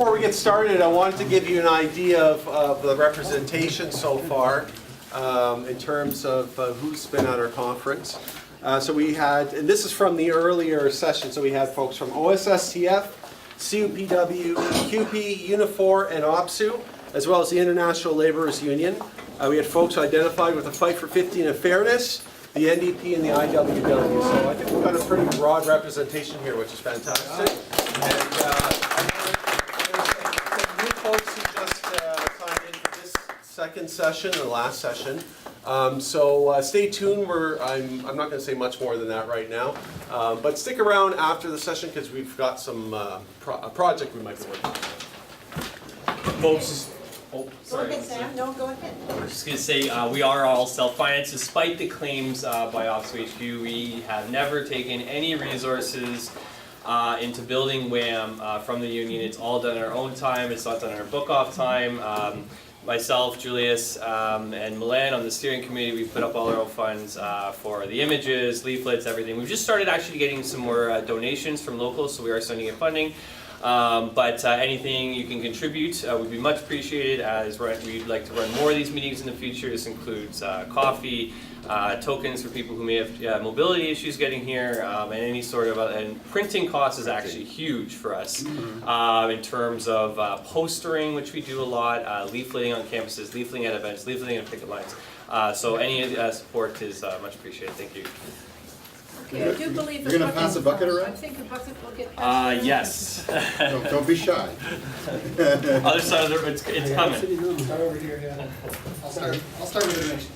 Before we get started, I wanted to give you an idea of the representation so far in terms of who's been at our conference. So we had, and this is from the earlier session, so we had folks from OSSTF, CUPW, CUPE, Unifor, and OPSU, as well as the International Laborers Union. We had folks identified with the Fight for 15 and Fairness, the NDP, and the IWW. So I think we've got a pretty broad representation here, which is fantastic. And some new folks who just signed in for this second session and last session. So stay tuned. I'm not going to say much more than that right now. But stick around after the session because we've got some a project we might be working on. Folks, sorry. Go ahead, Sam. No, go ahead. I was just going to say we are all self-financed. Despite the claims by OPSU HQ, we have never taken any resources into building WAM from the union. It's all done in our own time. It's not done in our book-off time. Myself, Julius, and Milan on the steering committee, we put up all our own funds for the images, leaflets, everything. We've just started actually getting some more donations from locals, so we are starting to get funding. But anything you can contribute would be much appreciated, as we'd like to run more of these meetings in the future. This includes coffee, tokens for people who may have mobility issues getting here, and any sort of, and printing costs is actually huge for us in terms of postering, which we do a lot, leafleting on campuses, leafleting at events, leafleting at picket lines. So any support is much apprecited. Thank you. Okay, I do believe You're going to pass a bucket I around? think a bucket will get passed. Yes. Don't be shy. Other side of the, it's coming. Start over here, yeah. I'll start with the donation.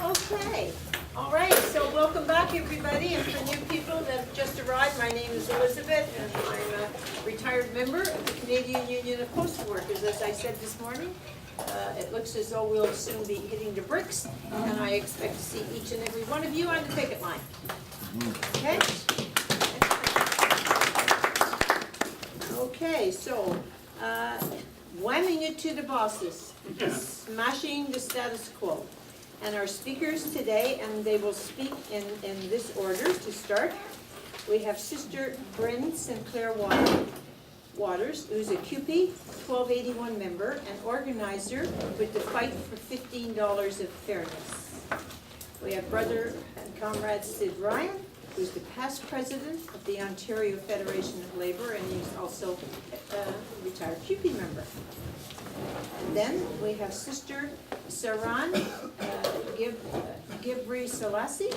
Okay, all right, so welcome back everybody, and for new people that have just arrived, my name is Elizabeth, and I'm a retired member of the Canadian Union of Postal Workers. As I said this morning, it looks as though we'll soon be hitting the bricks, and I expect to see each and every one of you on the picket line. Okay? Okay, so, whamming it to the bosses, smashing the status quo. And our speakers today, and they will speak in this order to start. We have Sister Brynne Sinclair-Waters, who's a CUPE 1281 member and organizer with the Fight for $15 of Fairness. We have Brother and Comrade Sid Ryan, who's the past president of the Ontario Federation of Labour, and he's also a retired CUPE member. And then we have Sister Saron Gebresellassi,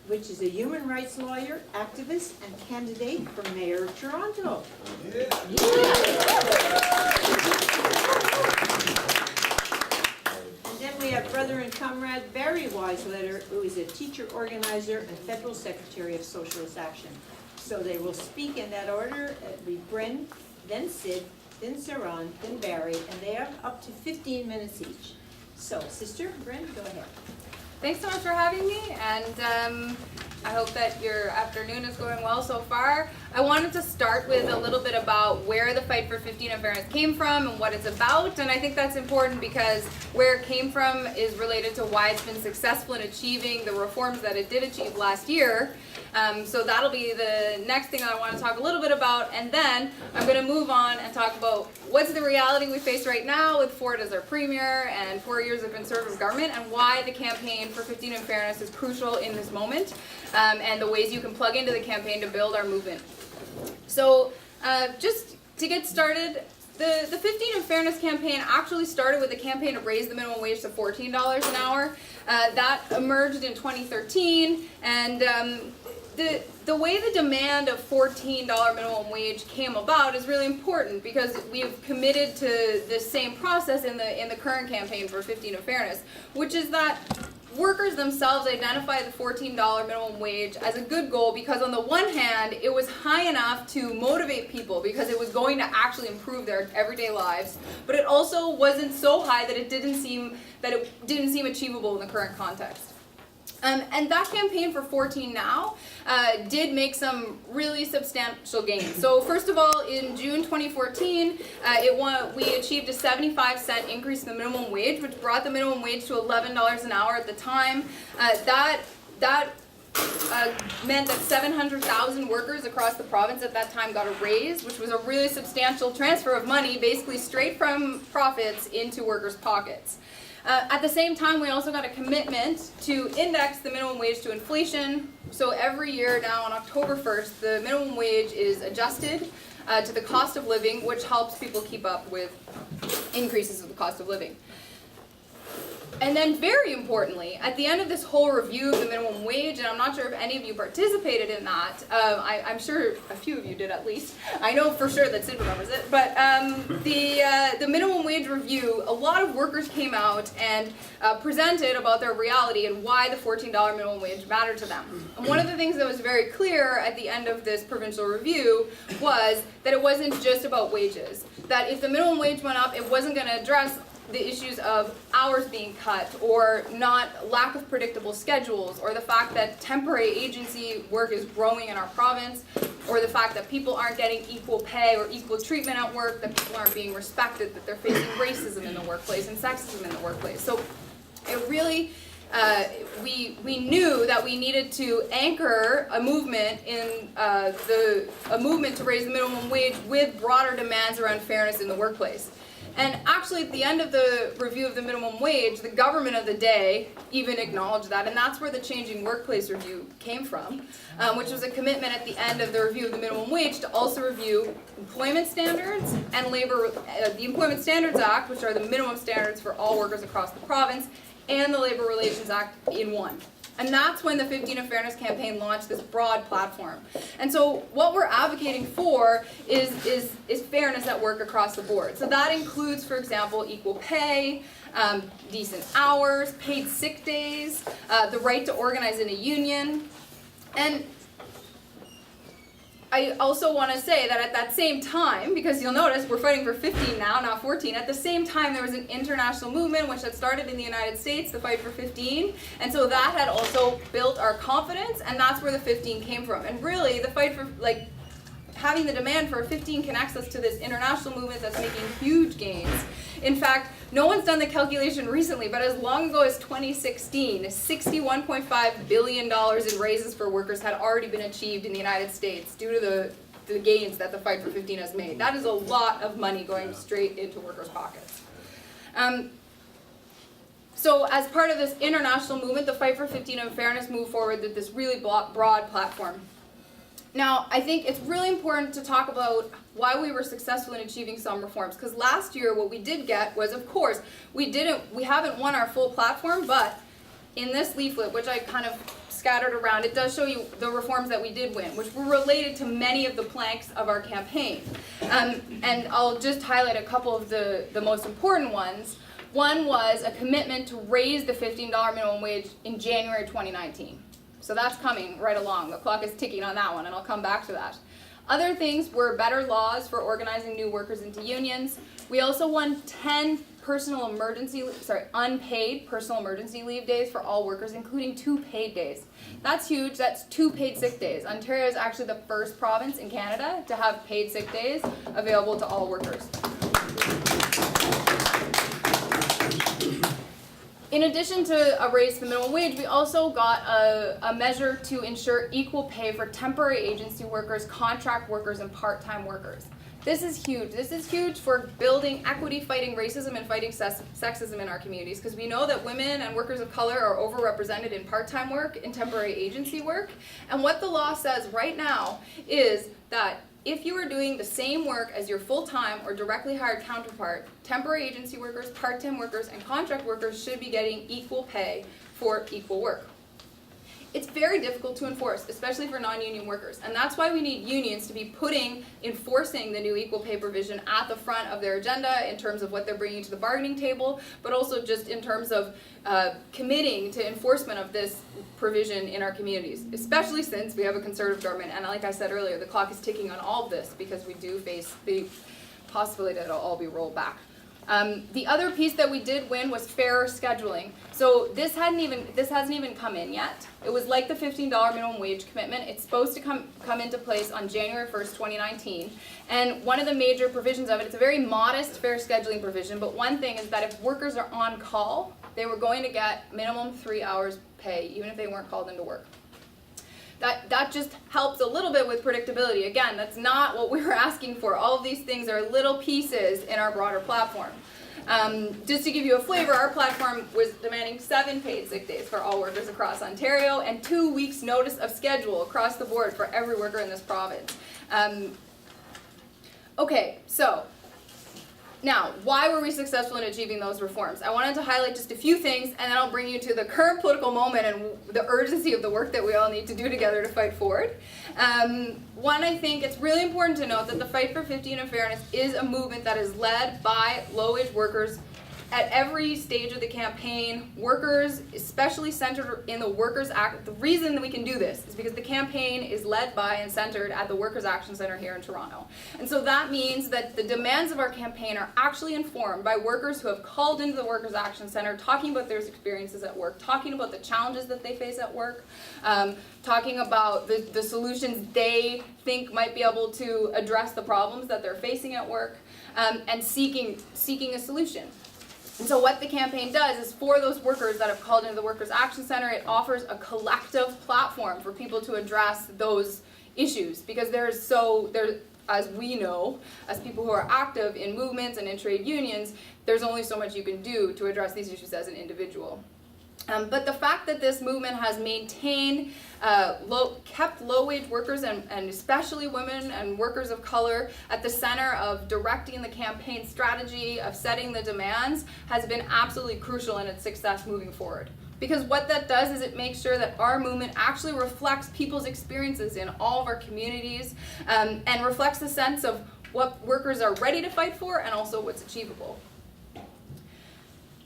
which is a human rights lawyer, activist, and candidate for Mayor of Toronto. And then we have Brother and Comrade Barry Weisleder, who is a teacher organizer and Federal Secretary of Socialist Action. So they will speak in that order. It'll be Brynne, then Sid, then Saron, then Barry, and they have up to 15 minutes each. So, Sister Brynne, go ahead. Thanks so much for having me, and I hope that your afternoon is going well so far. I wanted to start with a little bit about where the Fight for 15 and Fairness came from and what it's about, and I think that's important because where it came from is related to why it's been successful in achieving the reforms that it did achieve last year. So that'll be the next thing that I want to talk a little bit about, and then I'm going to move on and talk about what's the reality we face right now with Ford as our premier and 4 years of conservative government, and why the campaign for 15 and Fairness is crucial in this moment, and the ways you can plug into the campaign to build our movement. So just to get started, the 15 and Fairness campaign actually started with a campaign to raise the minimum wage to $14 an hour. That emerged in 2013, and the way the demand of $14 minimum wage came about is really important because we've committed to the same process in the current campaign for 15 and Fairness, which is that workers themselves identify the $14 minimum wage as a good goal because on the one hand, it was high enough to motivate people because it was going to actually improve their everyday lives, but it also wasn't so high that it didn't seem achievable in the current context. And that campaign for 14 now did make some really substantial gains. So first of all, in June 2014, we achieved a 75-cent increase in the minimum wage, which brought the minimum wage to $11 an hour at the time. That meant that 700,000 workers across the province at that time got a raise, which was a really substantial transfer of money, basically straight from profits into workers' pockets. At the same time, we also got a commitment to index the minimum wage to inflation. So every year now on October 1st, the minimum wage is adjusted to the cost of living, which helps people keep up with increases of the cost of living. And then very importantly, at the end of this whole review of the minimum wage, and I'm not sure if any of you participated in that, I'm sure a few of you did at least. I know for sure that Sid remembers it, but the minimum wage review, a lot of workers came out and presented about their reality and why the $14 minimum wage mattered to them. And one of the things that was very clear at the end of this provincial review was that it wasn't just about wages. That if the minimum wage went up, it wasn't going to address the issues of hours being cut, or lack of predictable schedules, or the fact that temporary agency work is growing in our province, or the fact that people aren't getting equal pay or equal treatment at work, that people aren't being respected, that they're facing racism in the workplace and sexism in the workplace. So it really, we knew that we needed to anchor a movement in a movement to raise the minimum wage with broader demands around fairness in the workplace. And actually, at the end of the review of the minimum wage, the government of the day even acknowledged that, and that's where the Changing Workplace Review came from, which was a commitment at the end of the review of the minimum wage to also review employment standards and the Employment Standards Act, which are the minimum standards for all workers across the province, and the Labor Relations Act in one. And that's when the 15 of Fairness campaign launched this broad platform. And so what we're advocating for is fairness at work across the board. So that includes, for example, equal pay, decent hours, paid sick days, the right to organize in a union. And I also want to say that at that same time, because you'll notice we're fighting for 15 now, not 14, at the same time there was an international movement which had started in the United States, the fight for 15, and so that had also built our confidence, and that's where the 15 came from. And really, the fight for, having the demand for 15 connects us to this international movement that's making huge gains. In fact, no one's done the calculation recently, but as long ago as 2016, $61.5 billion in raises for workers had already been achieved in the United States due to the gains that the Fight for 15 has made. That is a lot of money going straight into workers' pockets. So as part of this international movement, the Fight for 15 and Fairness moved forward with this really broad platform. Now, I think it's really important to talk about why we were successful in achieving some reforms, because last year what we did get was, of course, we haven't won our full platform, but in this leaflet, which I kind of scattered around, it does show you the reforms that we did win, which were related to many of the planks of our campaign. And I'll just highlight a couple of the most important ones. One was a commitment to raise the $15 minimum wage in January 2019. So that's coming right along. The clock is ticking on that one, and I'll come back to that. Other things were better laws for organizing new workers into unions. We also won 10 unpaid personal emergency leave days for all workers, including 2 paid days. That's huge. That's 2 paid sick days. Ontario is actually the first province in Canada to have paid sick days available to all workers. In addition to a raise to the minimum wage, we also got a measure to ensure equal pay for temporary agency workers, contract workers, and part-time workers. This is huge. This is huge for building equity, fighting racism, and fighting sexism in our communities, because we know that women and workers of color are overrepresented in part-time work, in temporary agency work. And what the law says right now is that if you are doing the same work as your full-time or directly hired counterpart, temporary agency workers, part-time workers, and contract workers should be getting equal pay for equal work. It's very difficult to enforce, especially for non-union workers, and that's why we need unions to be enforcing the new equal pay provision at the front of their agenda in terms of what they're bringing to the bargaining table, but also just in terms of committing to enforcement of this provision in our communities, especially since we have a Conservative government, and like I said earlier, the clock is ticking on all of this because we do face the possibility that it'll all be rolled back. The other piece that we did win was fairer scheduling. So this hasn't even come in yet. It was like the $15 minimum wage commitment. It's supposed to come into place on January 1st, 2019. And one of the major provisions of it, it's a very modest fair scheduling provision, but one thing is that if workers are on call, they were going to get minimum 3 hours pay, even if they weren't called into work. that just helps a little bit with predictability. Again, that's not what we were asking for. All of these things are little pieces in our broader platform. Just to give you a flavor, our platform was demanding 7 paid sick days for all workers across Ontario and 2 weeks notice of schedule across the board for every worker in this province. Okay, so now, why were we successful in achieving those reforms? I wanted to highlight just a few things, and then I'll bring you to the current political moment and the urgency of the work that we all need to do together to fight forward. One, I think it's really important to note that the fight for 15 and fairness is a movement that is led by low-wage workers at every stage of the campaign. Workers, especially centered in the Workers' Act. The reason that we can do this is because the campaign is led by and centered at the Workers' Action Centre here in Toronto. And so that means that the demands of our campaign are actually informed by workers who have called into the Workers' Action Centre, talking about their experiences at work, talking about the challenges that they face at work, talking about the solutions they think might be able to address the problems that they're facing at work, and seeking a solution. And so what the campaign does is, for those workers that have called into the Workers' Action Centre, it offers a collective platform for people to address those issues, because as we know, as people who are active in movements and in trade unions, there's only so much you can do to address these issues as an individual. But the fact that this movement has maintained, kept low-wage workers and especially women and workers of color at the center of directing the campaign strategy, of setting the demands, has been absolutely crucial in its success moving forward. Because what that does is it makes sure that our movement actually reflects people's experiences in all of our communities, and reflects the sense of what workers are ready to fight for and also what's achievable.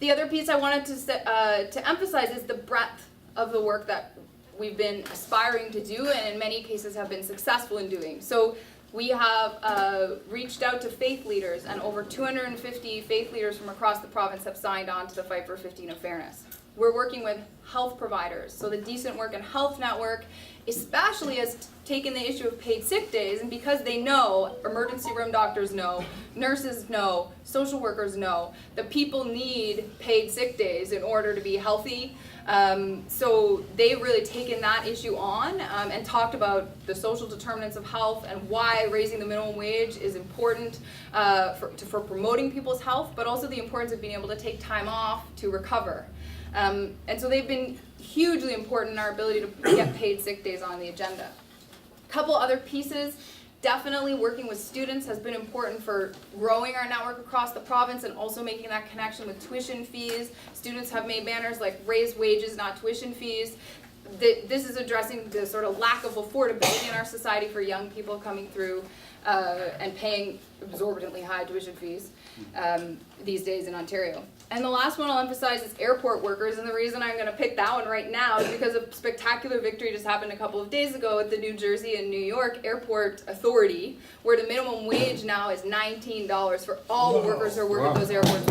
The other piece I wanted to emphasize is the breadth of the work that we've been aspiring to do, and in many cases have been successful in doing. So we have reached out to faith leaders, and over 250 faith leaders from across the province have signed on to the Fight for 15 and Fairness. We're working with health providers, so the Decent Work and Health Network especially has taken the issue of paid sick days, and because they know, emergency room doctors know, nurses know, social workers know, that people need paid sick days in order to be healthy. So they've really taken that issue on, and talked about the social determinants of health and why raising the minimum wage is important for promoting people's health, but also the importance of being able to take time off to recover. And so they've been hugely important in our ability to get paid sick days on the agenda. A couple other pieces. Definitely working with students has been important for growing our network across the province and also making that connection with tuition fees. Students have made banners like "raise wages, not tuition fees." This is addressing the sort of lack of affordability in our society for young people coming through and paying exorbitantly high tuition fees these days in Ontario. And the last one I'll emphasize is airport workers, and the reason I'm going to pick that one right now is because a spectacular victory just happened a couple of days ago at the New Jersey and New York Airport Authority, where the minimum wage now is $19 for all the workers who are working at those airports.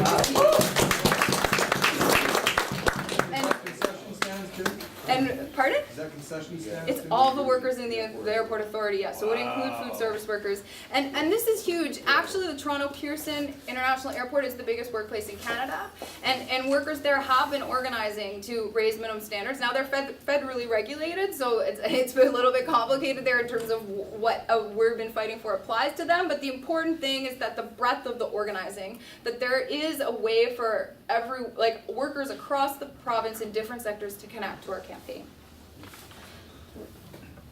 And pardon? Is that concession stand? It's all the workers in the airport authority, yes. So it would include food service workers. And this is huge. Actually, the Toronto Pearson International Airport is the biggest workplace in Canada. And workers there have been organizing to raise minimum standards. Now they're federally regulated, so it's been a little bit complicated there in terms of what we've been fighting for applies to them. But the important thing is that the breadth of the organizing, that there is a way for workers across the province in different sectors to connect to our campaign.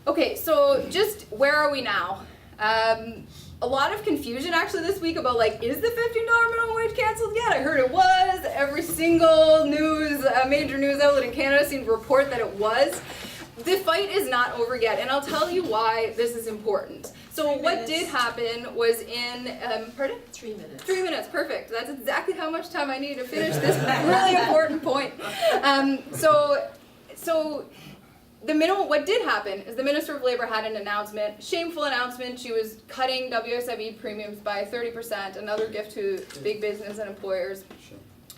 Okay, so just where are we now? A lot of confusion actually this week about is the $15 minimum wage canceled yet? I heard it was. Every single major news outlet in Canada seemed to report that it was. The fight is not over yet, and I'll tell you why this is important. So what did happen was in, pardon? 3 minutes. 3 minutes, perfect. That's exactly how much time I need to finish this really important point. So what did happen is the Minister of Labour had an announcement, shameful announcement. She was cutting WSIB premiums by 30%, another gift to big business and employers.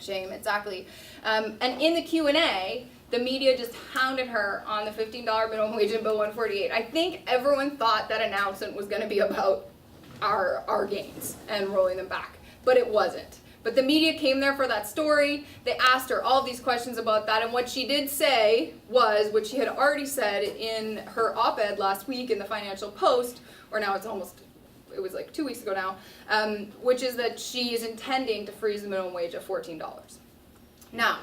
Shame, exactly. And in the Q&A, the media just hounded her on the $15 minimum wage in Bill 148. I think everyone thought that announcement was going to be about our gains and rolling them back, but it wasn't. But the media came there for that story. They asked her all these questions about that. And what she did say was what she had already said in her op-ed last week in the Financial Post, or now it was like 2 weeks ago now, which is that she is intending to freeze the minimum wage at $14. Now,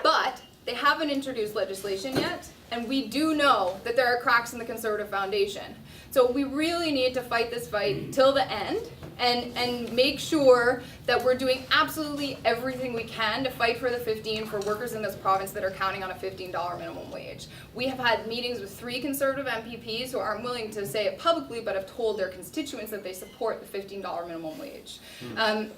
but they haven't introduced legislation yet, and we do know that there are cracks in the Conservative Foundation. So we really need to fight this fight till the end and make sure that we're doing absolutely everything we can to fight for the 15 for workers in this province that are counting on a $15 minimum wage. We have had meetings with 3 Conservative MPPs who aren't willing to say it publicly but have told their constituents that they support the $15 minimum wage.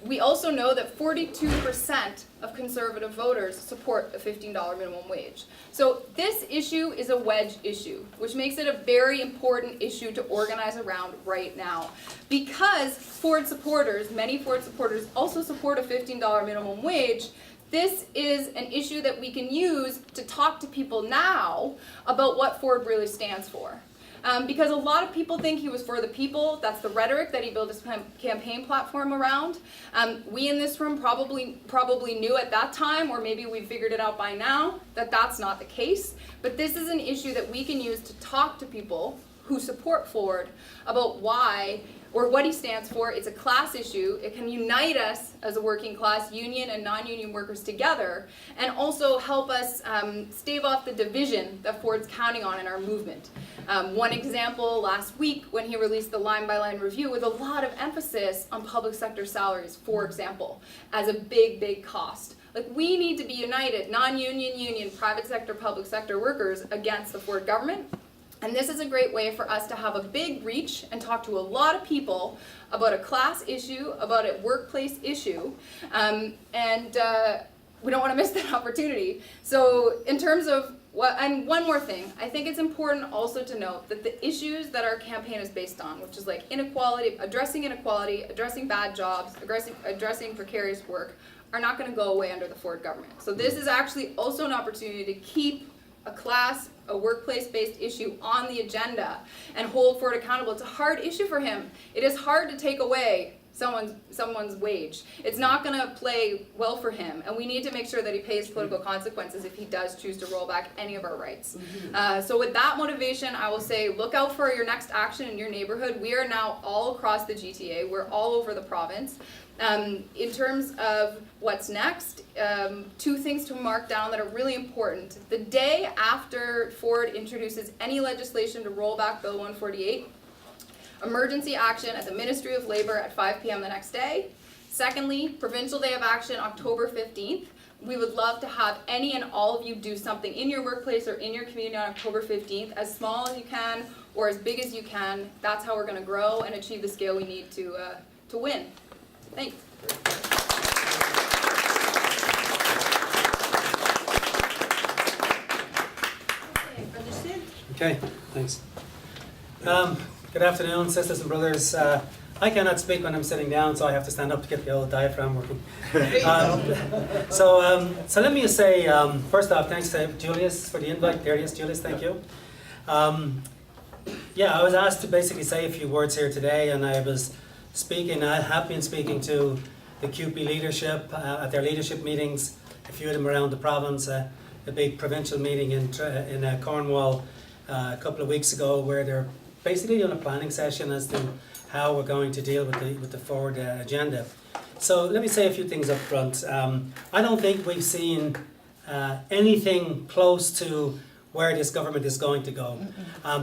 We also know that 42% of Conservative voters support the $15 minimum wage. So this issue is a wedge issue, which makes it a very important issue to organize around right now. Because Ford supporters, many Ford supporters also support a $15 minimum wage, this is an issue that we can use to talk to people now about what Ford really stands for. Because a lot of people think he was for the people. That's the rhetoric that he built his campaign platform around. We in this room probably knew at that time, or maybe we figured it out by now, that that's not the case. But this is an issue that we can use to talk to people who support Ford about why or what he stands for. It's a class issue. It can unite us as a working class, union and non-union workers together, and also help us stave off the division that Ford's counting on in our movement. One example last week when he released the line-by-line review with a lot of emphasis on public sector salaries, for example, as a big, big cost. Like, we need to be united, non-union, union, private sector, public sector workers against the Ford government. And this is a great way for us to have a big reach and talk to a lot of people about a class issue, about a workplace issue, and we don't want to miss that opportunity. So in terms of and one more thing, I think it's important also to note that the issues that our campaign is based on, which is like inequality, addressing bad jobs, addressing precarious work, are not going to go away under the Ford government. So this is actually also an opportunity to keep a workplace-based issue on the agenda and hold Ford accountable. It's a hard issue for him. It is hard to take away someone's wage. It's not going to play well for him, and we need to make sure that he pays political consequences if he does choose to roll back any of our rights. So with that motivation, I will say, look out for your next action in your neighborhood. We are now all across the GTA. We're all over the province. In terms of what's next, 2 things to mark down that are really important. The day after Ford introduces any legislation to roll back Bill 148, emergency action at the Ministry of Labour at 5 p.m. the next day. Secondly, Provincial Day of Action, October 15th. We would love to have any and all of you do something in your workplace or in your community on October 15th, as small as you can or as big as you can. That's how we're going to grow and achieve the scale we need to win. Thanks. Okay, Brother Sid? Okay, thanks. Good afternoon, sisters and brothers. I cannot speak when I'm sitting down, so I have to stand up to get the old diaphragm working. So let me just say, first off, thanks to Julius for the invite. There he is, Julius, thank you. Yeah, I was asked to basically say a few words here today, and I have been speaking to the CUPE leadership at their leadership meetings, a few of them around the province, a big provincial meeting in Cornwall a couple of weeks ago, where they're basically doing a planning session as to how we're going to deal with the Ford agenda. So let me say a few things up front. I don't think we've seen anything close to where this government is going to go.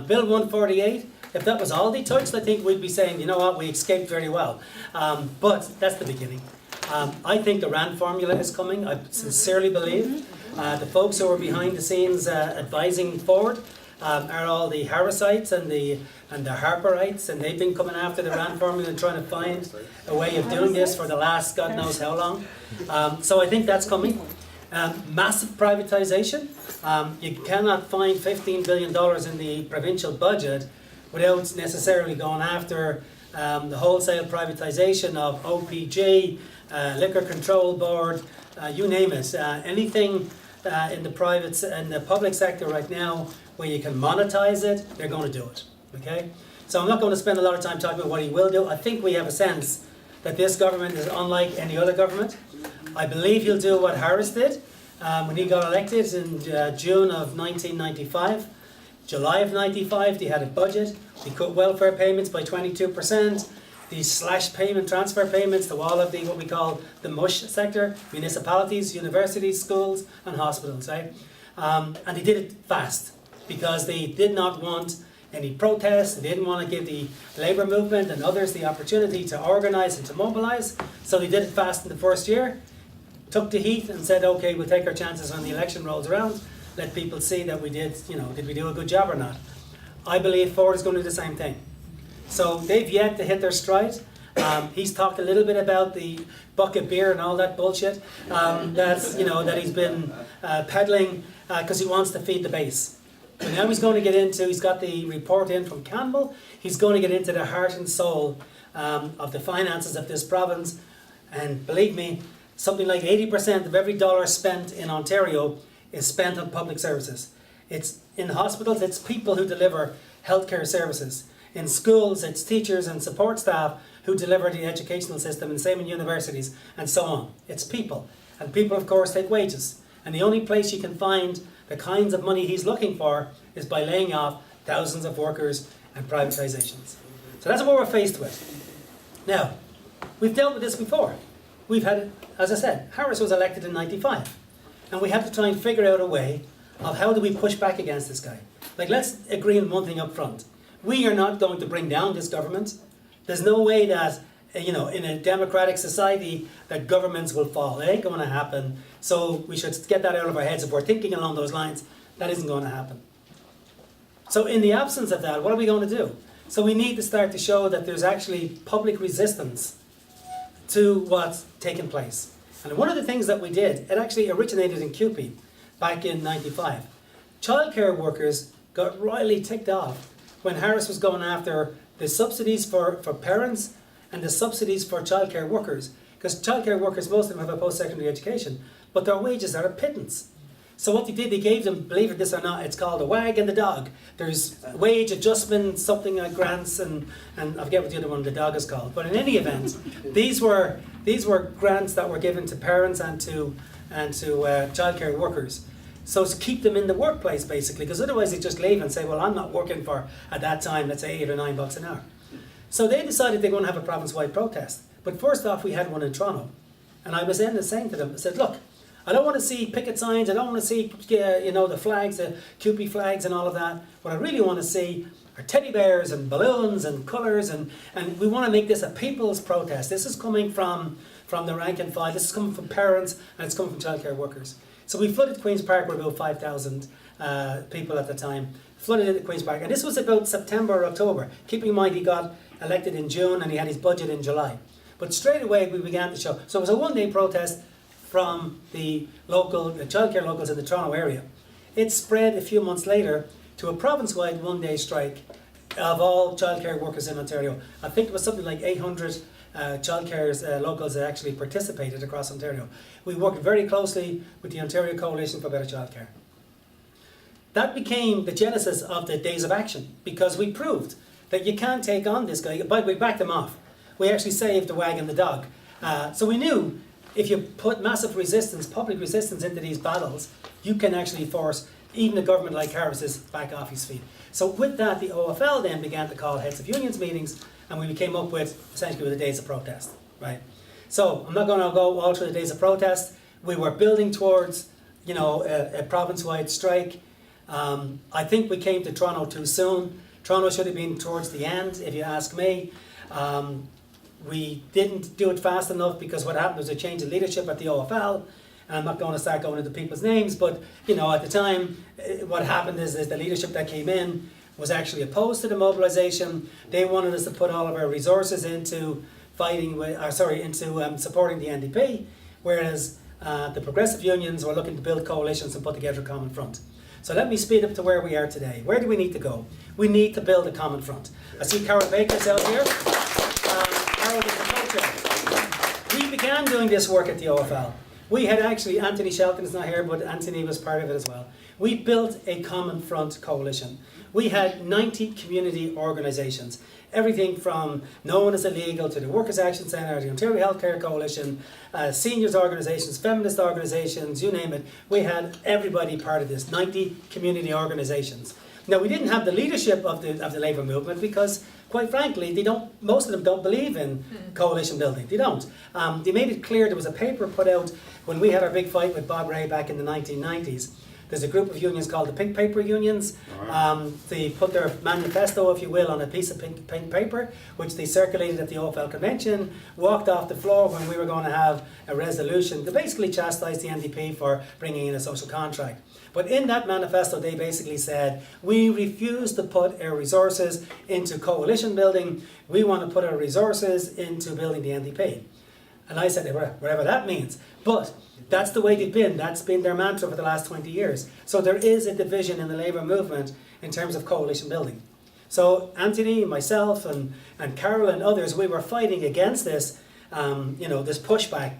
Bill 148, if that was all they touched, I think we'd be saying, you know what, we escaped very well. But that's the beginning. I think the RAND formula is coming, I sincerely believe. The folks who are behind the scenes advising Ford are all the Harrisites and the Harperites, and they've been coming after the RAND formula and trying to find a way of doing this for the last God knows how long. So I think that's coming. Massive privatisation. You cannot find $15 billion in the provincial budget without necessarily going after the wholesale privatisation of OPG, Liquor Control Board, you name it. Anything in the public sector right now where you can monetize it, they're going to do it. Okay? So I'm not going to spend a lot of time talking about what he will do. I think we have a sense that this government is unlike any other government. I believe he'll do what Harris did when he got elected in June of 1995. July of 95, they had a budget. They cut welfare payments by 22%. They slashed transfer payments to all of the, what we call the mush sector, municipalities, universities, schools, and hospitals, right? And they did it fast because they did not want any protests. They didn't want to give the labour movement and others the opportunity to organise and to mobilise. So they did it fast in the first year, took the heat and said, okay, we'll take our chances when the election rolls around. Let people see that we did, did we do a good job or not? I believe Ford is going to do the same thing. So they've yet to hit their stride. He's talked a little bit about the bucket beer and all that bullshit that he's been peddling because he wants to feed the base. But now he's going to get into, he's got the report in from Campbell, he's going to get into the heart and soul of the finances of this province. And believe me, something like 80% of every dollar spent in Ontario is spent on public services. It's in hospitals, it's people who deliver healthcare services. In schools, it's teachers and support staff who deliver the educational system, and same in universities, and so on. It's people. And people, of course, take wages. And the only place you can find the kinds of money he's looking for is by laying off thousands of workers and privatisations. So that's what we're faced with. Now, we've dealt with this before. We've had, as I said, Harris was elected in 95. And we have to try and figure out a way of how do we push back against this guy. Like, let's agree on one thing up front. We are not going to bring down this government. There's no way that, in a democratic society, that governments will fall. It ain't going to happen. So we should get that out of our heads. If we're thinking along those lines, that isn't going to happen. So in the absence of that, what are we going to do? So we need to start to show that there's actually public resistance to what's taken place. And one of the things that we did, it actually originated in CUPE back in 95. Childcare workers got royally ticked off when Harris was going after the subsidies for parents and the subsidies for childcare workers. Because childcare workers, most of them have a post-secondary education, but their wages are a pittance. So what they did, they gave them, believe it this or not, it's called a wag and the dog. There's wage adjustment, something like grants, and I forget what the other one, the dog is called. But in any event, these were grants that were given to parents and to childcare workers. So to keep them in the workplace, basically, because otherwise they just leave and say, well, I'm not working for, at that time, let's say $8 or $9 an hour. So they decided they're going to have a province-wide protest. But first off, we had one in Toronto. And I was then saying to them, I said, look, I don't want to see picket signs, I don't want to see, the flags, the CUPE flags and all of that. What I really want to see are teddy bears and balloons and colours, and we want to make this a people's protest. This is coming from the rank and file, this is coming from parents, and it's coming from childcare workers. So we flooded Queen's Park with about 5,000 people at the time, flooded into Queen's Park. And this was about September or October. Keeping in mind he got elected in June and he had his budget in July. But straight away we began to show. So it was a one-day protest from the childcare locals in the Toronto area. It spread a few months later to a province-wide one-day strike of all childcare workers in Ontario. I think it was something like 800 childcare locals that actually participated across Ontario. We worked very closely with the Ontario Coalition for Better Childcare. That became the genesis of the Days of Action, because we proved that you can't take on this guy. But we backed him off. We actually saved the wag and the dog. So we knew if you put massive resistance, public resistance into these battles, you can actually force even a government like Harris's back off his feet. So with that, the OFL then began to call heads of unions meetings, and we came up with essentially the days of protest, right? So I'm not going to go all through the days of protest. We were building towards, a province-wide strike. I think we came to Toronto too soon. Toronto should have been towards the end, if you ask me. We didn't do it fast enough because what happened was a change in leadership at the OFL. And I'm not going to start going into people's names, but at the time, what happened is the leadership that came in was actually opposed to the mobilisation. They wanted us to put all of our resources into supporting the NDP, whereas the progressive unions were looking to build coalitions and put together a common front. So let me speed up to where we are today. Where do we need to go? We need to build a common front. I see Carol Baker's out here. Carol is the co-chair. We began doing this work at the OFL. we had actually, Anthony Shelton is not here, but Anthony was part of it as well. We built a common front coalition. We had 90 community organisations, everything from Known as Illegal to the Workers' Action Centre, the Ontario Healthcare Coalition, seniors organisations, feminist organisations, you name it. We had everybody part of this, 90 community organisations. Now, we didn't have the leadership of the labour movement because, quite frankly, most of them don't believe in coalition building. They don't. They made it clear. There was a paper put out when we had our big fight with Bob Ray back in the 1990s. There's a group of unions called the Pink Paper Unions. They put their manifesto, if you will, on a piece of pink paper, which they circulated at the OFL convention, walked off the floor when we were going to have a resolution to basically chastise the NDP for bringing in a social contract. But in that manifesto, they basically said, we refuse to put our resources into coalition building. We want to put our resources into building the NDP. And I said, whatever that means. But that's the way they've been. That's been their mantra for the last 20 years. So there is a division in the labour movement in terms of coalition building. So Anthony, myself, and Carol and others, we were fighting against this, this pushback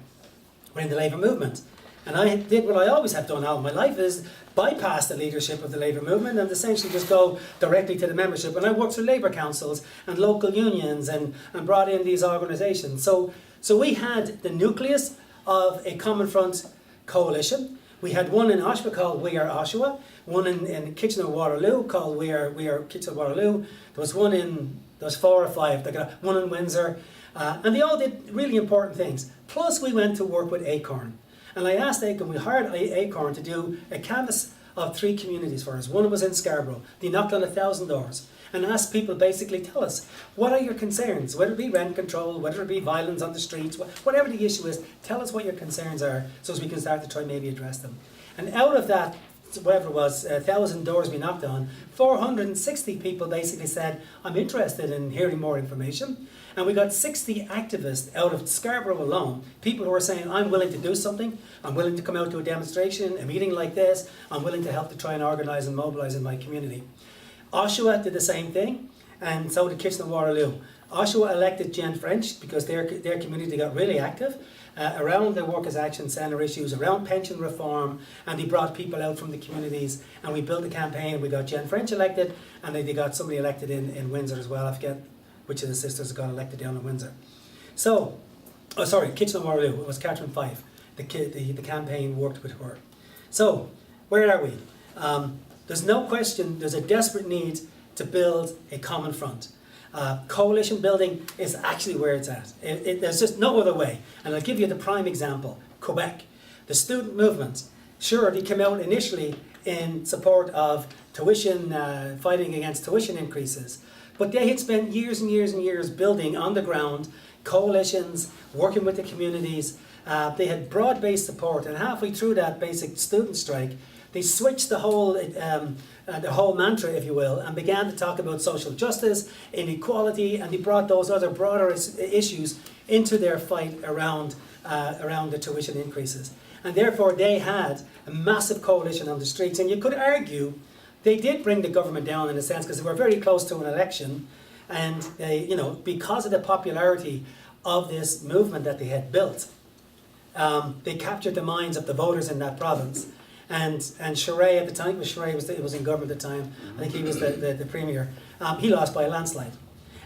within the labour movement. And I did what I always have done all my life, is bypass the leadership of the labour movement and essentially just go directly to the membership. And I worked through labour councils and local unions and brought in these organisations. So we had the nucleus of a Common Front coalition. We had one in Oshawa called We Are Oshawa, one in Kitchener-Waterloo called We Are Kitchener-Waterloo. There was 4 or 5, they got one in Windsor, and they all did really important things. Plus we went to work with Acorn. And I asked Acorn, we hired Acorn to do a canvass of 3 communities for us. One was in Scarborough. They knocked on 1,000 doors and asked people basically, tell us, what are your concerns? Whether it be rent control, whether it be violence on the streets, whatever the issue is, tell us what your concerns are so as we can start to try maybe address them. And out of that, whatever it was, 1,000 doors we knocked on, 460 people basically said, I'm interested in hearing more information. And we got 60 activists out of Scarborough alone, people who were saying, I'm willing to do something, I'm willing to come out to a demonstration, a meeting like this, I'm willing to help to try and organise and mobilise in my community. Oshawa did the same thing, and so did Kitchener-Waterloo. Oshawa elected Jen French because their community got really active around the Workers' Action Centre issues, around pension reform, and they brought people out from the communities, and we built a campaign. We got Jen French elected, and they got somebody elected in Windsor as well. I forget which of the sisters got elected down in Windsor. So, Kitchener-Waterloo, it was Catherine Fife. The campaign worked with her. So, where are we? There's no question there's a desperate need to build a common front. Coalition building is actually where it's at. There's just no other way. And I'll give you the prime example, Quebec. The student movement, sure, they came out initially in support of tuition, fighting against tuition increases. But they had spent years and years and years building on the ground coalitions, working with the communities. They had broad-based support, and halfway through that basic student strike, they switched the whole mantra, if you will, and began to talk about social justice, inequality, and they brought those other broader issues into their fight around the tuition increases. And therefore, they had a massive coalition on the streets, and you could argue they did bring the government down in a sense because they were very close to an election, and they, because of the popularity of this movement that they had built, they captured the minds of the voters in that province. And Charest at the time, it was in government at the time, I think he was the premier, he lost by a landslide.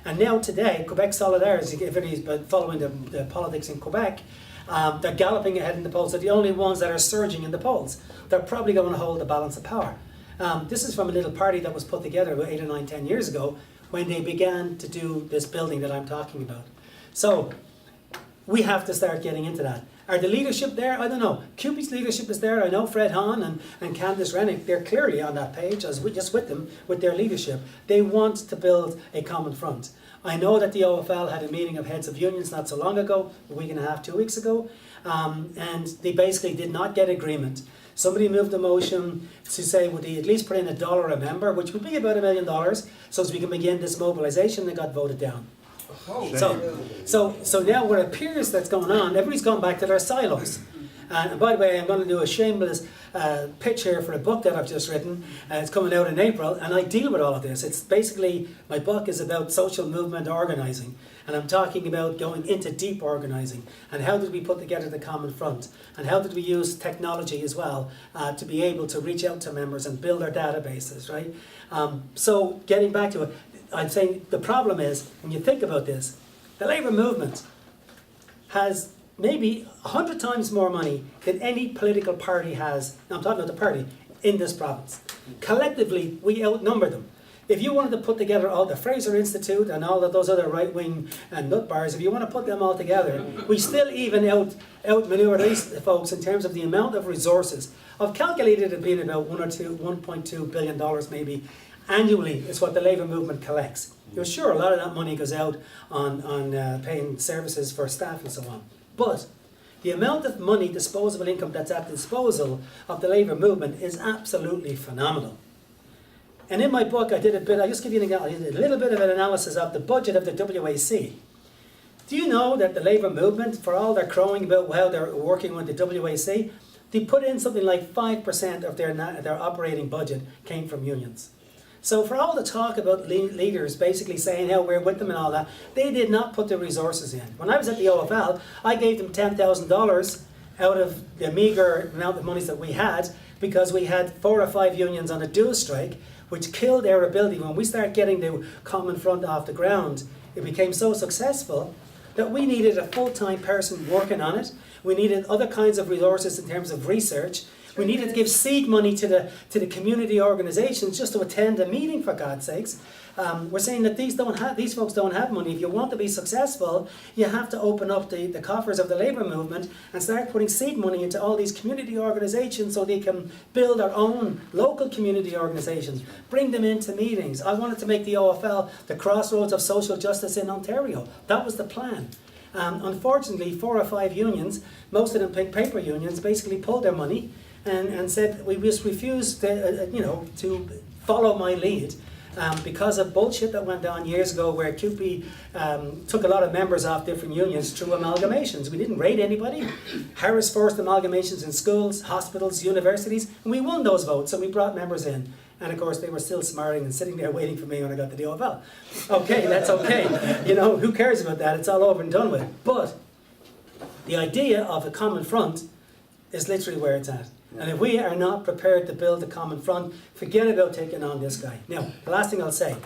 And now today, Quebec Solidarity, if anybody's been following the politics in Quebec, they're galloping ahead in the polls. They're the only ones that are surging in the polls. They're probably going to hold the balance of power. This is from a little party that was put together about 8 or 9, 10 years ago when they began to do this building that I'm talking about. So we have to start getting into that. Are the leadership there? I don't know. CUPE's leadership is there. I know Fred Hahn and Candice Rennick, they're clearly on that page, as we just with them, with their leadership. They want to build a common front. I know that the OFL had a meeting of heads of unions not so long ago, a week and a half, 2 weeks ago, and they basically did not get agreement. Somebody moved a motion to say, would they at least put in $1 a member, which would be about $1 million, so as we can begin this mobilization, and got voted down. So now what appears that's going on, everybody's gone back to their silos. And by the way, I'm going to do a shameless pitch here for a book that I've just written. It's coming out in April, and I deal with all of this. It's basically, my book is about social movement organising. And I'm talking about going into deep organising. And how did we put together the common front? And how did we use technology as well to be able to reach out to members and build our databases, right? So getting back to it, I'm saying the problem is, when you think about this, the labour movement has maybe 100 times more money than any political party has, now I'm talking about the party, in this province. Collectively, we outnumber them. If you wanted to put together all the Fraser Institute and all of those other right-wing and nut bars, if you want to put them all together, we still even outmaneuver these folks in terms of the amount of resources. I've calculated it being about $1.2 billion maybe annually is what the labour movement collects. You're sure a lot of that money goes out on paying services for staff and so on. But the amount of money, disposable income that's at the disposal of the labour movement is absolutely phenomenal. And in my book, I'll just give you a little bit of an analysis of the budget of the WAC. Do you know that the labour movement, for all their crowing about how they're working with the WAC, they put in something like 5% of their operating budget came from unions. So for all the talk about leaders basically saying how we're with them and all that, they did not put the resources in. When I was at the OFL, I gave them $10,000 out of the meagre amount of monies that we had because we had 4 or 5 unions on a dual strike, which killed their ability. When we started getting the common front off the ground, it became so successful that we needed a full-time person working on it. We needed other kinds of resources in terms of research. We needed to give seed money to the community organisations just to attend a meeting, for God's sakes. We're saying that these folks don't have money. If you want to be successful, you have to open up the coffers of the labour movement and start putting seed money into all these community organisations so they can build their own local community organisations, bring them into meetings. I wanted to make the OFL the crossroads of social justice in Ontario. That was the plan. Unfortunately, 4 or 5 unions, most of them paper unions, basically pulled their money and said, we just refuse to follow my lead because of bullshit that went on years ago where CUPE took a lot of members off different unions through amalgamations. We didn't raid anybody. Harris forced amalgamations in schools, hospitals, universities, and we won those votes, so we brought members in. And of course, they were still smarting and sitting there waiting for me when I got to the OFL. Okay, that's okay. Who cares about that? It's all over and done with. But the idea of a common front is literally where it's at. And if we are not prepared to build a common front, forget about taking on this guy. Now, the last thing I'll say.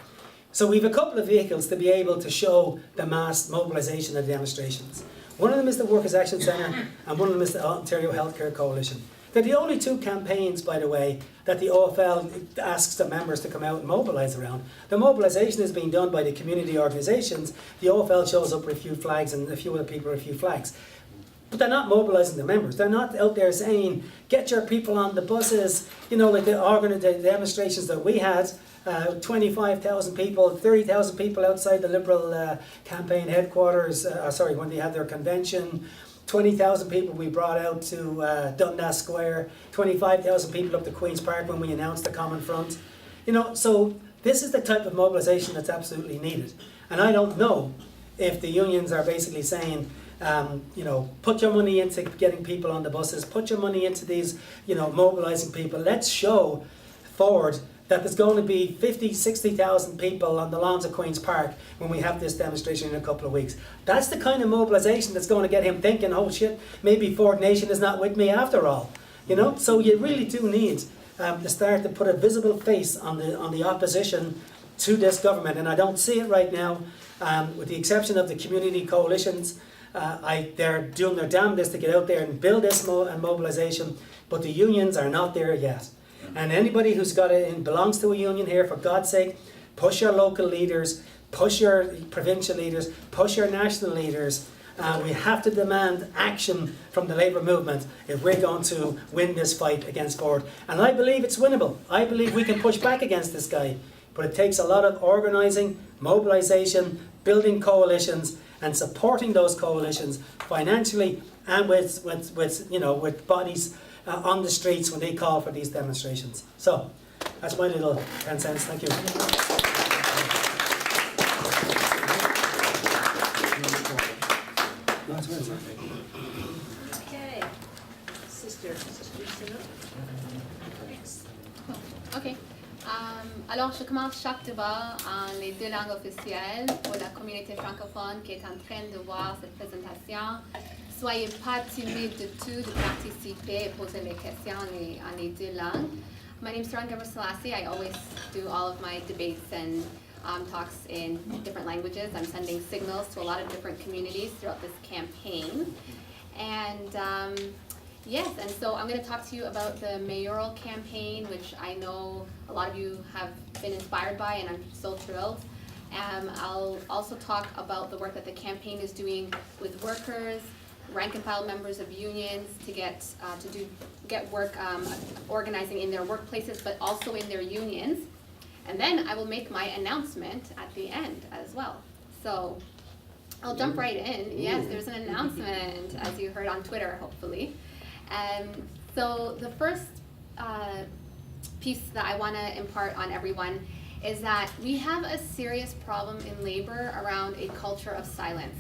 So we have a couple of vehicles to be able to show the mass mobilisation of demonstrations. One of them is the Workers' Action Centre, and one of them is the Ontario Healthcare Coalition. They're the only 2 campaigns, by the way, that the OFL asks the members to come out and mobilise around. The mobilisation is being done by the community organisations. The OFL shows up with a few flags and a few other people with a few flags. But they're not mobilising the members. They're not out there saying, get your people on the buses. Like the demonstrations that we had, 25,000 people, 30,000 people outside the Liberal campaign headquarters, when they had their convention. 20,000 people we brought out to Dundas Square, 25,000 people up to Queen's Park when we announced the Common Front. So this is the type of mobilisation that's absolutely needed. And I don't know if the unions are basically saying, put your money into getting people on the buses, put your money into these, mobilising people. Let's show forward that there's going to be 50, 60,000 people on the lawns of Queen's Park when we have this demonstration in a couple of weeks. That's the kind of mobilisation that's going to get him thinking, oh shit, maybe Ford Nation is not with me after all. So you really do need to start to put a visible face on the opposition to this government, and I don't see it right now, with the exception of the community coalitions. They're doing their damnedest to get out there and build this mobilisation, but the unions are not there yet. And anybody who's belongs to a union here, for God's sake, push your local leaders, push your provincial leaders, push your national leaders. We have to demand action from the labour movement if we're going to win this fight against Ford. And I believe it's winnable. I believe we can push back against this guy. But it takes a lot of organising, mobilisation, building coalitions, and supporting those coalitions financially and with bodies on the streets when they call for these demonstrations. So, that's my little 10 cents. Thank you. Okay. Sister Sinot. Next. Okay. Alors, je commence chaque débat en les deux langues officielles pour la communauté francophone qui est en train de voir cette présentation. Soyez pas timide du tout de participer et poser les questions en les deux langues. My name is Saron Gebresellassi. I always do all of my debates and talks in different languages. I'm sending signals to a lot of different communities throughout this campaign. And yes, and so I'm going to talk to you about the mayoral campaign, which I know a lot of you have been inspired by, and I'm so thrilled. I'll also talk about the work that the campaign is doing with workers, rank and file members of unions to get work organizing in their workplaces, but also in their unions. And then I will make my announcement at the end as well. So I'll jump right in. Yes, there's an announcement, as you heard on Twitter, hopefully. So the first piece that I want to impart on everyone is that we have a serious problem in labor around a culture of silence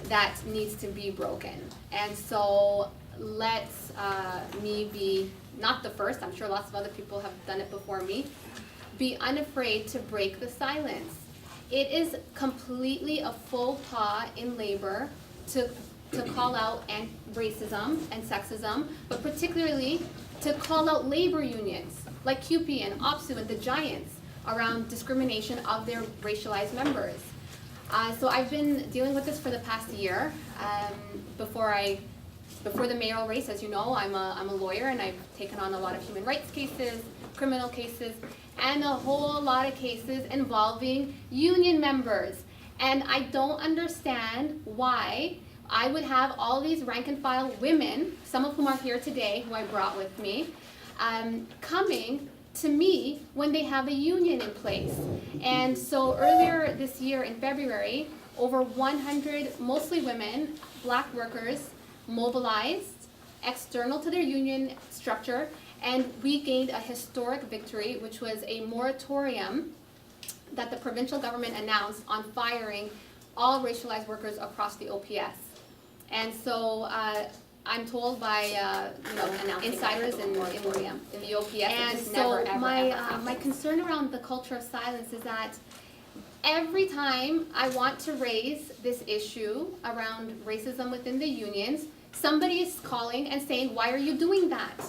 that needs to be broken. And so let me be not the first, I'm sure lots of other people have done it before me, be unafraid to break the silence. It is completely a faux pas in labor to call out racism and sexism, but particularly to call out labor unions like CUPE and OPSU and the Giants around discrimination of their racialized members. So I've been dealing with this for the past year. Before the mayoral race, as you know, I'm a lawyer, and I've taken on a lot of human rights cases, criminal cases, and a whole lot of cases involving union members. And I don't understand why I would have all these rank and file women, some of whom are here today, who I brought with me, coming to me when they have a union in place. And so earlier this year in February, over 100, mostly women, black workers, mobilized external to their union structure, and we gained a historic victory, which was a moratorium that the provincial government announced on firing all racialized workers across the OPS. And so I'm told by insiders in the OPS, and so my concern around the culture of silence is that every time I want to raise this issue around racism within the unions, somebody is calling and saying, why are you doing that?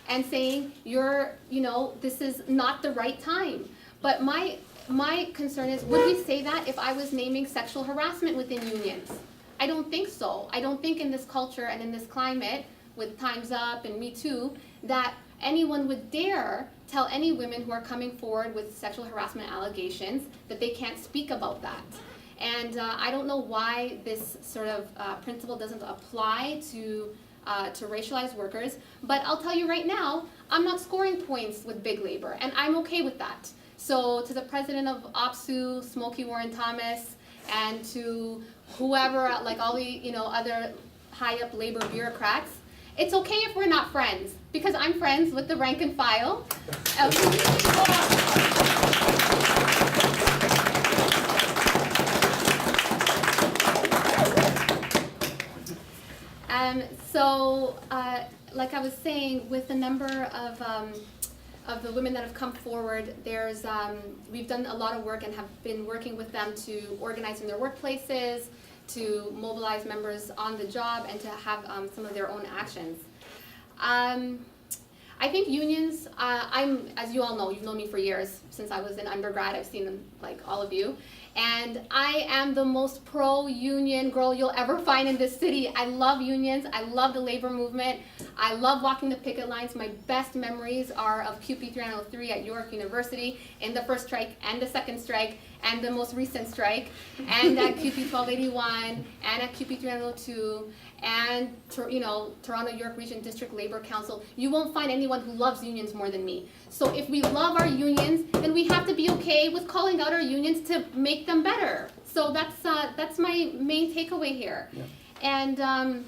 And saying, this is not the right time. But my concern is, would we say that if I was naming sexual harassment within unions? I don't think so. I don't think in this culture and in this climate, with Time's Up and Me Too, that anyone would dare tell any women who are coming forward with sexual harassment allegations that they can't speak about that. And I don't know why this sort of principle doesn't apply to racialized workers, but I'll tell you right now, I'm not scoring points with big labor, and I'm okay with that. So to the president of OPSU, Smokey Warren Thomas, and to whoever, like all the other high up labor bureaucrats, it's okay if we're not friends, because I'm friends with the rank and file. Like I was saying, with the number of the women that have come forward, we've done a lot of work and have been working with them to organize in their workplaces, to mobilize members on the job, and to have some of their own actions. I think unions, as you all know, you've known me for years, since I was in undergrad, I've seen them like all of you, and I am the most pro-union girl you'll ever find in this city. I love unions, I love the labor movement, I love walking the picket lines. My best memories are of CUPE 303 at York University, in the first strike and the second strike, and the most recent strike, and at CUPE 1281, and at CUPE 302, and Toronto York Region District Labor Council. You won't find anyone who loves unions more than me. So if we love our unions, then we have to be okay with calling out our unions to make them better. So that's my main takeaway here. Yeah. And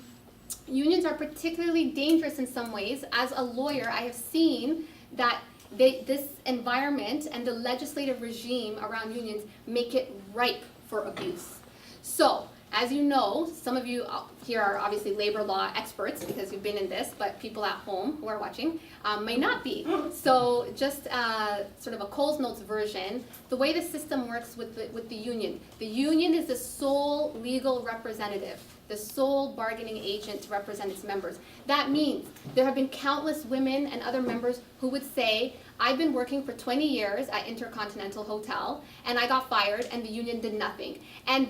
unions are particularly dangerous in some ways. As a lawyer, I have seen that this environment and the legislative regime around unions make it ripe for abuse. So As you know, some of you here are obviously labor law experts because you've been in this, but people at home who are watching may not be. So just sort of a Coles Notes version, the way the system works with the union is the sole legal representative, the sole bargaining agent to represent its members. That means there have been countless women and other members who would say, I've been working for 20 years at Intercontinental Hotel, and I got fired, and the union did nothing. And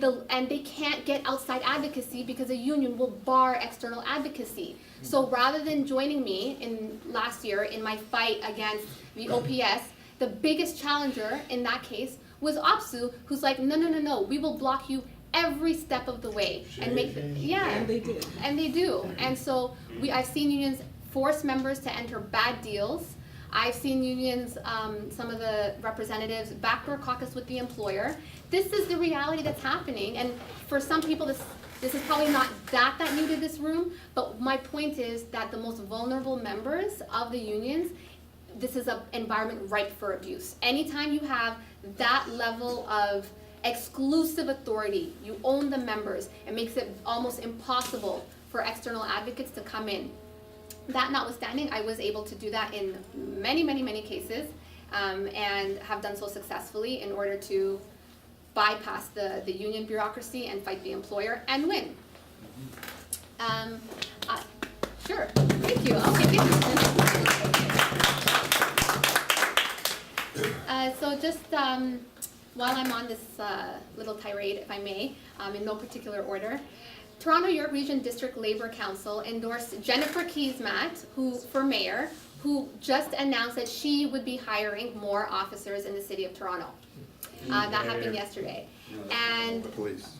they can't get outside advocacy because a union will bar external advocacy. So rather than joining me in last year in my fight against the OPS, the biggest challenger in that case was OPSU, who's like, no, we will block you every step of the way and make and they did. And they do. And so I've seen unions force members to enter bad deals. I've seen unions, some of the representatives backdoor caucus with the employer. This is the reality that's happening, and for some people this is probably not that new to this room, but my point is that the most vulnerable members of the unions, this is an environment ripe for abuse. Anytime you have that level of exclusive authority, you own the members, it makes it almost impossible for external advocates to come in. That notwithstanding, I was able to do that in many cases, and have done so successfully in order to bypass the union bureaucracy and fight the employer and win. Sure, thank you. Okay, thank you. So just while I'm on this little tirade, if I may, in no particular order, Toronto York Region District Labour Council endorsed Jennifer Keesmaat, for mayor, who just announced that she would be hiring more officers in the city of Toronto. That happened yesterday. And Police.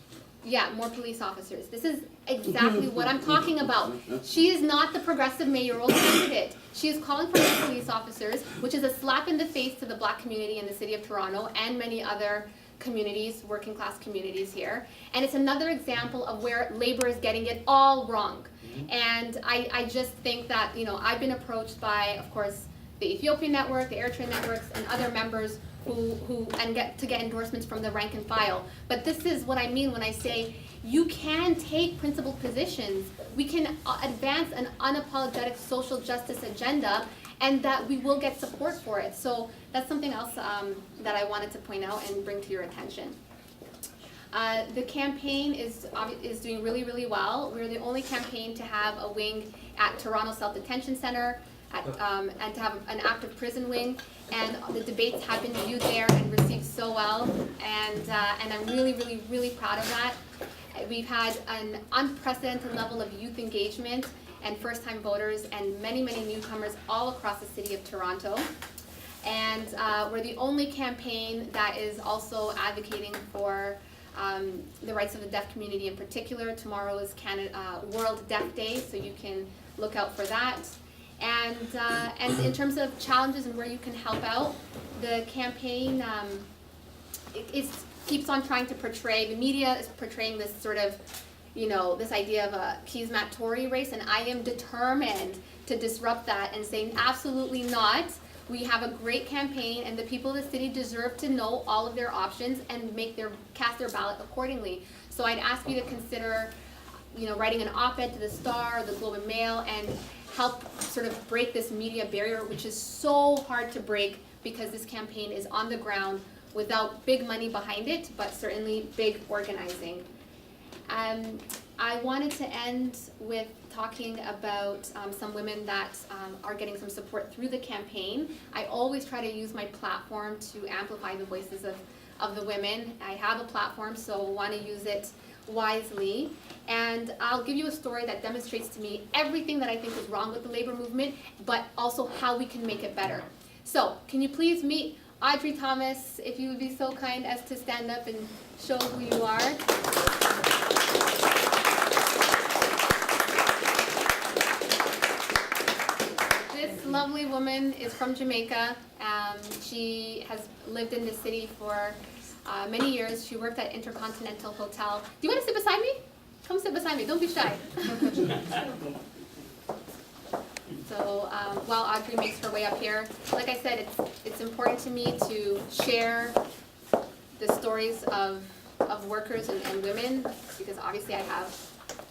yeah, more police officers. This is exactly what I'm talking about. She is not the progressive mayoral candidate. She is calling for more police officers, which is a slap in the face to the Black community in the city of Toronto and many other communities, working class communities here. And it's another example of where labor is getting it all wrong. And I just think that, I've been approached by, of course, the Ethiopian network, the Eritrean networks, and other members who get endorsements from the rank and file. But this is what I mean when I say you can take principled positions. We can advance an unapologetic social justice agenda, and that we will get support for it. So that's something else that I wanted to point out and bring to your attention. The campaign is doing really well. We're the only campaign to have a wing at Toronto South Detention Centre, and to have an active prison wing. And the debates have been viewed there and received so well. And I'm really proud of that. We've had an unprecedented level of youth engagement and first-time voters and many newcomers all across the city of Toronto. And we're the only campaign that is also advocating for the rights of the deaf community in particular. Tomorrow is World Deaf Day, so you can look out for that. And in terms of challenges and where you can help out, the campaign keeps on trying to portray, the media is portraying this sort of, this idea of a Keesmaat-Tory race, and I am determined to disrupt that and saying absolutely not. We have a great campaign, and the people of the city deserve to know all of their options and cast their ballot accordingly. So I'd ask you to consider, writing an op-ed to the Star, the Globe and Mail, and help sort of break this media barrier, which is so hard to break because this campaign is on the ground without big money behind it, but certainly big organizing. I wanted to end with talking about some women that are getting some support through the campaign. I always try to use my platform to amplify the voices of the women. I have a platform, so I want to use it wisely. And I'll give you a story that demonstrates to me everything that I think is wrong with the labor movement, but also how we can make it better. So, can you please meet Audrey Thomas, if you would be so kind as to stand up and show who you are. This lovely woman is from Jamaica. She has lived in this city for many years. She worked at Intercontinental Hotel. Do you want to sit beside me? Come sit beside me. Don't be shy. So while Audrey makes her way up here, like I said, it's important to me to share the stories of of workers and women, because obviously I have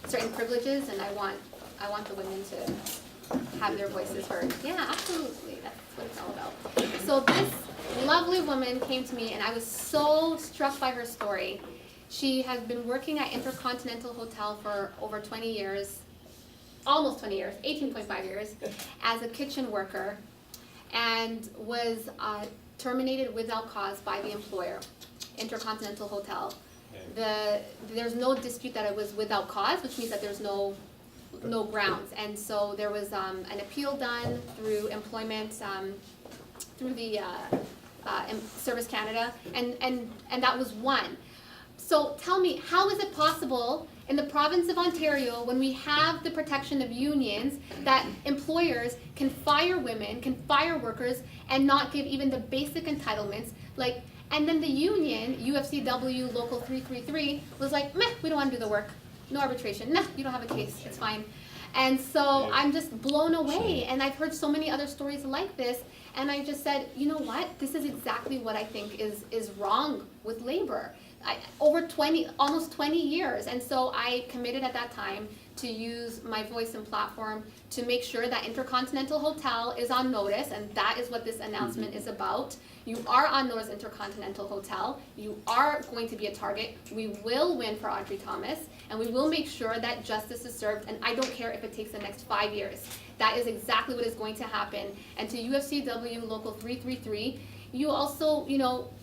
certain privileges and I want the women to have their voices heard. Yeah, absolutely, that's what it's all about. So this lovely woman came to me and I was so struck by her story. She has been working at Intercontinental Hotel for over 20 years, almost 20 years, 18.5 years, as a kitchen worker, and was terminated without cause by the employer, Intercontinental Hotel. There's no dispute that it was without cause, which means that there's no grounds. And so there was an appeal done through employment, through the Service Canada, and that was won. So tell me, how is it possible in the province of Ontario, when we have the protection of unions, that employers can fire women, can fire workers, and not give even the basic entitlements? Like, and then the union, UFCW Local 333, was like, meh, we don't want to do the work. No arbitration. Nah, you don't have a case. It's fine. And so I'm just blown away. And I've heard so many other stories like this. And I just said, you know what? This is exactly what I think is wrong with labor. Almost 20 years. And so I committed at that time to use my voice and platform to make sure that Intercontinental Hotel is on notice, and that is what this announcement is about. You are on notice, Intercontinental Hotel. You are going to be a target. We will win for Audrey Thomas, and we will make sure that justice is served, and I don't care if it takes the next 5 years. That is exactly what is going to happen. And to UFCW Local 333, you also,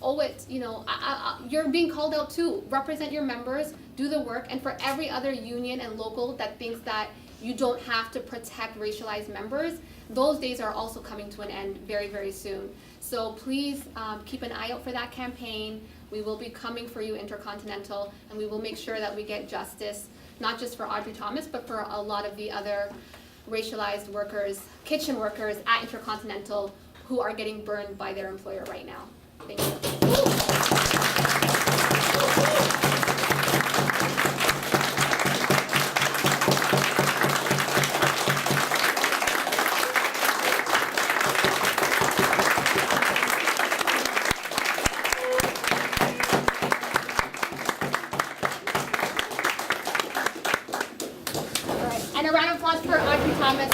owe it, you're being called out too. Represent your members, do the work, and for every other union and local that thinks that you don't have to protect racialized members, those days are also coming to an end very, very soon. So please keep an eye out for that campaign. We will be coming for you, Intercontinental, and we will make sure that we get justice, not just for Audrey Thomas, but for a lot of the other racialized workers, kitchen workers at Intercontinental, who are getting burned by their employer right now. Thank you. All right, and a round of applause for Audrey Thomas.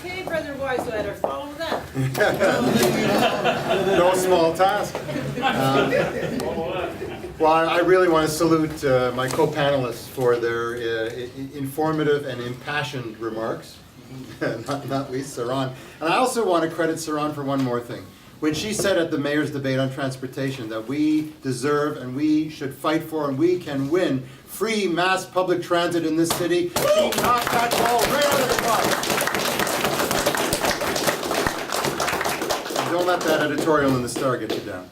Okay, Brother Weisleder, follow that. No small task. Well, I really want to salute my co-panelists for their informative and impassioned remarks, not least Saron. And I also want to credit Saron for one more thing. When she said at the mayor's debate on transportation that we deserve and we should fight for and we can win free mass public transit in this city, she knocked that ball right out of the park. Don't let that editorial in the Star get you down.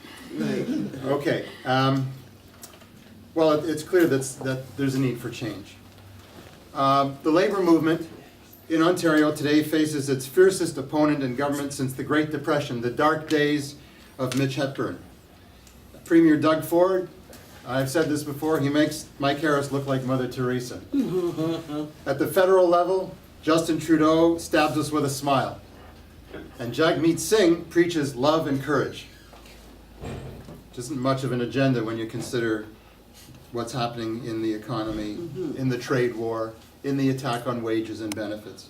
Okay. Well, it's clear that there's a need for change. The labor movement in Ontario today faces its fiercest opponent in government since the Great Depression, the dark days of Mitch Hepburn. Premier Doug Ford, I've said this before, he makes Mike Harris look like Mother Teresa. At the federal level, Justin Trudeau stabs us with a smile. And Jagmeet Singh preaches love and courage. Which isn't much of an agenda when you consider what's happening in the economy, in the trade war, in the attack on wages and benefits.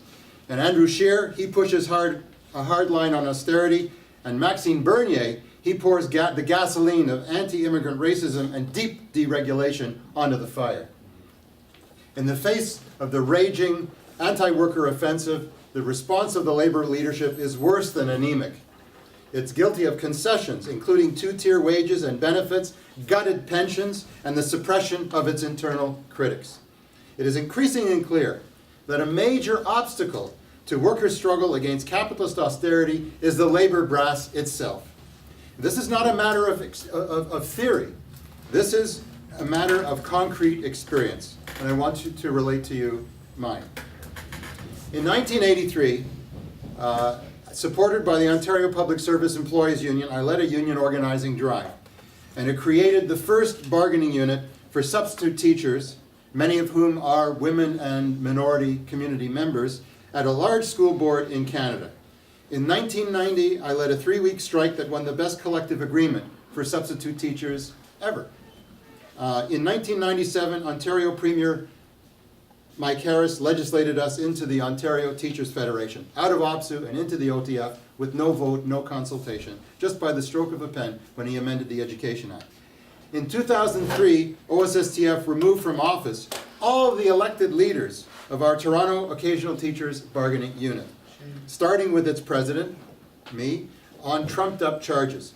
And Andrew Scheer, he pushes a hard line on austerity, and Maxime Bernier, he pours the gasoline of anti-immigrant racism and deep deregulation onto the fire. In the face of the raging anti-worker offensive, the response of the labor leadership is worse than anemic. It's guilty of concessions, including two-tier wages and benefits, gutted pensions, and the suppression of its internal critics. It is increasingly clear that a major obstacle to workers' struggle against capitalist austerity is the labor brass itself. This is not a matter of theory. This is a matter of concrete experience, and I want to relate to you mine. In 1983, supported by the Ontario Public Service Employees Union, I led a union organizing drive, and it created the first bargaining unit for substitute teachers, many of whom are women and minority community members, at a large school board in Canada. In 1990, I led a 3-week strike that won the best collective agreement for substitute teachers ever. In 1997, Ontario Premier Mike Harris legislated us into the Ontario Teachers Federation, out of OPSU and into the OTF with no vote, no consultation, just by the stroke of a pen when he amended the Education Act. In 2003, OSSTF removed from office all of the elected leaders of our Toronto Occasional Teachers Bargaining Unit, starting with its president, me, on trumped-up charges.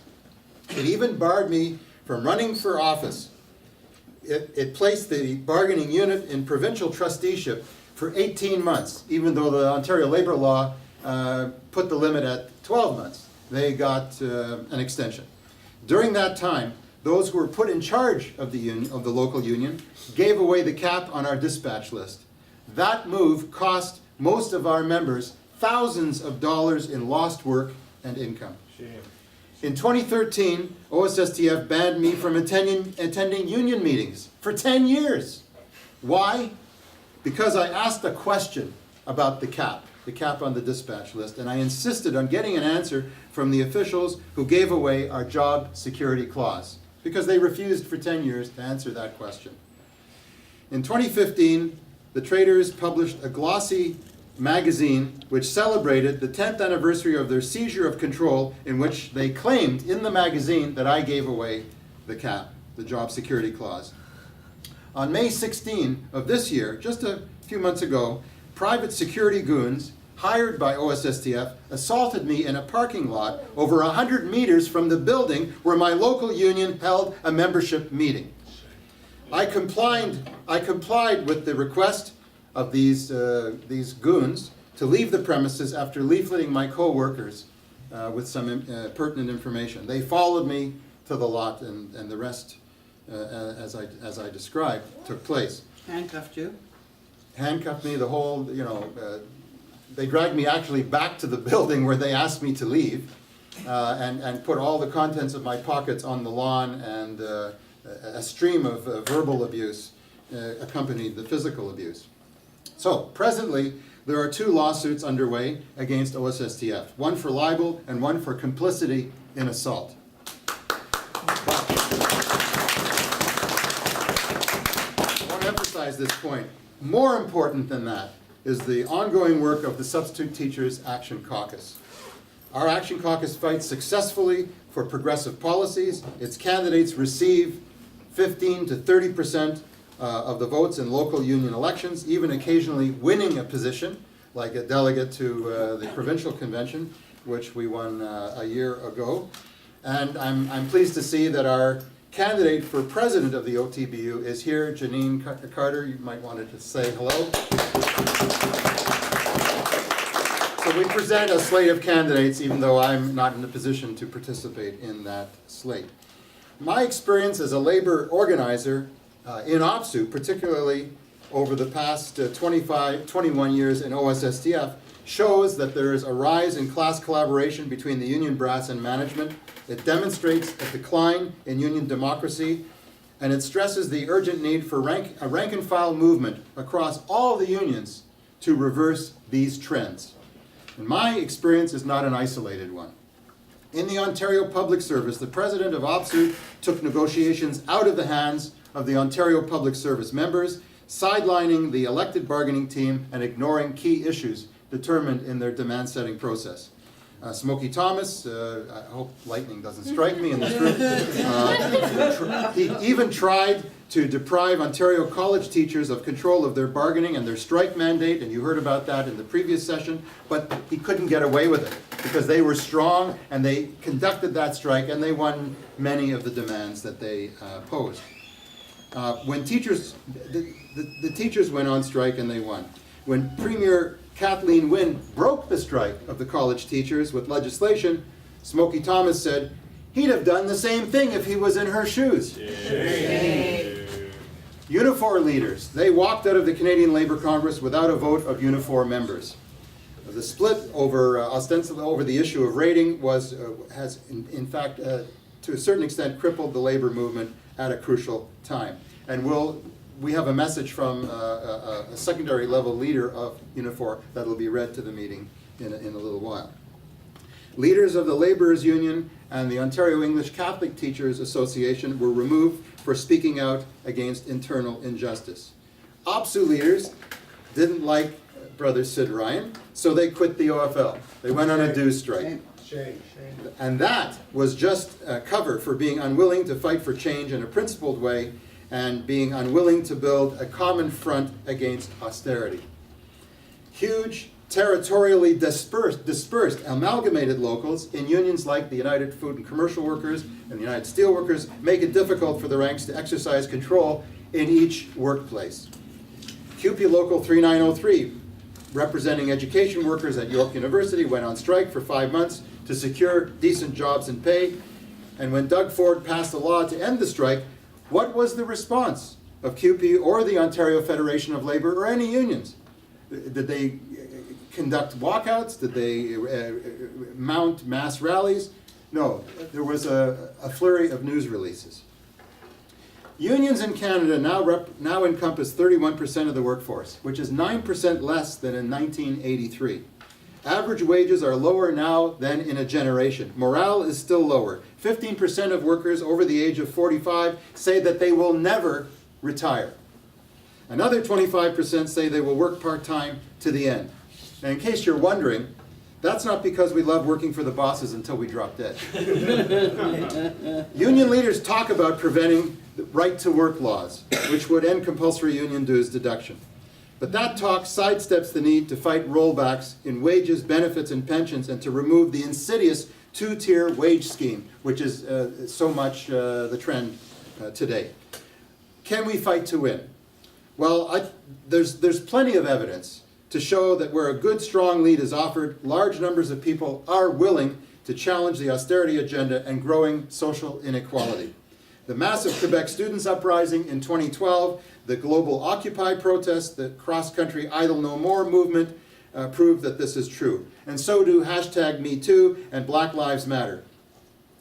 It even barred me from running for office. It placed the bargaining unit in provincial trusteeship for 18 months, even though the Ontario labor law put the limit at 12 months. They got an extension. During that time, those who were put in charge of the local union gave away the cap on our dispatch list. That move cost most of our members thousands of dollars in lost work and income. In 2013, OSSTF banned me from attending union meetings for 10 years. Why? Because I asked a question about the cap on the dispatch list, and I insisted on getting an answer from the officials who gave away our job security clause, because they refused for 10 years to answer that question. In 2015, the traders published a glossy magazine which celebrated the 10th anniversary of their seizure of control, in which they claimed in the magazine that I gave away the cap, the job security clause. On May 16 of this year, just a few months ago, private security goons hired by OSSTF assaulted me in a parking lot over 100 meters from the building where my local union held a membership meeting. I complied with the request of these goons to leave the premises after leafleting my co-workers with some pertinent information. They followed me to the lot, and the rest, as I described, took place. Handcuffed you? Handcuffed me, the whole, they dragged me actually back to the building where they asked me to leave, and put all the contents of my pockets on the lawn, and a stream of verbal abuse accompanied the physical abuse. So, presently, there are 2 lawsuits underway against OSSTF, one for libel and one for complicity in assault. I want to emphasize this point. More important than that is the ongoing work of the Substitute Teachers Action Caucus. Our Action Caucus fights successfully for progressive policies. Its candidates receive 15 to 30% of the votes in local union elections, even occasionally winning a position, like a delegate to the provincial convention, which we won a year ago. And I'm pleased to see that our candidate for president of the OTBU is here, Janine Carter. You might want to say hello. So we present a slate of candidates, even though I'm not in a position to participate in that slate. My experience as a labor organizer in OPSU, particularly over the past 21 years in OSSTF, shows that there is a rise in class collaboration between the union brass and management. It demonstrates a decline in union democracy, and it stresses the urgent need for a rank-and-file movement across all the unions to reverse these trends. And my experience is not an isolated one. In the Ontario Public Service, the president of OPSU took negotiations out of the hands of the Ontario Public Service members, sidelining the elected bargaining team and ignoring key issues determined in their demand-setting process. Smokey Thomas, I hope lightning doesn't strike me in this room, he even tried to deprive Ontario college teachers of control of their bargaining and their strike mandate, and you heard about that in the previous session, but he couldn't get away with it because they were strong and they conducted that strike and they won many of the demands that they posed. When teachers, the teachers went on strike and they won. When Premier Kathleen Wynne broke the strike of the college teachers with legislation, Smokey Thomas said he'd have done the same thing if he was in her shoes. Unifor leaders, they walked out of the Canadian Labour Congress without a vote of Unifor members. The split over, ostensibly over the issue of rating has in fact, to a certain extent, crippled the labour movement at a crucial time, and will we have a message from a secondary level leader of Unifor that will be read to the meeting in a little while. Leaders of the Labourers Union and the Ontario English Catholic Teachers Association were removed for speaking out against internal injustice. OPSU leaders didn't like Brother Sid Ryan, so they quit the OFL. They went on a dues strike. And that was just cover for being unwilling to fight for change in a principled way and being unwilling to build a common front against austerity. Huge, territorially dispersed amalgamated locals in unions like the United Food and Commercial Workers and the United Steelworkers make it difficult for the ranks to exercise control in each workplace. CUPE Local 3903, representing education workers at York University, went on strike for 5 months to secure decent jobs and pay. And when Doug Ford passed a law to end the strike, what was the response of CUPE or the Ontario Federation of Labour or any unions? Did they conduct walkouts? Did they mount mass rallies? No, there was a flurry of news releases. Unions in Canada now encompass 31% of the workforce, which is 9% less than in 1983. Average wages are lower now than in a generation. Morale is still lower. 15% of workers over the age of 45 say that they will never retire. Another 25% say they will work part-time to the end. And in case you're wondering, that's not because we love working for the bosses until we drop dead. Union leaders talk about preventing the right-to-work laws, which would end compulsory union dues deduction. But that talk sidesteps the need to fight rollbacks in wages, benefits, and pensions, and to remove the insidious two-tier wage scheme, which is so much the trend today. Can we fight to win? Well, there's plenty of evidence to show that where a good, strong lead is offered, large numbers of people are willing to challenge the austerity agenda and growing social inequality. The massive Quebec students' uprising in 2012, the global Occupy protests, the cross-country Idle No More movement prove that this is true. And so do #MeToo and Black Lives Matter.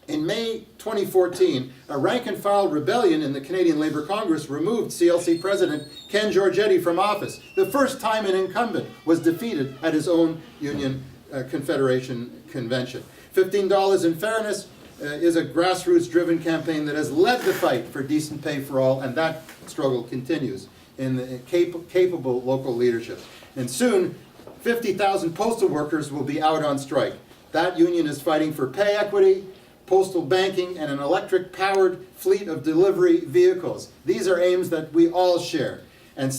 In May 2014, a rank-and-file rebellion in the Canadian Labour Congress removed CLC President Ken Giorgetti from office, the first time an incumbent was defeated at his own union confederation convention. $15 in fairness is a grassroots-driven campaign that has led the fight for decent pay for all, and that struggle continues in the capable local leadership. And soon, 50,000 postal workers will be out on strike. That union is fighting for pay equity, postal banking, and an electric-powered fleet of delivery vehicles. These are aims that we all share. And but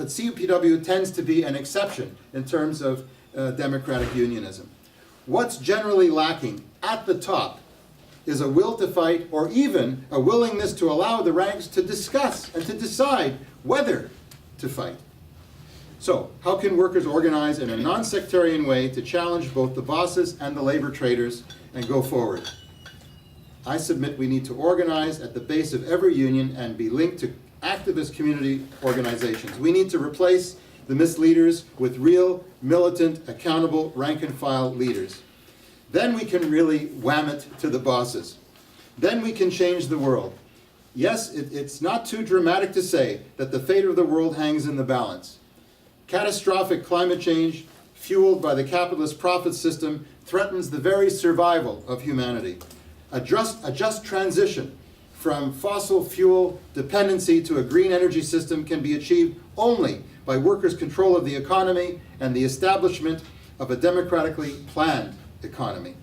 CUPW tends to be an exception in terms of democratic unionism. What's generally lacking at the top is a will to fight, or even a willingness to allow the ranks to discuss and to decide whether to fight. So, how can workers organize in a non-sectarian way to challenge both the bosses and the labor traders and go forward? I submit we need to organize at the base of every union and be linked to activist community organizations. We need to replace the misleaders with real, militant, accountable, rank-and-file leaders. Then we can really wham it to the bosses. Then we can change the world. Yes, it's not too dramatic to say that the fate of the world hangs in the balance. Catastrophic climate change, fueled by the capitalist profit system, threatens the very survival of humanity. A just transition from fossil fuel dependency to a green energy system can be achieved only by workers' control of the economy and the establishment of a democratically planned economy.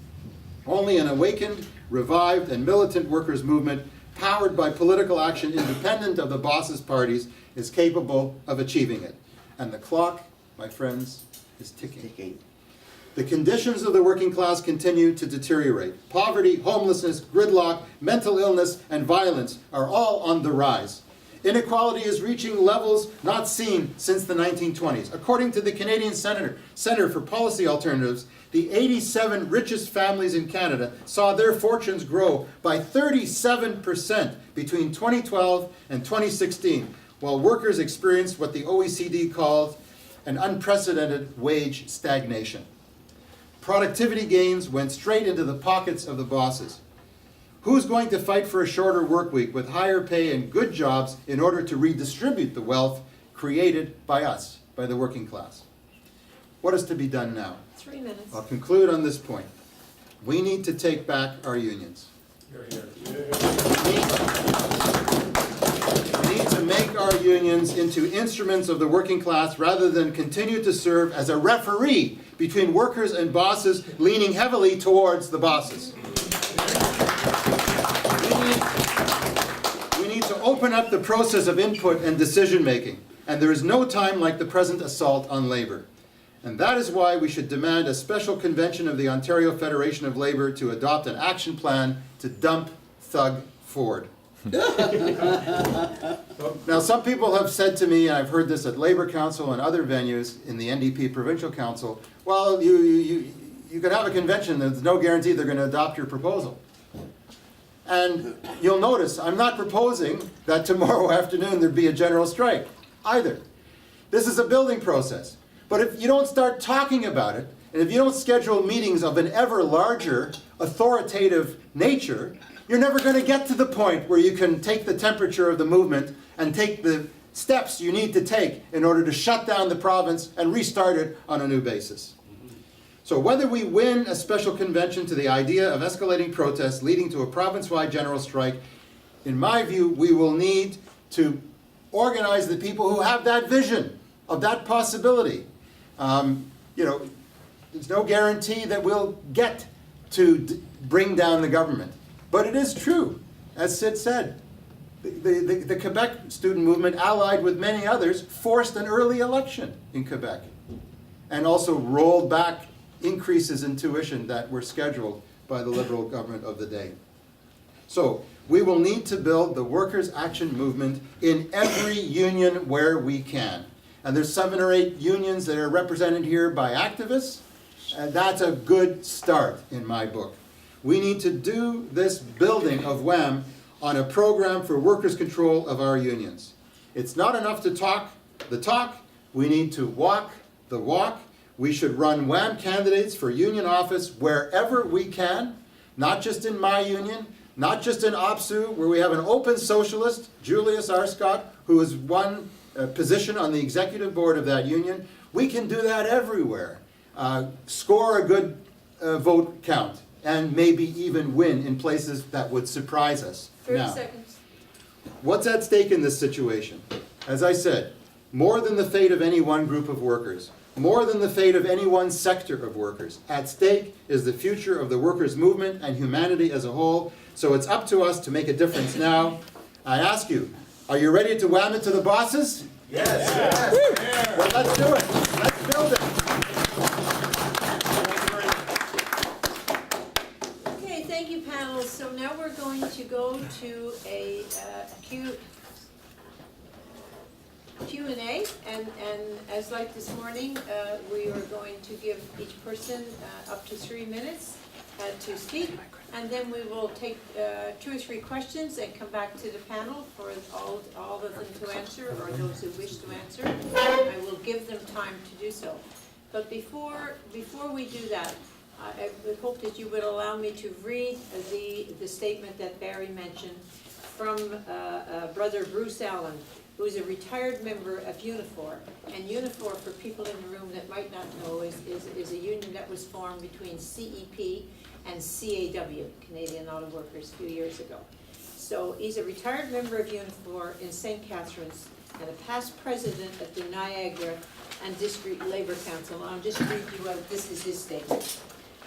Only an awakened, revived, and militant workers' movement, powered by political action independent of the bosses' parties, is capable of achieving it. And the clock, my friends, is ticking. The conditions of the working class continue to deteriorate. Poverty, homelessness, gridlock, mental illness, and violence are all on the rise. Inequality is reaching levels not seen since the 1920s. According to the Canadian Centre for Policy Alternatives, the 87 richest families in Canada saw their fortunes grow by 37% between 2012 and 2016, while workers experienced what the OECD called an unprecedented wage stagnation. Productivity gains went straight into the pockets of the bosses, Who's going to fight for a shorter work week with higher pay and good jobs in order to redistribute the wealth created by us, by the working class? What is to be done now? 3 minutes. I'll conclude on this point. We need to take back our unions. We need to make our unions into instruments of the working class rather than continue to serve as a referee between workers and bosses, leaning heavily towards the bosses. We need to open up the process of input and decision-making, and there is no time like the present assault on labor. And that is why we should demand a special convention of the Ontario Federation of Labour to adopt an action plan to dump Thug Ford. Now, some people have said to me, and I've heard this at Labour Council and other venues in the NDP Provincial Council, well, you could have a convention, there's no guarantee they're going to adopt your proposal. And you'll notice, I'm not proposing that tomorrow afternoon there'd be a general strike, either. This is a building process. But if you don't start talking about it, and if you don't schedule meetings of an ever larger, authoritative nature, you're never going to get to the point where you can take the temperature of the movement and take the steps you need to take in order to shut down the province and restart it on a new basis. So whether we win a special convention to the idea of escalating protests leading to a province-wide general strike, in my view, we will need to organize the people who have that vision of that possibility. There's no guarantee that we'll get to bring down the government. But it is true, as Sid said, the Quebec student movement, allied with many others, forced an early election in Quebec and also rolled back increases in tuition that were scheduled by the Liberal government of the day. So we will need to build the workers' action movement in every union where we can. And there's 7 or 8 unions that are represented here by activists, and that's a good start in my book. We need to do this building of WAM on a program for workers' control of our unions. It's not enough to talk the talk, we need to walk the walk. We should run WAM candidates for union office wherever we can, not just in my union, not just in OPSU, where we have an open socialist, Julius Arscott, who has won a position on the executive board of that union. We can do that everywhere. Score a good vote count, and maybe even win in places that would surprise us. 30 seconds. What's at stake in this situation? As I said, more than the fate of any one group of workers, more than the fate of any one sector of workers. At stake is the future of the workers' movement and humanity as a whole, so it's up to us to make a difference now. I ask you, are you ready to wham it to the bosses? Yes. Yes. Well, let's do it. Let's build it. Okay, thank you, panelists. So now we're going to go to a Q&A, and as like this morning, we are going to give each person up to 3 minutes to speak, and then we will take 2 or 3 questions and come back to the panel for all of them to answer, or those who wish to answer. I will give them time to do so. But before we do that, I would hope that you would allow me to read the statement that Barry mentioned from Brother Bruce Allen, who's a retired member of Unifor. And Unifor, for people in the room that might not know, is a union that was formed between CEP and CAW, Canadian Auto Workers, a few years ago. So he's a retired member of Unifor in St. Catharines and a past president of the Niagara and District Labour Council. I'll just read you out, this is his statement.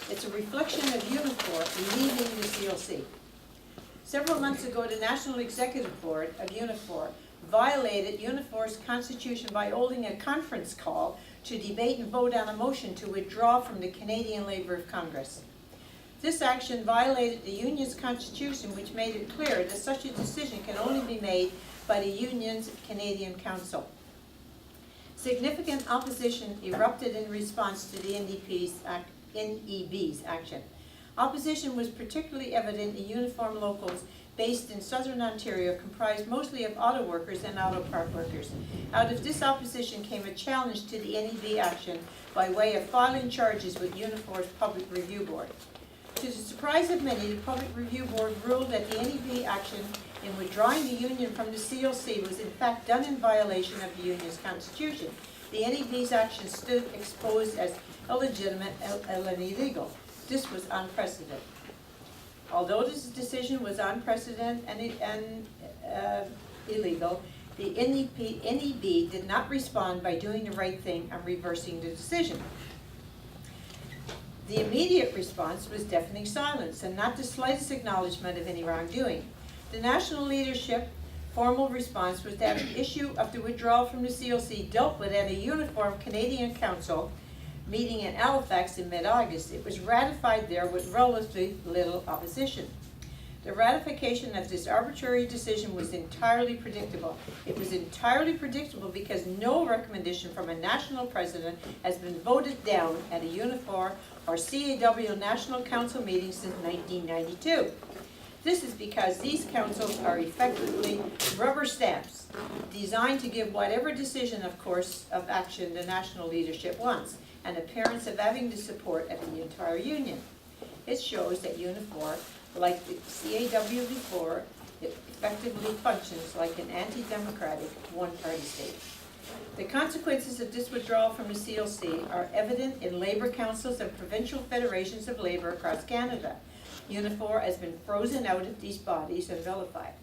It's a reflection of Unifor leaving the CLC. Several months ago, the National Executive Board of Unifor violated Unifor's constitution by holding a conference call to debate and vote on a motion to withdraw from the Canadian Labour of Congress. This action violated the union's constitution, which made it clear that such a decision can only be made by the union's Canadian Council. Significant opposition erupted in response to the NEB's action. Opposition was particularly evident in uniform locals based in southern Ontario, comprised mostly of auto workers and auto part workers. Out of this opposition came a challenge to the NEB action by way of filing charges with Unifor's Public Review Board. To the surprise of many, the Public Review Board ruled that the NEB action in withdrawing the union from the CLC was in fact done in violation of the union's constitution. The NEB's action stood exposed as illegitimate and illegal. This was unprecedented. Although this decision was unprecedented and illegal, the NEB did not respond by doing the right thing and reversing the decision. The immediate response was deafening silence and not the slightest acknowledgement of any wrongdoing. The national leadership formal response was that the issue of the withdrawal from the CLC dealt with at a uniform Canadian Council meeting in Halifax in mid-August. It was ratified there with relatively little opposition. The ratification of this arbitrary decision was entirely predictable. It was entirely predictable because no recommendation from a national president has been voted down at a Unifor or CAW National Council meeting since 1992. This is because these councils are effectively rubber stamps designed to give whatever decision, of course, of action the national leadership wants, an appearance of having the support of the entire union. It shows that Unifor, like the CAW before, it effectively functions like an anti-democratic one-party state. The consequences of this withdrawal from the CLC are evident in labour councils and provincial federations of labour across Canada. Unifor has been frozen out of these bodies and vilified.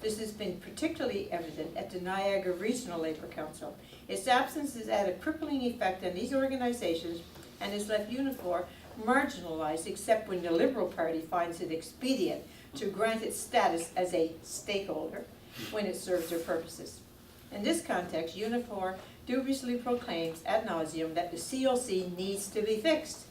This has been particularly evident at the Niagara Regional Labour Council. Its absence has had a crippling effect on these organizations and has left Unifor marginalized except when the Liberal Party finds it expedient to grant its status as a stakeholder when it serves their purposes. In this context, Unifor dubiously proclaims ad nauseum that the CLC needs to be fixed.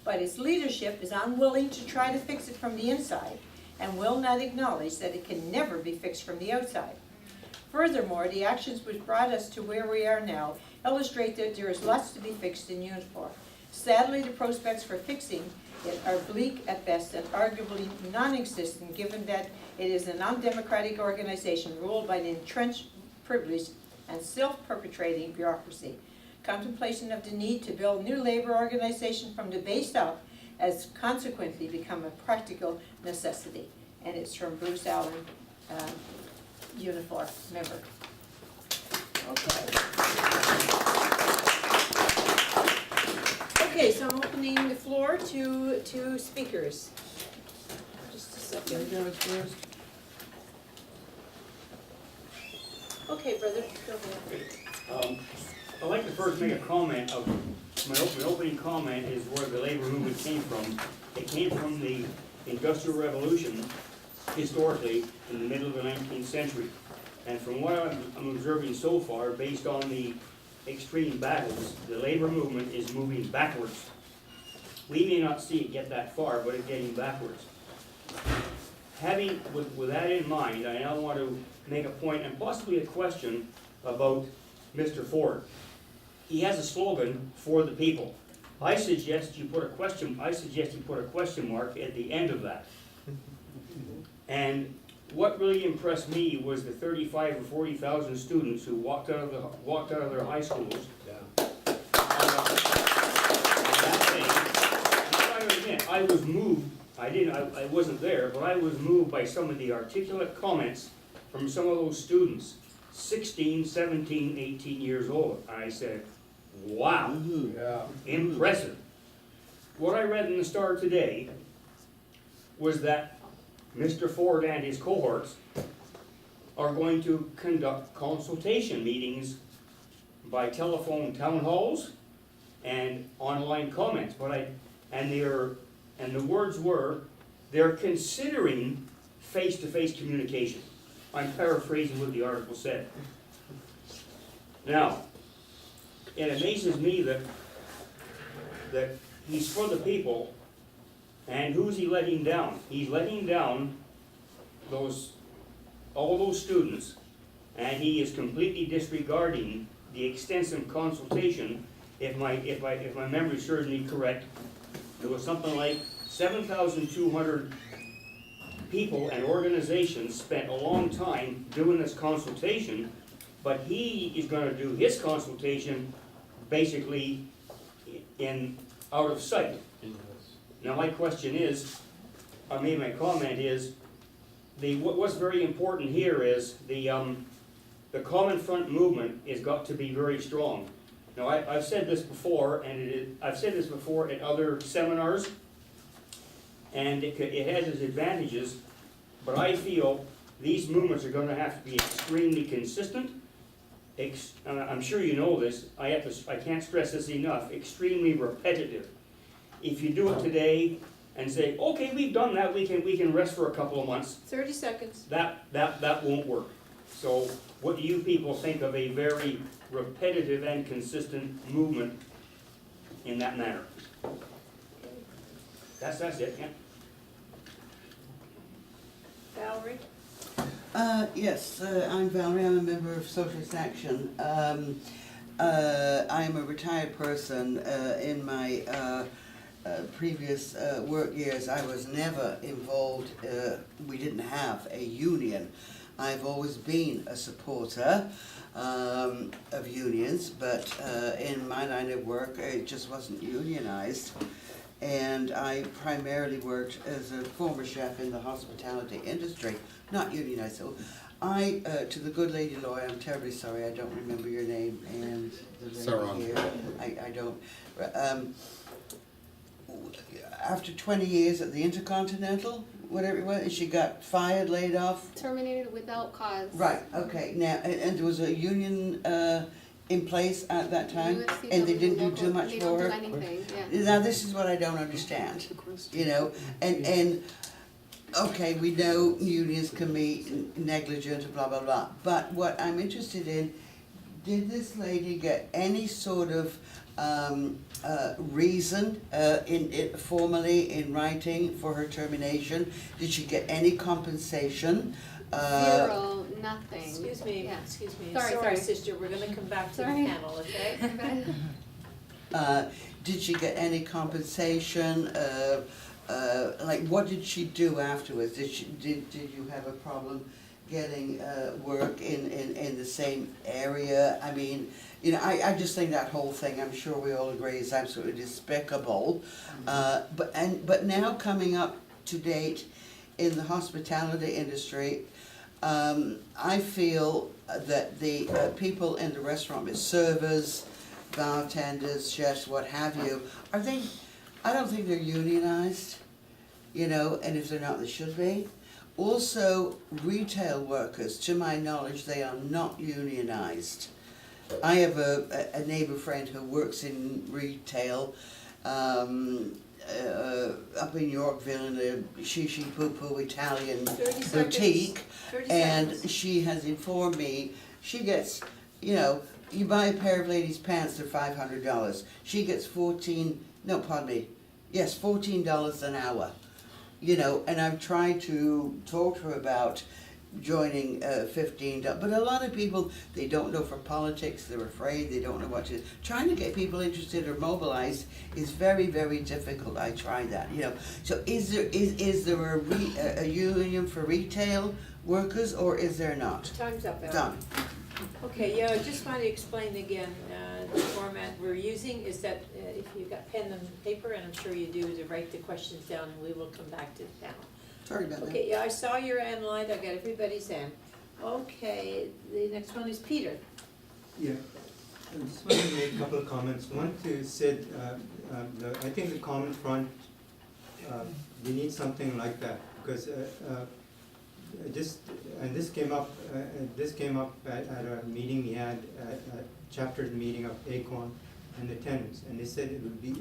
But its leadership is unwilling to try to fix it from the inside and will not acknowledge that it can never be fixed from the outside. Furthermore, the actions which brought us to where we are now illustrate that there is lots to be fixed in Unifor. Sadly, the prospects for fixing it are bleak at best and arguably non-existent given that it is an undemocratic organization ruled by an entrenched, privileged, and self-perpetrating bureaucracy. Contemplation of the need to build new labor organization from the base up has consequently become a practical necessity. And it's from Bruce Allen, Unifor member. Okay. Okay, so I'm opening the floor to speakers. Just a second. Okay, brother, go ahead. I'd like to first make a comment of, my opening comment is where the labor movement came from. It came from the Industrial Revolution, historically, in the middle of the 19th century. And from what I'm observing so far, based on the extreme battles, the labor movement is moving backwards. We may not see it get that far, but it's getting backwards. Having, with that in mind, I now want to make a point and possibly a question about Mr. Ford. He has a slogan, for the people. I suggest you put a question mark at the end of that. And what really impressed me was the 35 or 40,000 students who walked out of their high schools. Yeah. That day, I admit, I was moved. I wasn't there, but I was moved by some of the articulate comments from some of those students, 16, 17, 18 years old. And I said, wow, impressive. What I read in the Star today was that Mr. Ford and his cohorts are going to conduct consultation meetings by telephone town halls and online comments. And the words were, they're considering face-to-face communication. I'm paraphrasing what the article said. Now, it amazes me that he's for the people, and who's he letting down? He's letting down all those students, and he is completely disregarding the extensive consultation. If my memory serves me correct, there was something like 7,200 people and organizations spent a long time doing this consultation, but he is going to do his consultation basically out of sight. Now, my question is, I made my comment is, what's very important here is the common front movement has got to be very strong. Now, I've said this before, and I've said this before at other seminars, and it has its advantages, but I feel these movements are going to have to be extremely consistent. I'm sure you know this. I can't stress this enough. Extremely repetitive. If you do it today and say, okay, we've done that, we can rest for a couple of months. 30 seconds. That won't work. So, what do you people think of a very repetitive and consistent movement in that manner? That's it. Yeah. Valerie? Yes, I'm Valerie, I'm a member of Socialist Action. I'm a retired person. In my previous work years, I was never involved, we didn't have a union. I've always been a supporter of unions, but in my line of work, it just wasn't unionized. And I primarily worked as a former chef in the hospitality industry, not unionized. So to the good lady lawyer, I'm terribly sorry, I don't remember your name, and the lady Saron. here, I don't. After 20 years at the Intercontinental, whatever it was, she got fired, laid off. Terminated without cause. Right, okay, now, and there was a union in place at that time, UFCW and they didn't do local, too much they for her? don't do anything, yeah. Now, this is what I don't understand, you know, and, okay, we know unions can be negligent, blah, blah, blah, but what I'm interested in, did this lady get any sort of reason formally in writing for her termination? Did she get any compensation? Zero, nothing. Excuse me, Yeah. excuse me. Sorry. Sister, we're gonna come back to the Sorry. panel, okay? Did she get any compensation? Like, what did she do afterwards? Did you have a problem getting work in the same area? I mean, you know, I just think that whole thing, I'm sure we all agree, is absolutely despicable. But now coming up to date in the hospitality industry, I feel that the people in the restaurant, servers, bartenders, chefs, what have you, I don't think they're unionized, you know, and if they're not, they should be. Also, retail workers, to my knowledge, they are not unionized. I have a neighbor friend who works in retail up in Yorkville in a shishi poo poo Italian 30 seconds. boutique, 30 and seconds. she has informed me she gets, you know, you buy a pair of ladies' pants, they're $500. She gets $14 an hour. You know, and I've tried to talk to her about joining $15, but a lot of people, they don't know for politics, they're afraid, they don't know what to, trying to get people interested or mobilized is very, very difficult. I tried that, you know. So is there a union for retail workers, or is there not? Time's up, Valerie. Done. Okay, yeah, I just want to explain again, the format we're using is that if you've got pen and paper, and I'm sure you do, to write the questions down, and we will come back to the panel. Sorry about that. Okay, yeah, I saw your hand light, I got everybody's hand. Okay, the next one is Peter. Yeah, I just want to make a couple of comments. One to Sid, I think the common front, we need something like that, because this came up at a meeting we had, a chapter meeting of ACON and the tenants, and they said it would be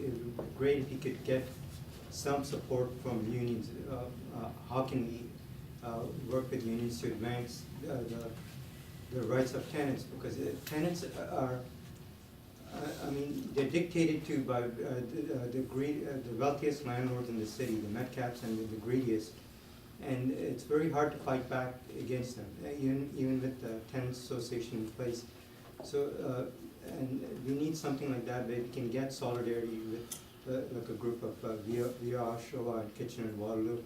great if you could get some support from unions. How can we work with unions to advance the rights of tenants? Because tenants are, I mean, they're dictated to by the wealthiest landlords in the city, the Metcaps and the greediest, and it's very hard to fight back against them, even with the tenants association in place. So, and we need something like that where we can get solidarity with like a group of Via Oshawa and Kitchener and Waterloo.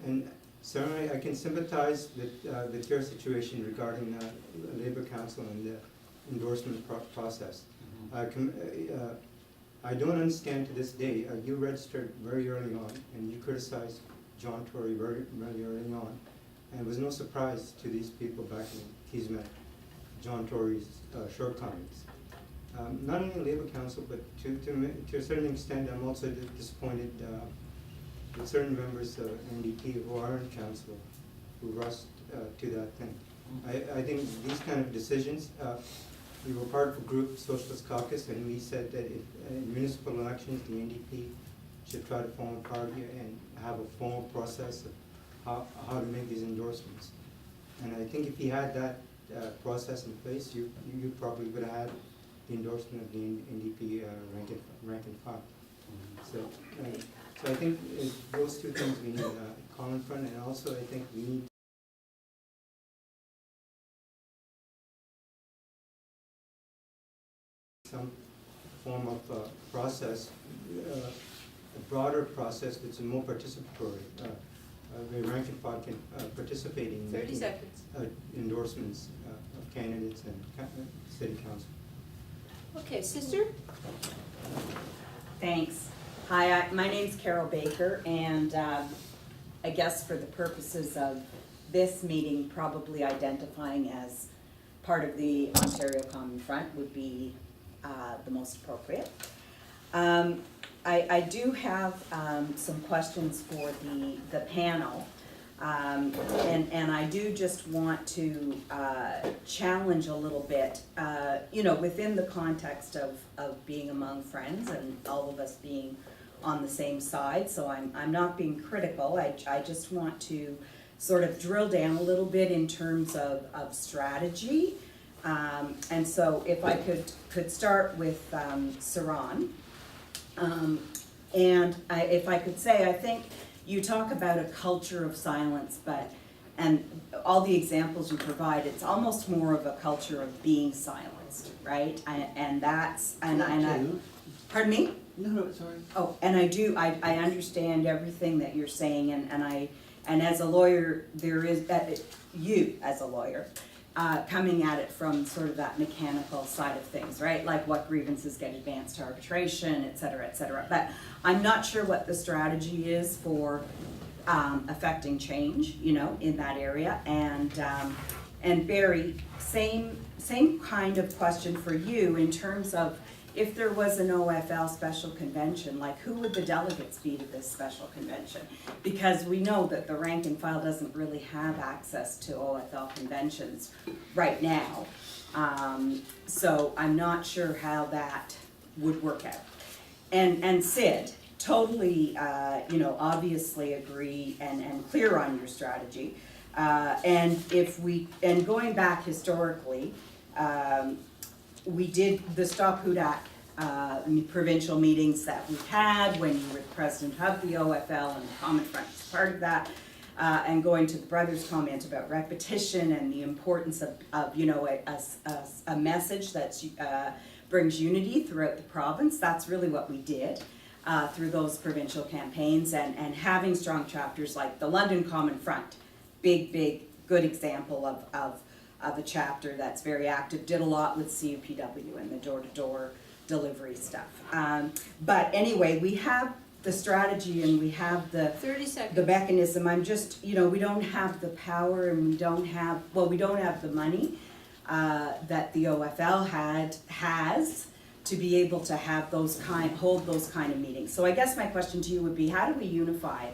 And certainly I can sympathize with your situation regarding Labour Council and the endorsement process. I don't understand to this day, you registered very early on and you criticized John Tory very early on. And it was no surprise to these people back in Kismet, John Tory's shortcomings. Not only Labour Council, but to a certain extent, I'm also disappointed with certain members of NDP who are in council who rushed to that thing. I think these kind of decisions, we were part of a group, Socialist Caucus, and we said that if, in municipal elections, the NDP should try to form a party and have a formal process of how to make these endorsements. And I think if you had that process in place, you probably would have had the endorsement of the NDP rank and file. So I think those two things we need a common front, and also I think we need some form of process, a broader process that's more participatory, where rank and file can participate in 30 making seconds. endorsements of candidates and city council. Okay, sister? Thanks. Hi, my name's Carol Baker, and I guess for the purposes of this meeting, probably identifying as part of the Ontario Common Front would be the most appropriate. I do have some questions for the panel, and I do just want to challenge a little bit, within the context of being among friends and all of us being on the same side. So I'm not being critical. I just want to sort of drill down a little bit in terms of strategy. And so if I could start with Saron. If I could say, I think you talk about a culture of silence, and all the examples you provide, it's almost more of a culture of being silenced, right? Pardon me? No, sorry. Oh, and I understand everything that you're saying, and as a lawyer, there is, you as a lawyer, coming at it from sort of that mechanical side of things, right? Like what grievances get advanced to arbitration, et cetera, et cetera. But I'm not sure what the strategy is for affecting change, in that area. And Barry, same kind of question for you in terms of if there was an OFL special convention, like who would the delegates be to this special convention? Because we know that the rank and file doesn't really have access to OFL conventions right now. So I'm not sure how that would work out. And Sid, totally, obviously agree and clear on your strategy. And going back historically, we did the Stop Hudak provincial meetings that we had when you were the president of the OFL, and the Common Front was part of that, and going to the brothers' comment about repetition and the importance of a message that brings unity throughout the province. That's really what we did through those provincial campaigns, and having strong chapters like the London Common Front, big, good example of a chapter that's very active, did a lot with CUPW and the door-to-door delivery stuff. But anyway, we have the strategy and we have 30 seconds. the mechanism. I'm just, we don't have the power, and we don't have the money that the OFL has to be able to have hold those kind of meetings. So I guess my question to you would be, how do we unify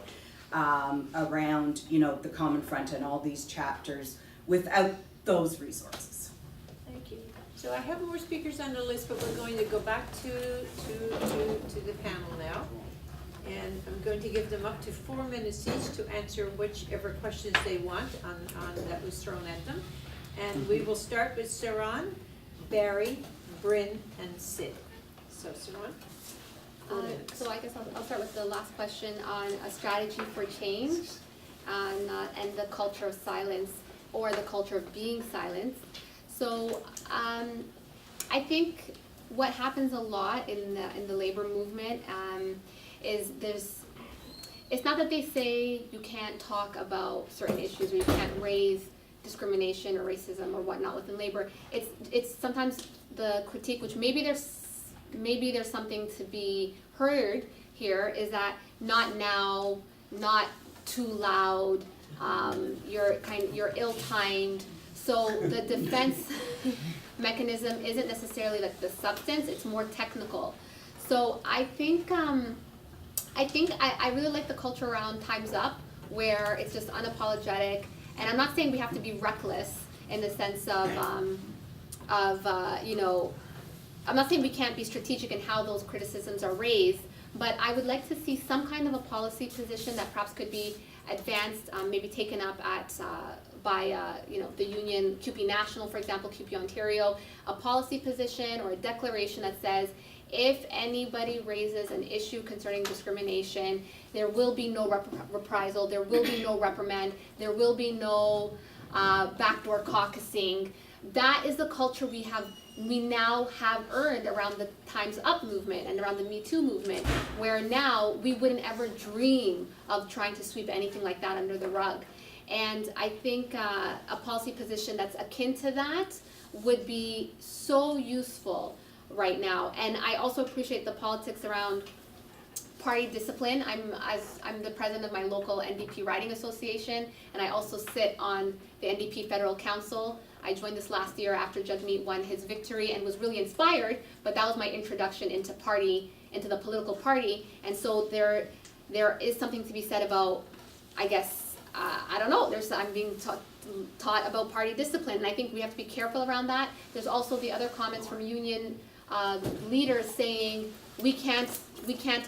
around, the Common Front and all these chapters without those resources? Thank you. So I have more speakers on the list, but we're going to go back to the panel now. And I'm going to give them up to 4 minutes each to answer whichever questions they want on that was thrown at them. And we will start with Saron, Barry, Brynne, and Sid. So Saron? So I guess I'll start with the last question on a strategy for change and the culture of silence, or the culture of being silenced. So I think what happens a lot in the labor movement is it's not that they say you can't talk about certain issues or you can't raise discrimination or racism or whatnot within labor. It's sometimes the critique, which maybe they're maybe there's something to be heard here, is that not now, not too loud, you're ill-timed. So the defense mechanism isn't necessarily like the substance, it's more technical. So I think I really like the culture around Time's Up, where it's just unapologetic. And I'm not saying we have to be reckless in the sense of you know, I'm not saying we can't be strategic in how those criticisms are raised, but I would like to see some kind of a policy position that perhaps could be advanced, maybe taken up at by you know, the union, CUPE National, for example, CUPE Ontario, a policy position or a declaration that says if anybody raises an issue concerning discrimination, there will be no reprisal, there will be no reprimand, there will be no backdoor caucusing. That is the culture we now have earned around the Time's Up movement and around the Me Too movement, where now we wouldn't ever dream of trying to sweep anything like that under the rug. And I think a policy position that's akin to that would be so useful right now. And I also appreciate the politics around party discipline. I'm the president of my local NDP riding association, and I also sit on the NDP Federal Council. I joined this last year after Jagmeet won his victory and was really inspired, but that was my introduction into the political party. And so there is something to be said about, I guess, I don't know, I'm being taught about party discipline, and I think we have to be careful around that. There's also the other comments from union leaders saying we can't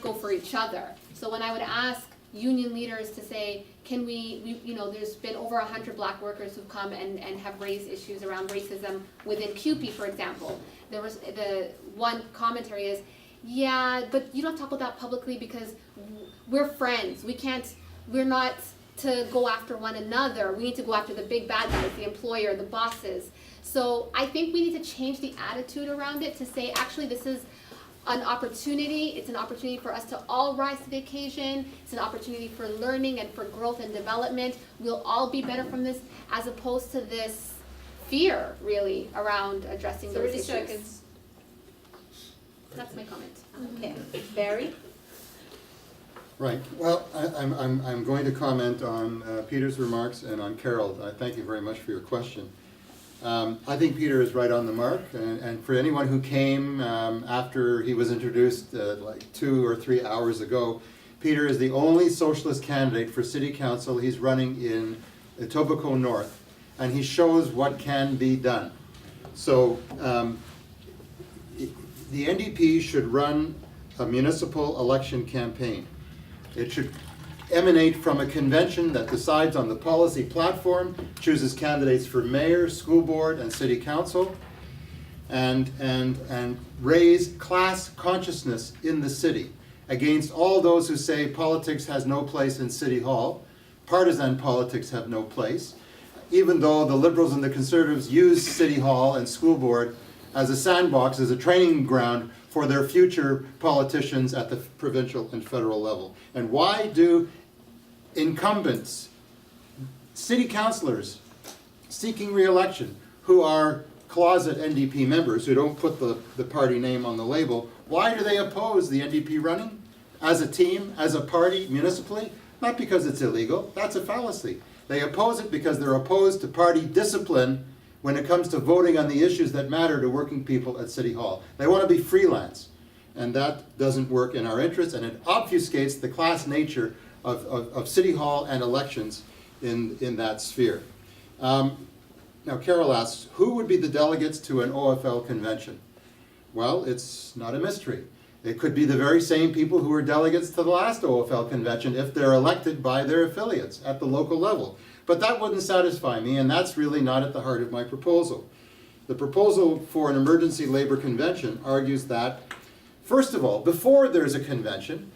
go for each other. So when I would ask union leaders to say, can we you know, there's been over 100 black workers who've come and have raised issues around racism within CUPE, for example. There was the one commentary is, yeah, but you don't talk about that publicly because we're friends. We're not to go after one another. We need to go after the big bad guys, the employer, the bosses. So I think we need to change the attitude around it to say, actually, this is an opportunity. It's an opportunity for us to all rise to the occasion. It's an opportunity for learning and for growth and development. We'll all be better from this, as opposed to this fear, really, around addressing those 30 issues. seconds. That's my comment. Okay, Barry? Right. Well, I'm going to comment on Peter's remarks and on Carol. Thank you very much for your question. I think Peter is right on the mark, and for anyone who came after he was introduced like 2 or 3 hours ago, Peter is the only Socialist candidate for City Council. He's running in Etobicoke North, and he shows what can be done. So the NDP should run a municipal election campaign. It should emanate from a convention that decides on the policy platform, chooses candidates for mayor, school board, and city council, and raise class consciousness in the city against all those who say politics has no place in City Hall. Partisan politics have no place, even though the Liberals and the Conservatives use City Hall and school board as a sandbox, as a training ground for their future politicians at the provincial and federal level. And why do incumbents, city councillors seeking re-election, who are closet NDP members, who don't put the party name on the label, why do they oppose the NDP running as a team, as a party, municipally? Not because it's illegal, that's a fallacy. They oppose it because they're opposed to party discipline when it comes to voting on the issues that matter to working people at City Hall. They want to be freelance, and that doesn't work in our interest, and it obfuscates the class nature of City Hall and elections in that sphere. Now Carol asks, who would be the delegates to an OFL convention? Well, it's not a mystery. It could be the very same people who were delegates to the last OFL convention if they're elected by their affiliates at the local level. But that wouldn't satisfy me, and that's really not at the heart of my proposal. The proposal for an emergency labor convention argues that, first of all, before there's a convention,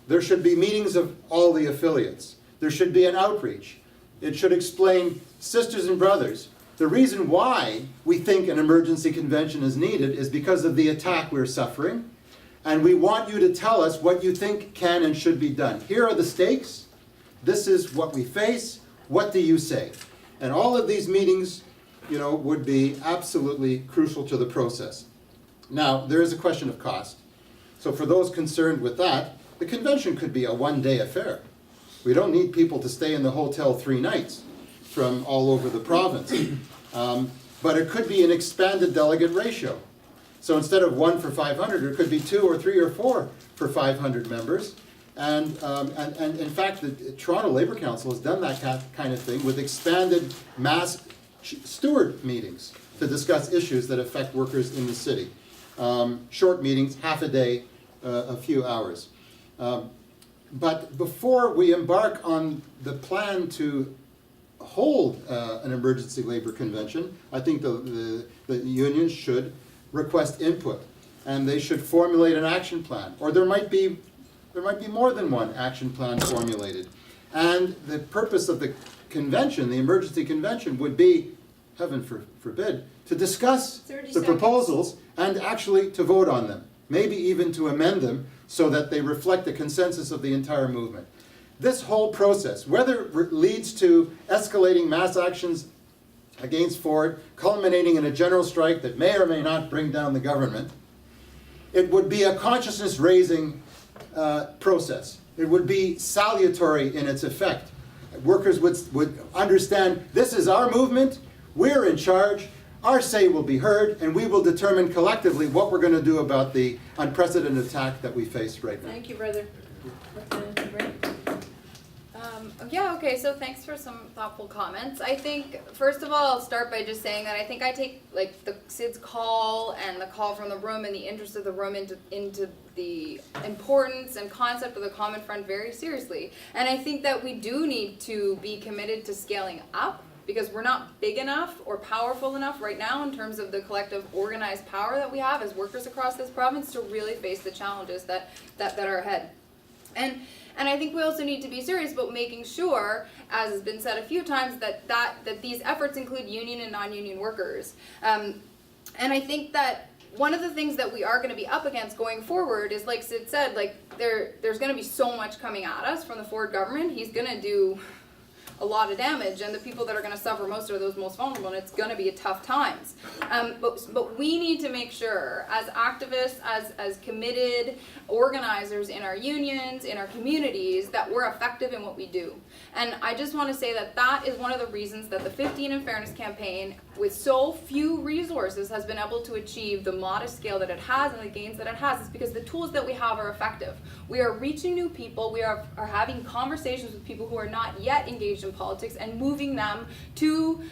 there should be meetings of all the affiliates. There should be an outreach. It should explain, sisters and brothers, the reason why we think an emergency convention is needed is because of the attack we're suffering, and we want you to tell us what you think can and should be done. Here are the stakes. This is what we face. What do you say? And all of these meetings, you know, would be absolutely crucial to the process. Now, there is a question of cost. So for those concerned with that, the convention could be a one-day affair. We don't need people to stay in the hotel 3 nights from all over the province. But it could be an expanded delegate ratio. So instead of 1 for 500, it could be 2 or 3 or 4 for 500 members. And in fact, the Toronto Labour Council has done that kind of thing with expanded mass steward meetings to discuss issues that affect workers in the city. Short meetings, half a day, a few hours. But before we embark on the plan to hold an emergency labor convention, I think the unions should request input, and they should formulate an action plan, or there might be more than one action plan formulated. And the purpose of the convention, the emergency convention, would be, heaven forbid, to discuss 30 the seconds. proposals and actually to vote on them, maybe even to amend them so that they reflect the consensus of the entire movement. This whole process, whether it leads to escalating mass actions against Ford, culminating in a general strike that may or may not bring down the government, it would be a consciousness-raising process. It would be salutary in its effect. Workers would understand, this is our movement, we're in charge, our say will be heard, and we will determine collectively what we're going to do about the unprecedented attack that we face right now. Thank you, brother. Representative Brynne? Yeah, okay, so thanks for some thoughtful comments. I think, first of all, I'll start by just saying that I think I take like the Sid's call and the call from the room and the interest of the room into the importance and concept of the Common Front very seriously. And I think that we do need to be committed to scaling up, because we're not big enough or powerful enough right now in terms of the collective organized power that we have as workers across this province to really face the challenges that are ahead. And I think we also need to be serious about making sure, as has been said a few times, that these efforts include union and non-union workers. And I think that one of the things that we are going to be up against going forward is, like Sid said, like there's going to be so much coming at us from the Ford government. He's going to do a lot of damage, and the people that are going to suffer most are those most vulnerable, and it's going to be tough times. But we need to make sure, as activists, as committed organizers in our unions, in our communities, that we're effective in what we do. And I just want to say that is one of the reasons that the 15 in Fairness campaign, with so few resources, has been able to achieve the modest scale that it has and the gains that it has, is because the tools that we have are effective. We are reaching new people, we are having conversations with people who are not yet engaged in politics and moving them to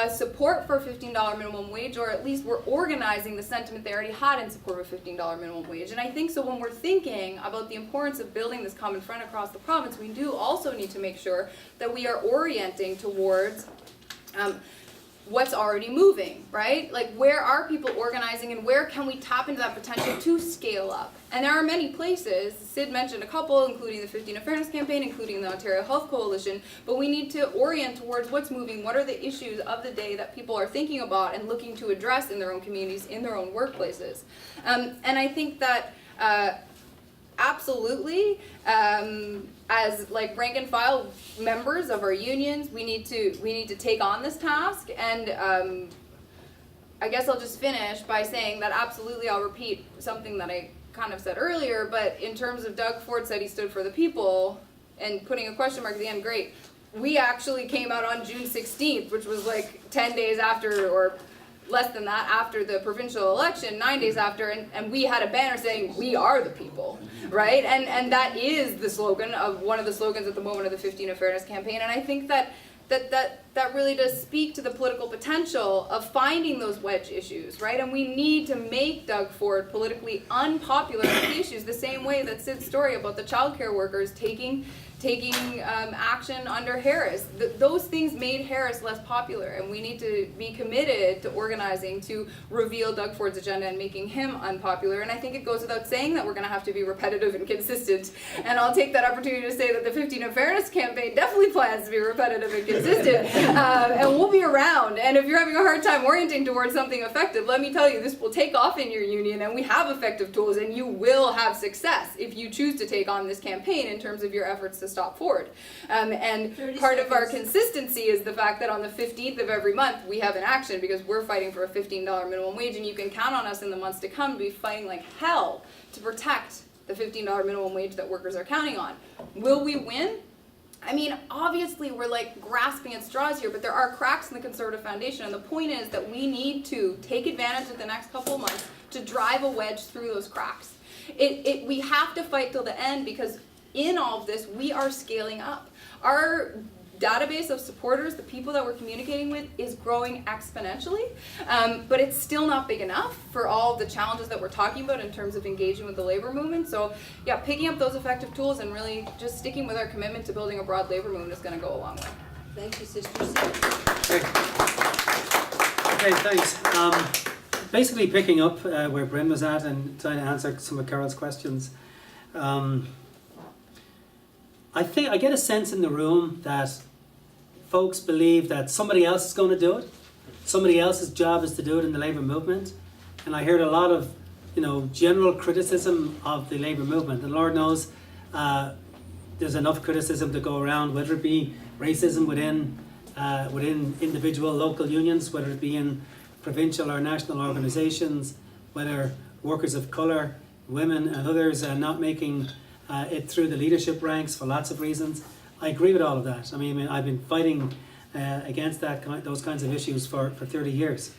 support for a $15 minimum wage, or at least we're organizing the sentiment they already had in support of a $15 minimum wage. And I think so when we're thinking about the importance of building this common front across the province, we do also need to make sure that we are orienting towards what's already moving, right? Like, where are people organizing and where can we tap into that potential to scale up? And there are many places. Sid mentioned a couple, including the 15 in Fairness campaign, including the Ontario Health Coalition, but we need to orient towards what's moving, what are the issues of the day that people are thinking about and looking to address in their own communities, in their own workplaces. And I think that absolutely, as like rank and file members of our unions, we need to take on this task. And I guess I'll just finish by saying that absolutely, I'll repeat something that I kind of said earlier, but in terms of Doug Ford said he stood for the people, and putting a question mark at the end, great. We actually came out on June 16th, which was like 10 days after, or less than that, after the provincial election, 9 days after, and we had a banner saying, we are the people, right? And that is the slogan of one of the slogans at the moment of the 15 in Fairness campaign. And I think that really does speak to the political potential of finding those wedge issues, right? And we need to make Doug Ford politically unpopular on the issues, the same way that Sid's story about the childcare workers taking action under Harris. Those things made Harris less popular, and we need to be committed to organizing to reveal Doug Ford's agenda and making him unpopular. And I think it goes without saying that we're going to have to be repetitive and consistent. And I'll take that opportunity to say that the 15 in Fairness campaign definitely plans to be repetitive and consistent. And we'll be around. And if you're having a hard time orienting towards something effective, let me tell you, this will take off in your union, and we have effective tools, and you will have success if you choose to take on this campaign in terms of your efforts to stop forward. And 30 part of our seconds. consistency is the fact that on the 15th of every month we have an action because we're fighting for a $15 minimum wage, and you can count on us in the months to come to be fighting like hell to protect the $15 minimum wage that workers are counting on. Will we win? I mean, obviously we're like grasping at straws here, but there are cracks in the Conservative Foundation, and the point is that we need to take advantage of the next couple of months to drive a wedge through those cracks. We have to fight till the end, because in all of this, we are scaling up. Our database of supporters, the people that we're communicating with, is growing exponentially, but it's still not big enough for all the challenges that we're talking about in terms of engaging with the labor movement. So yeah, picking up those effective tools and really just sticking with our commitment to building a broad labor movement is going to go a long way. Thank you, Sister Sid. Okay, thanks. Basically picking up where Brynne was at and trying to answer some of Carol's questions. I think I get a sense in the room that folks believe that somebody else is going to do it. Somebody else's job is to do it in the labour movement. And I heard a lot of, general criticism of the labour movement. And Lord knows there's enough criticism to go around, whether it be racism within individual local unions, whether it be in provincial or national organisations, whether workers of colour, women and others are not making it through the leadership ranks for lots of reasons. I agree with all of that. I mean, I've been fighting against those kinds of issues for 30 years.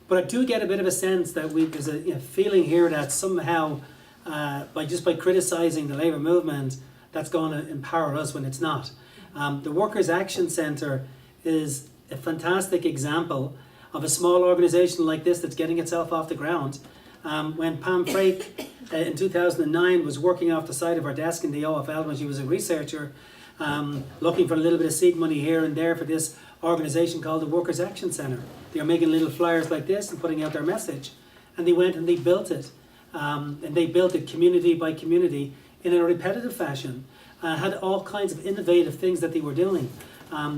But I do get a bit of a sense that there's a feeling here that somehow, by criticising the labour movement, that's going to empower us when it's not. The Workers' Action Centre is a fantastic example of a small organisation like this that's getting itself off the ground. When Pam Frake in 2009 was working off the side of her desk in the OFL when she was a researcher, looking for a little bit of seed money here and there for this organisation called the Workers' Action Centre. They were making little flyers like this and putting out their message. And they went and they built it. And they built it community by community in a repetitive fashion. Had all kinds of innovative things that they were doing.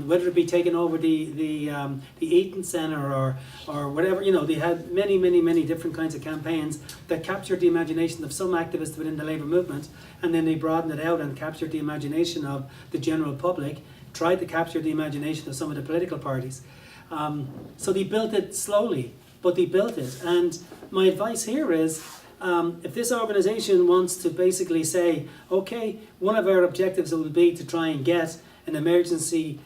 Whether it be taking over the Eaton Centre or whatever, they had many different kinds of campaigns that captured the imagination of some activists within the labour movement, and then they broadened it out and captured the imagination of the general public, tried to capture the imagination of some of the political parties. So they built it slowly, but they built it. And my advice here is, if this organisation wants to basically say, okay, one of our objectives will be to try and get an emergency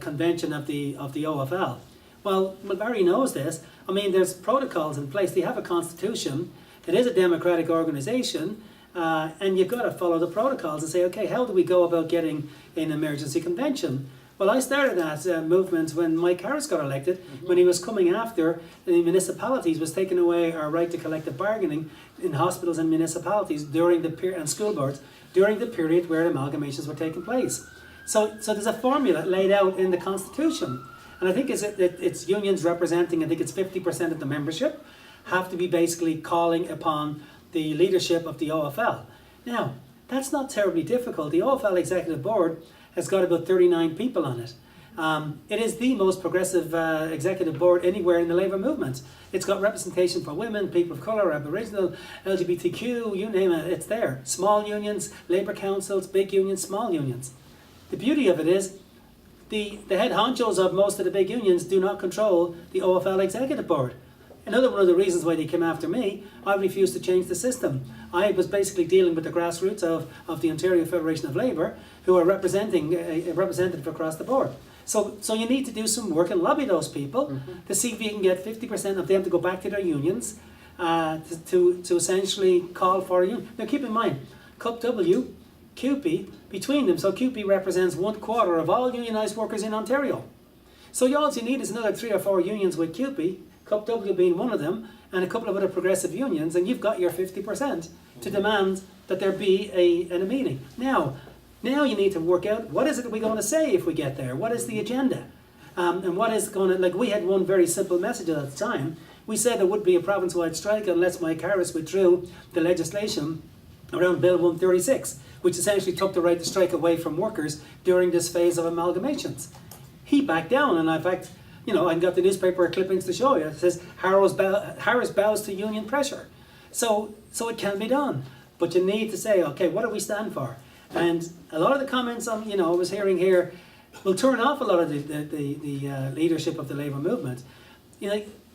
convention of the OFL. Well, Barry knows this. I mean, there's protocols in place. They have a constitution. It is a democratic organisation, and you've got to follow the protocols and say, okay, how do we go about getting an emergency convention? Well, I started that movement when Mike Harris got elected, when he was coming after the municipalities was taking away our right to collective bargaining in hospitals and municipalities during the period, and school boards during the period where amalgamations were taking place. So there's a formula laid out in the Constitution, and I think it's unions representing, I think it's 50% of the membership, have to be basically calling upon the leadership of the OFL. Now, that's not terribly difficult. The OFL Executive Board has got about 39 people on it. It is the most progressive executive board anywhere in the labour movement. It's got representation for women, people of colour, Aboriginal, LGBTQ, you name it, it's there. Small unions, labour councils, big unions, small unions. The beauty of it is the head honchos of most of the big unions do not control the OFL Executive Board. Another one of the reasons why they came after me, I refused to change the system. I was basically dealing with the grassroots of the Ontario Federation of Labour, who are representing a representative across the board. So you need to do some work and lobby those people to see if you can get 50% of them to go back to their unions to essentially call for a union. Now keep in mind, CUPE, CUPE, between them, so CUPE represents 1/4 of all unionised workers in Ontario. So all you need is another 3 or 4 unions with CUPE, CUPE being one of them, and a couple of other progressive unions, and you've got your 50% to demand that there be a meeting. Now you need to work out, what is it we're going to say if we get there? What is the agenda? And what is going to, like we had one very simple message at the time. We said there would be a province-wide strike unless Mike Harris withdrew the legislation around Bill 136, which essentially took the right to strike away from workers during this phase of amalgamations. He backed down, and in fact, I got the newspaper clippings to show you. It says, Harris bows to union pressure. So it can be done. But you need to say, okay, what do we stand for? And a lot of the comments I was hearing here will turn off a lot of the leadership of the Labour movement.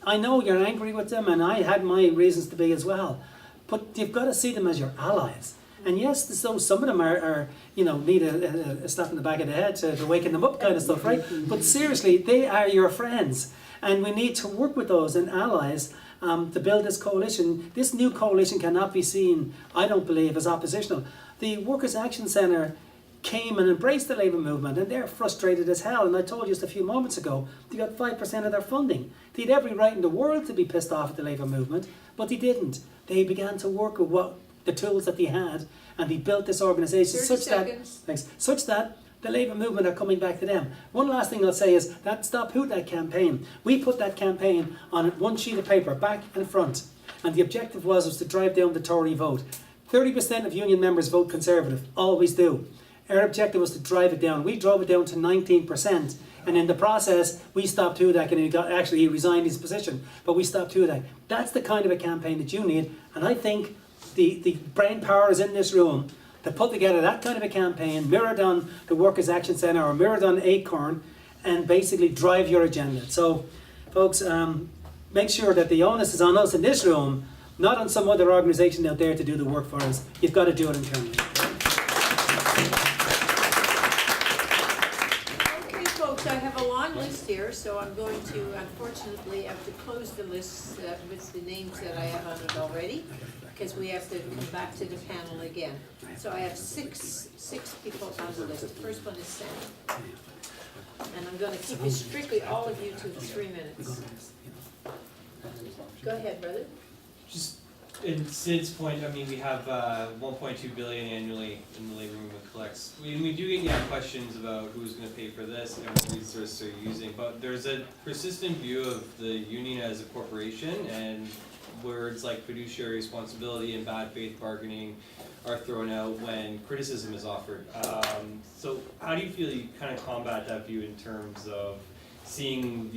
I know you're angry with them, and I had my reasons to be as well. But you've got to see them as your allies. And yes, so some of them are need a slap in the back of the head to waken them up kind of stuff, right? But seriously, they are your friends. And we need to work with those and allies to build this coalition. This new coalition cannot be seen, I don't believe, as oppositional. The Workers' Action Centre came and embraced the Labour movement, and they're frustrated as hell. And I told you just a few moments ago, they got 5% of their funding. They had every right in the world to be pissed off at the Labour movement, but they didn't. They began to work with the tools that they had, and they built this organisation such that the Labour movement are coming back to them. One last thing I'll say is that Stop Who That campaign. We put that campaign on one sheet of paper, back and front, and the objective was to drive down the Tory vote. 30% of union members vote Conservative, always do. Our objective was to drive it down. We drove it down to 19%, and in the process, we stopped Hudak, and he resigned his position, but we stopped Hudak. That's the kind of a campaign that you need, and I think the brain power is in this room to put together that kind of a campaign, mirrored on the Workers' Action Centre or mirrored on Acorn, and basically drive your agenda. So, folks, make sure that the onus is on us in this room, not on some other organisation out there to do the work for us. You've got to do it internally. Okay, folks, I have a long list here, so I'm going to, unfortunately, have to close the list with the names that I have on it already, because we have to come back to the panel again. So I have six people on the list. The first one is Sam. And I'm going to keep you strictly, all of you, to 3 minutes. Go ahead, brother. Just in Sid's point, I mean, we have 1.2 billion annually in the Labour movement collects. We do get questions about who's going to pay for this and what resources they're using, but there's a persistent view of the union as a corporation, and words like fiduciary responsibility and bad faith bargaining are thrown out when criticism is offered. So how do you feel you kind of combat that view in terms of seeing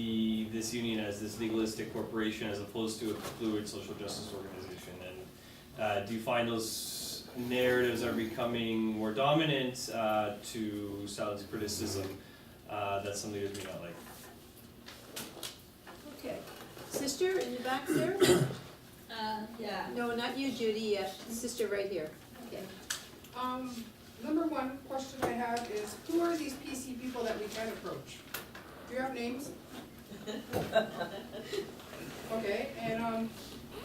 this union as this legalistic corporation as opposed to a fluid social justice organization? And do you find those narratives are becoming more dominant to silence criticism that some leaders may not like? Okay. Sister in the back there? Yeah. No, not you, Judy. Sister right here. Okay. Number one question I have is, who are these PC people that we can approach? Do you have names? Okay, and a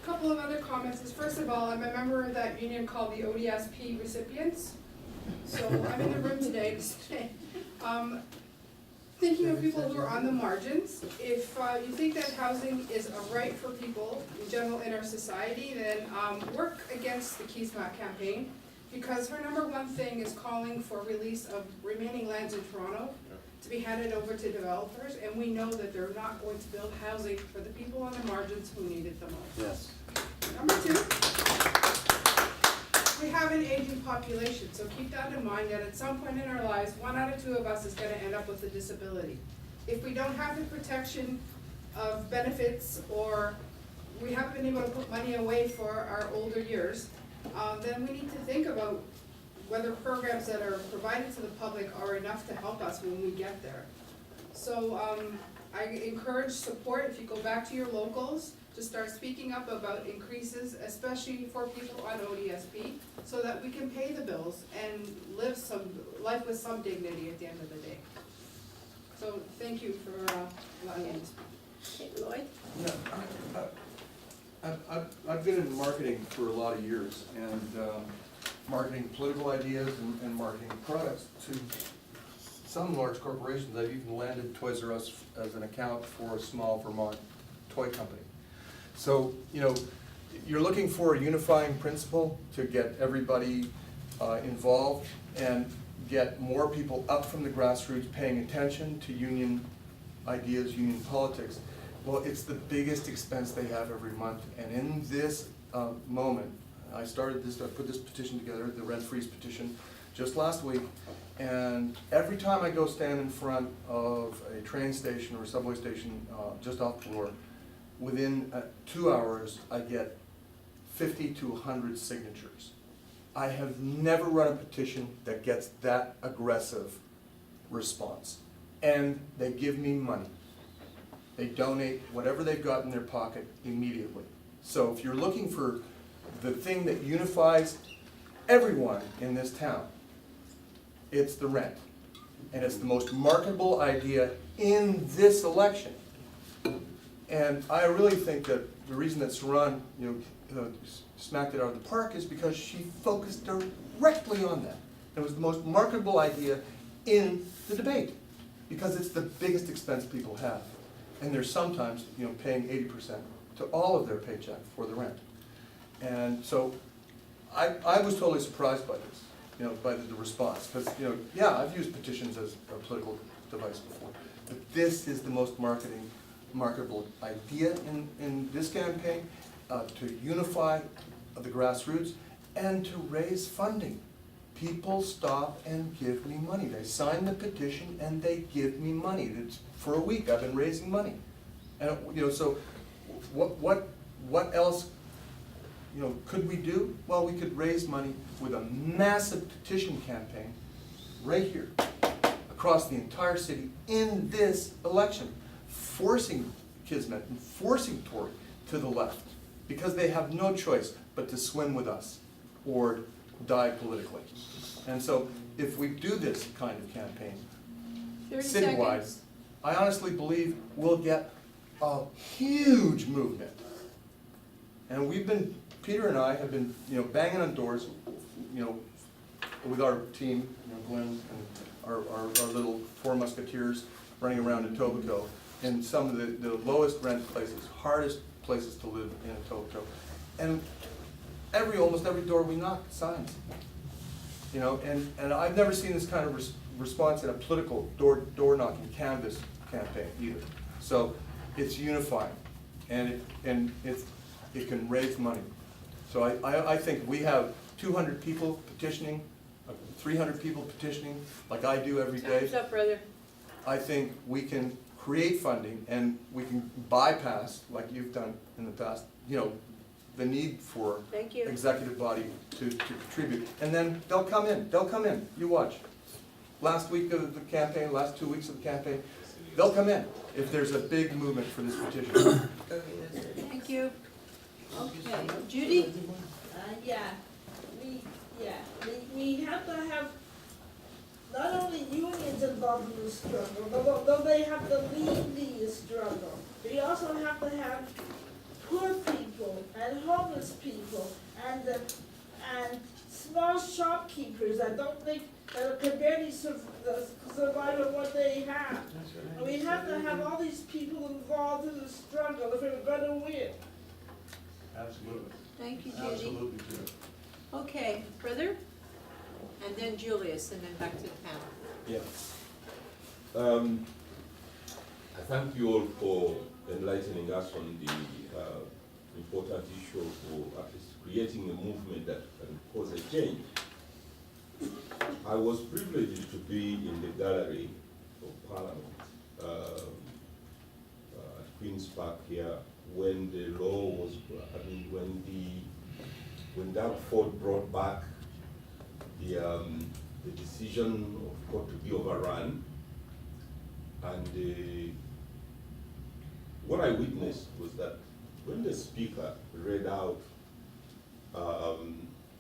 couple of other comments is, first of all, I'm a member of that union called the ODSP recipients. So I'm in the room today to say, thinking of people who are on the margins, if you think that housing is a right for people in general in our society, then work against the Keysmack campaign, because her number one thing is calling for release of remaining lands in Toronto to be handed over to developers, and we know that they're not going to build housing for the people on the margins who need it the most. Yes. Number two, we have an aging population, so keep that in mind, that at some point in our lives, 1 out of 2 of us is going to end up with a disability. If we don't have the protection of benefits, or we haven't been able to put money away for our older years, then we need to think about whether programs that are provided to the public are enough to help us when we get there. So I encourage support, if you go back to your locals, to start speaking up about increases, especially for people on ODSP, so that we can pay the bills and live life with some dignity at the end of the day. So thank you for allowing me to speak. Okay, Lloyd? Yeah, I've been in marketing for a lot of years, and marketing political ideas and marketing products to some large corporations. I've even landed Toys R Us as an account for a small Vermont toy company. So, you know, you're looking for a unifying principle to get everybody involved and get more people up from the grassroots paying attention to union ideas, union politics. Well, it's the biggest expense they have every month, and in this moment, I put this petition together, the rent freeze petition, just last week, and every time I go stand in front of a train station or a subway station just off Bloor, within 2 hours I get 50 to 100 signatures. I have never run a petition that gets that aggressive response. And they give me money. They donate whatever they've got in their pocket immediately. So if you're looking for the thing that unifies everyone in this town, it's the rent. And it's the most marketable idea in this election. And I really think that the reason that Saron, smacked it out of the park is because she focused directly on that. It was the most marketable idea in the debate, because it's the biggest expense people have. And they're sometimes, paying 80% to all of their paycheck for the rent. And so I was totally surprised by this, by the response. Because, yeah, I've used petitions as a political device before. But this is the most marketable idea in this campaign, to unify the grassroots and to raise funding. People stop and give me money. They sign the petition and they give me money. It's, for a week I've been raising money. And so what else could we do? Well, we could raise money with a massive petition campaign right here across the entire city in this election, forcing Kismet and forcing Tory to the left, because they have no choice but to swim with us or die politically. And so if we do this kind of campaign 30 citywide, seconds. I honestly believe we'll get a huge movement. And Peter and I have been, banging on doors, with our team, Glenn and our little 4 musketeers running around in Etobicoke, in some of the lowest rent places, hardest places to live in Etobicoke. And almost every door we knock, signs. And I've never seen this kind of response in a political door knocking canvas campaign either. So it's unifying, and it can raise money. So I think we have 200 people petitioning, 300 people petitioning, like I do every day. Time's up, brother. I think we can create funding, and we can bypass, like you've done in the past, the need for Thank you. executive body to contribute. And then they'll come in, you watch. Last week of the campaign, last 2 weeks of the campaign, they'll come in if there's a big movement for this petition. Thank you. Okay, Judy? We have to have not only unions involved in the struggle, though they have to lead the struggle. We also have to have poor people and homeless people and small shopkeepers that don't think can barely survive on what they have. And we have to have all these people involved in the struggle if we're going to win. Absolutely. Thank you, Judy. Absolutely, Judy. Okay, brother? And then Julius, and then back to the panel. Yes. I thank you all for enlightening us on the important issue of at least creating a movement that can cause a change. I was privileged to be in the gallery of Parliament at Queen's Park here when the law was, when Doug Ford brought back the decision of court to be overrun, and what I witnessed was that when the speaker read out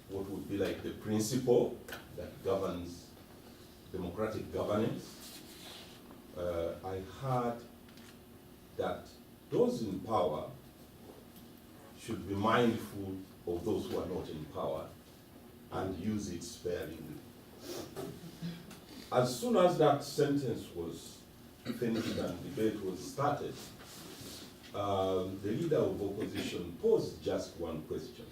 what would be like the principle that governs democratic governance, I heard that those in power should be mindful of those who are not in power and use it sparingly. As soon as that sentence was finished and debate was started, the leader of opposition posed just one question.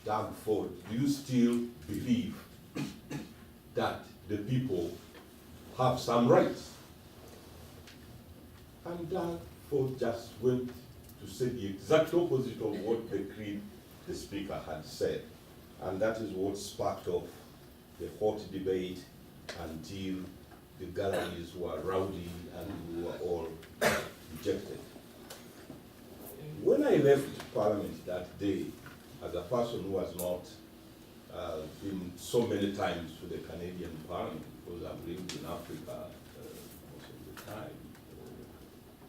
Doug Ford, do you still believe that the people have some rights? And Doug Ford just went to say the exact opposite of what the speaker had said. And that is what sparked off the hot debate until the galleries were rowdy and we were all rejected. When I left Parliament that day, as a person who was not been so many times to the Canadian Parliament, because I've lived in Africa most of the time.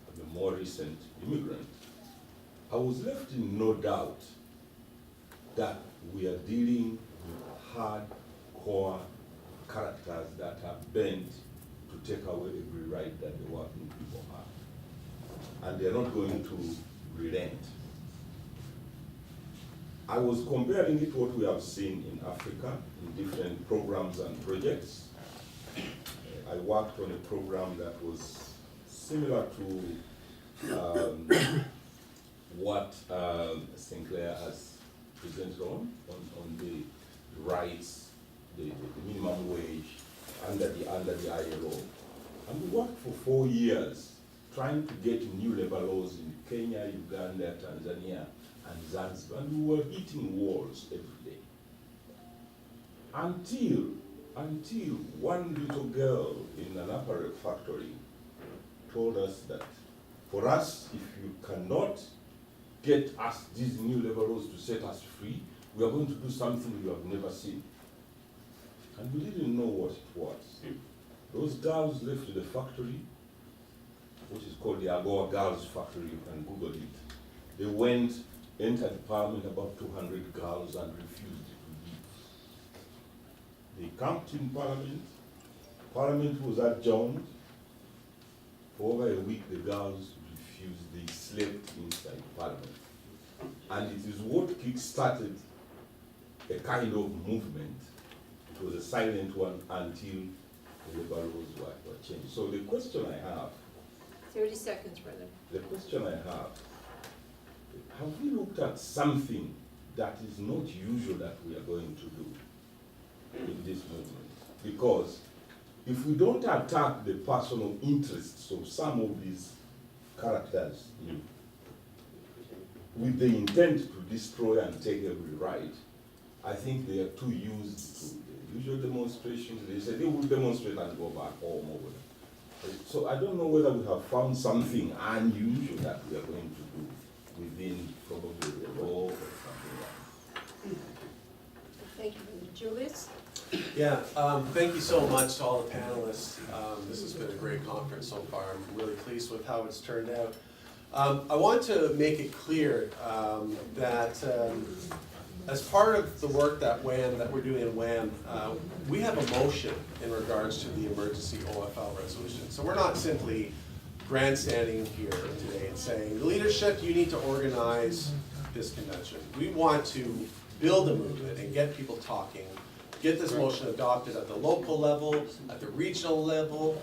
I'm a more recent immigrant. I was left in no doubt that we are dealing with hardcore characters that are bent to take away every right that the working people have. And they're not going to relent. I was comparing it to what we have seen in Africa in different programs and projects. I worked on a program that was similar to what Sinclair has presented on the rights, the minimum wage under the ILO. And we worked for 4 years trying to get new labor laws in Kenya, Uganda, Tanzania, and Zanzibar, and we were hitting walls every day. Until one little girl in an apparel factory told us that for us, if you cannot get us these new labor laws to set us free, we are going to do something you have never seen. And we didn't know what it was. Those girls left the factory, which is called the Agora Girls Factory, you can Google it. They went, entered Parliament, about 200 girls, and refused to leave. They camped in Parliament. Parliament was adjourned. For over a week, the girls refused. They slept inside Parliament. And it is what kick-started a kind of movement. It was a silent one until the labor laws were changed. So the question I have, 30 seconds, brother. the question I have we looked at something that is not usual that we are going to do in this movement? Because if we don't attack the personal interests of some of these characters with the intent to destroy and take every right, I think they are too used to the usual demonstrations. They say they will demonstrate and go back home over there. So I don't know whether we have found something unusual that we are going to do within probably the law or something like that. Thank you, Julius. Yeah, thank you so much to all the panelists. This has been a great conference so far. I'm really pleased with how it's turned out. I want to make it clear that as part of the work that we're doing in WAM, we have a motion in regards to the emergency OFL resolution. So we're not simply grandstanding here today and saying, leadership, you need to organize this convention. We want to build a movement and get people talking, get this motion adopted at the local level, at the regional level,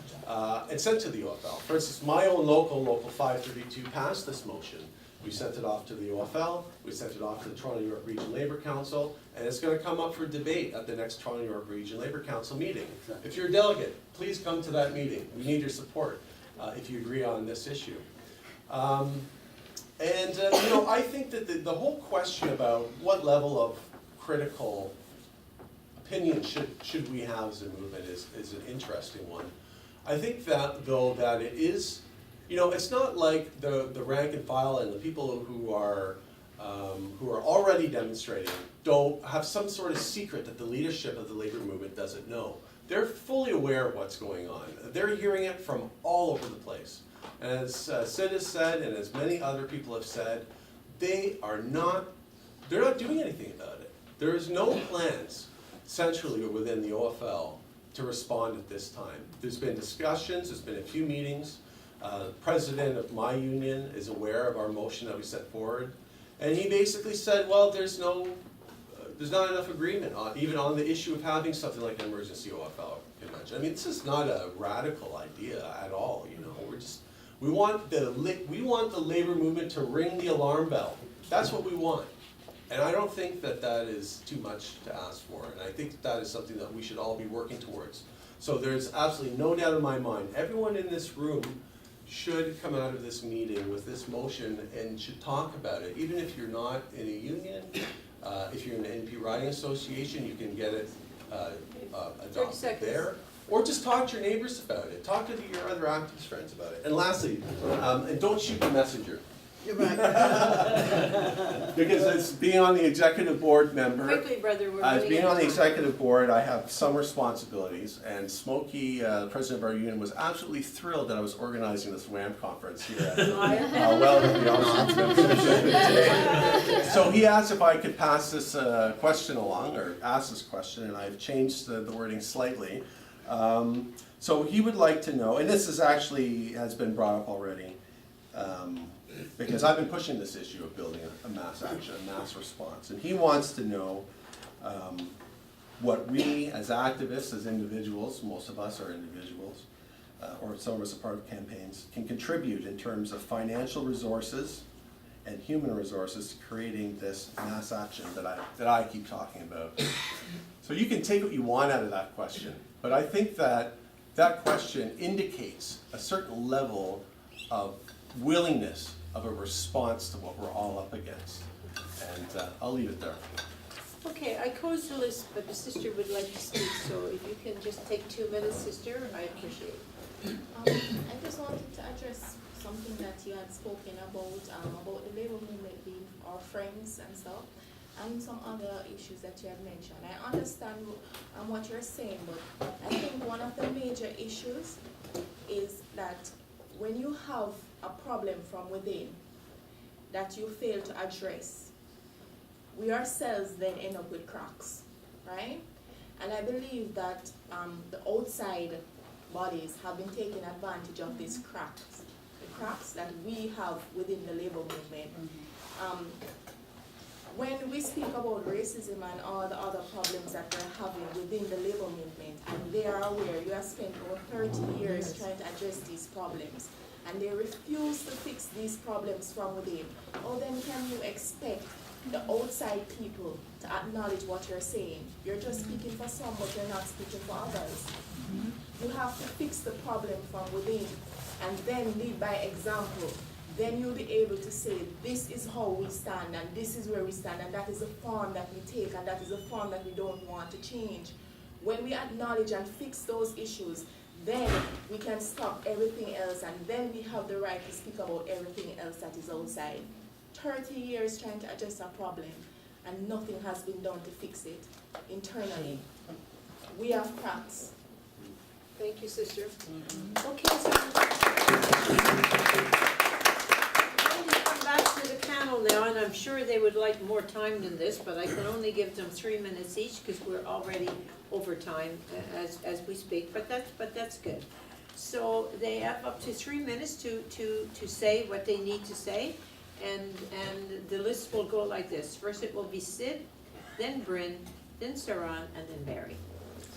and sent to the OFL. For instance, my own Local 532 passed this motion. We sent it off to the OFL, we sent it off to the Toronto York Region Labour Council, and it's going to come up for debate at the next Toronto York Region Labour Council meeting. If you're a delegate, please come to that meeting. We need your support if you agree on this issue. I think that the whole question about what level of critical opinion should we have as a movement is an interesting one. I think that, though, that it is, it's not like the rank and file and the people who are already demonstrating don't have some sort of secret that the leadership of the labor movement doesn't know. They're fully aware of what's going on. They're hearing it from all over the place. And as Sid has said, and as many other people have said, they're not doing anything about it. There is no plans centrally or within the OFL to respond at this time. There's been discussions, there's been a few meetings. The president of my union is aware of our motion that we set forward. And he basically said, well, there's not enough agreement even on the issue of having something like an emergency OFL convention. I mean, this is not a radical idea at all, we want the labor movement to ring the alarm bell. That's what we want. And I don't think that is too much to ask for. And I think that is something that we should all be working towards. So there's absolutely no doubt in my mind, everyone in this room should come out of this meeting with this motion and should talk about it. Even if you're not in a union, if you're in an NP Riding Association, you can get it adopted there. Or just talk to your neighbors about it. Talk to your other activist friends about it. And lastly, and don't shoot the messenger. You're right. Because as being on the executive board member, Quickly, brother, we're as running being out on the of time. executive board, I have some responsibilities, and Smokey, the president of our union, was absolutely thrilled that I was organizing this WAM conference here at Weisleder, the office. So he asked if I could pass this question along, or ask this question, and I've changed the wording slightly. So he would like to know, and this is actually has been brought up already, because I've been pushing this issue of building a mass action, a mass response, and he wants to know what we as activists, as individuals, most of us are individuals, or some of us are part of campaigns, can contribute in terms of financial resources and human resources to creating this mass action that I keep talking about. So you can take what you want out of that question, but I think that that question indicates a certain level of willingness of a response to what we're all up against. And I'll leave it there. Okay, I closed the list, but the sister would like to speak, so if you can just take 2 minutes, sister, I appreciate it. I just wanted to address something that you had spoken about the labor movement being our friends and stuff, and some other issues that you have mentioned. I understand what you're saying, but I think one of the major issues is that when you have a problem from within that you fail to address, we ourselves then end up with cracks, right? And I believe that the outside bodies have been taking advantage of these cracks, the cracks that we have within the labor movement. When we speak about racism and all the other problems that we're having within the labor movement, and they are aware, you have spent over 30 years trying to address these problems, and they refuse to fix these problems from within, oh, then can you expect the outside people to acknowledge what you're saying? You're just speaking for some, but you're not speaking for others. You have to fix the problem from within, and then lead by example. Then you'll be able to say, this is how we stand, and this is where we stand, and that is the form that we take, and that is the form that we don't want to change. When we acknowledge and fix those issues, then we can stop everything else, and then we have the right to speak about everything else that is outside. 30 years trying to address a problem, and nothing has been done to fix it internally. We have cracks. Thank you, sister. Okay, so come back to the panel now, and I'm sure they would like more time than this, but I can only give them 3 minutes each because we're already over time as we speak. But that's good. So they have up to 3 minutes to say what they need to say, and the list will go like this. First, it will be Sid, then Brynne, then Saron, and then Barry.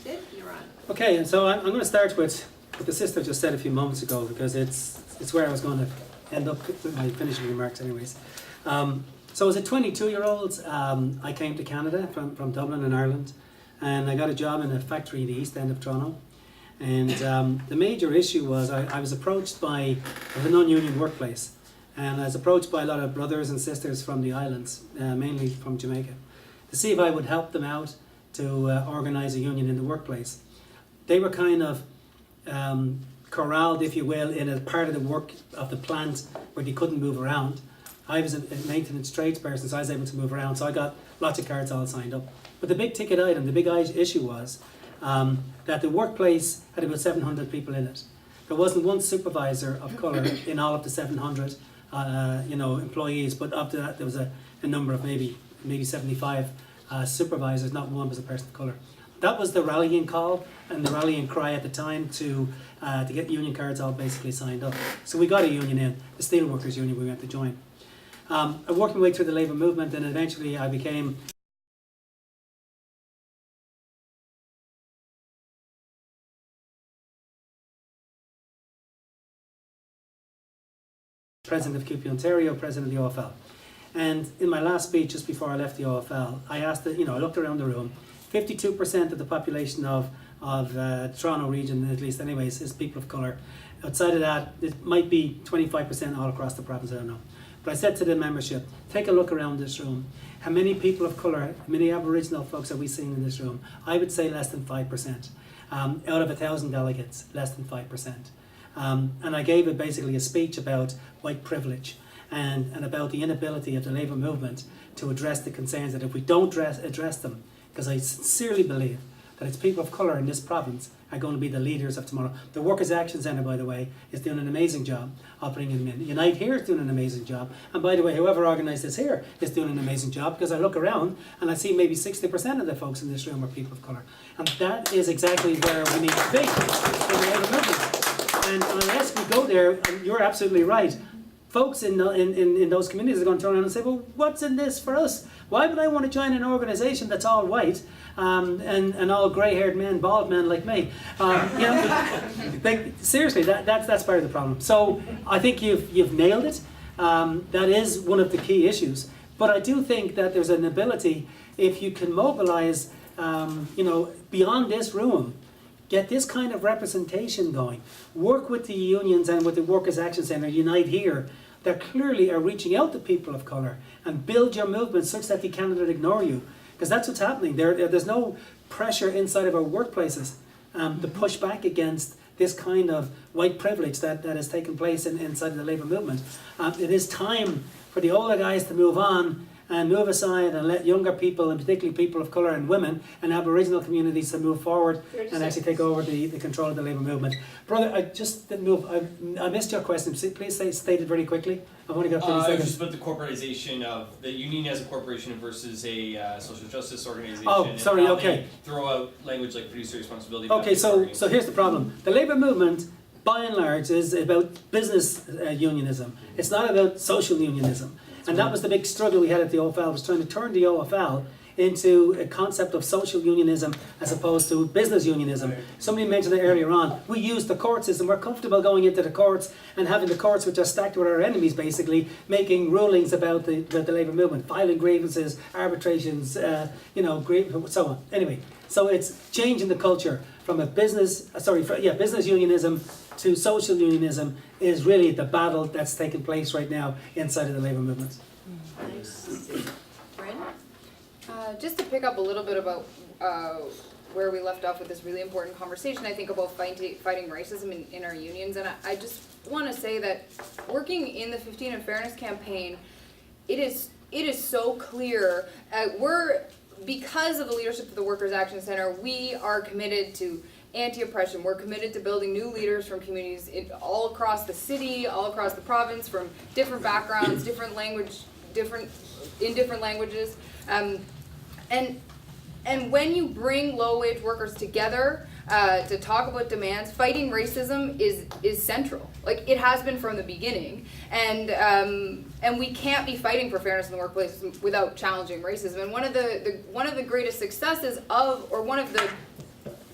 Sid, you're on. Okay, and so I'm going to start with what the sister just said a few moments ago, because it's where I was going to end up with my finishing remarks anyways. So as a 22-year-old, I came to Canada from Dublin in Ireland, and I got a job in a factory in the east end of Toronto. And the major issue was I was approached by a non-union workplace, and I was approached by a lot of brothers and sisters from the islands, mainly from Jamaica, to see if I would help them out to organise a union in the workplace. They were kind of corralled, if you will, in a part of the work of the plant where they couldn't move around. I was a maintenance tradesperson, so I was able to move around, so I got lots of cards all signed up. But the big ticket item, the big issue was that the workplace had about 700 people in it. There wasn't one supervisor of colour in all of the 700 employees, but up to that there was a number of maybe 75 supervisors, not one was a person of colour. That was the rallying call and the rallying cry at the time to get union cards all basically signed up. So we got a union in, the Steelworkers Union we went to join. I worked my way through the labour movement, and eventually I became president of CUPE Ontario, president of the OFL. And in my last speech, just before I left the OFL, I asked, I looked around the room. 52% of the population of Toronto region, at least anyways, is people of colour. Outside of that, it might be 25% all across the province, I don't know. But I said to the membership, take a look around this room. How many people of colour, how many Aboriginal folks have we seen in this room? I would say less than 5%. Out of 1,000 delegates, less than 5%. And I gave basically a speech about white privilege. and about the inability of the labour movement to address the concerns, that if we don't address them, because I sincerely believe that it's people of colour in this province are going to be the leaders of tomorrow. The Workers' Action Centre, by the way, is doing an amazing job of bringing them in. Unite Here is doing an amazing job. And by the way, whoever organised this here is doing an amazing job, because I look around and I see maybe 60% of the folks in this room are people of colour. And that is exactly where we need to be in the labour movement. And unless we go there, and you're absolutely right, folks in those communities are going to turn around and say, well, what's in this for us? Why would I want to join an organisation that's all white and all grey-haired men, bald men like me? Seriously, that's part of the problem. So I think you've nailed it. That is one of the key issues. But I do think that there's an ability, if you can mobilise, beyond this room, get this kind of representation going, work with the unions and with the Workers' Action Centre, Unite Here, that clearly are reaching out to people of colour, and build your movement such that they cannot ignore you. Because that's what's happening. There's no pressure inside of our workplaces to push back against this kind of white privilege that has taken place inside of the labour movement. It is time for the older guys to move on and move aside and let younger people, and particularly people of colour and women and Aboriginal communities, to move forward and actually take over the control of the labour movement. Brother, I just didn't move. I missed your question. Please state it very quickly. I've only got 30 seconds. It was just about the corporatization of the union as a corporation versus a social justice organization. Oh, sorry, and how okay. they throw out language like producer responsibility. Okay, so here's the problem. The labour movement, by and large, is about business unionism. It's not about social unionism. And that was the big struggle we had at the OFL, was trying to turn the OFL into a concept of social unionism as opposed to business unionism. Somebody mentioned it earlier on. We use the court system. We're comfortable going into the courts and having the courts, which are stacked with our enemies, basically, making rulings about the labour movement, filing grievances, arbitrations, so on. Anyway, so it's changing the culture from a business unionism to social unionism is really the battle that's taking place right now inside of the labour movement. Brynne? Just to pick up a little bit about where we left off with this really important conversation, I think about fighting racism in our unions, and I just want to say that working in the 15 and Fairness campaign, it is so clear. Because of the leadership of the Workers' Action Centre, we are committed to anti-oppression. We're committed to building new leaders from communities all across the city, all across the province, from different backgrounds, different languages. And when you bring low-wage workers together to talk about demands, fighting racism is central. Like, it has been from the beginning, and we can't be fighting for fairness in the workplace without challenging racism. And one of the greatest successes one of the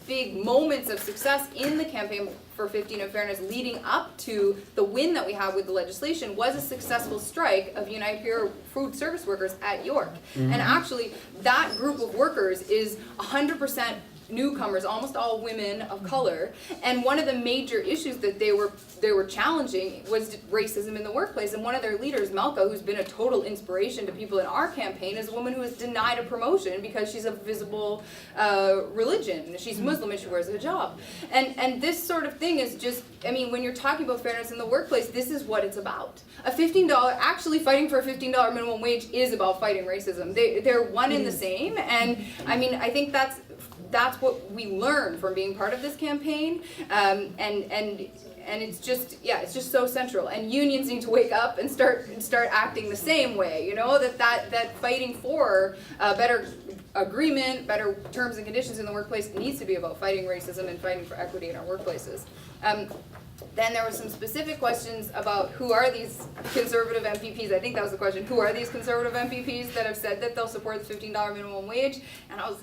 big moments of success in the campaign for 15 and Fairness leading up to the win that we had with the legislation was a successful strike of Unite Here food service workers at York. Mm-hmm. And actually, that group of workers is 100% newcomers, almost all women of color, and one of the major issues that they were challenging was racism in the workplace. And one of their leaders, Malka, who's been a total inspiration to people in our campaign, is a woman who was denied a promotion because she's a visible religion. She's Muslim and she wears a hijab. And this sort of thing is just, I mean, when you're talking about fairness in the workplace, this is what it's about. Actually fighting for a $15 minimum wage is about fighting racism. They're one and the same, and I mean, I think that's what we learn from being part of this campaign, and it's just so central. And unions need to wake up and start acting the same way. You know, that fighting for better agreement, better terms and conditions in the workplace needs to be about fighting racism and fighting for equity in our workplaces. Then there were some specific questions about who are these conservative MPPs. I think that was the question. Who are these conservative MPPs that have said that they'll support the $15 minimum wage? And I was,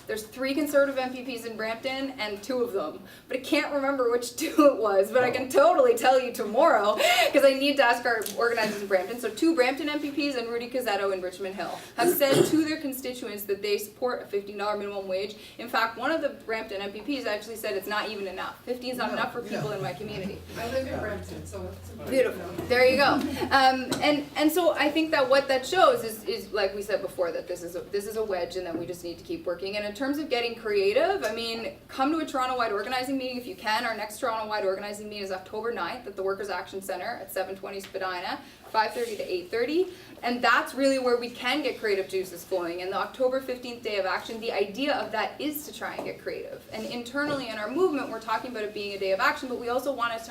there's 3 conservative MPPs in Brampton and 2 of them. But I can't remember which 2 it was, but I can totally tell you tomorrow because I need to ask our organizers in Brampton. So 2 Brampton MPPs and Rudy Cazzetto in Richmond Hill have said to their constituents that they support a $15 minimum wage. In fact, one of the Brampton MPPs actually said it's not even enough. 15 is not enough for people in my community. community. I live in Brampton, so it's a Beautiful. There you go. And so I think that what that shows is like we said before, that this is a wedge, and that we just need to keep working. And in terms of getting creative, I mean, come to a Toronto-wide organizing meeting if you can. Our next Toronto-wide organizing meeting is October 9th at the Workers' Action Centre at 720 Spadina, 5:30 to 8:30. And that's really where we can get creative juices flowing. And the October 15th Day of Action, the idea of that is to try and get creative. And internally in our movement, we're talking about it being a day of action, but we also want to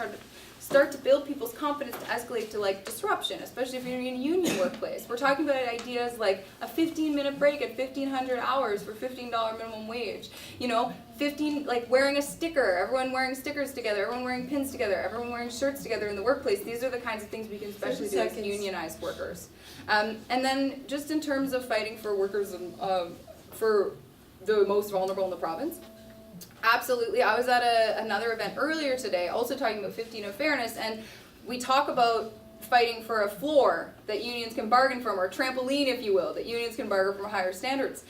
start to build people's confidence to escalate to like disruption, especially if you're in a union workplace. We're talking about ideas like a 15-minute break at 1,500 hours for $15 minimum wage. You know, like wearing a sticker, everyone wearing stickers together, everyone wearing pins together, everyone wearing shirts together in the workplace. These are the kinds of things we can especially do as unionized workers. And then just in terms of fighting for workers, for the most vulnerable in the province, absolutely. I was at another event earlier today, also talking about 15 of fairness, and we talk about fighting for a floor that unions can bargain from, or a trampoline, if you will, that unions can bargain from higher standards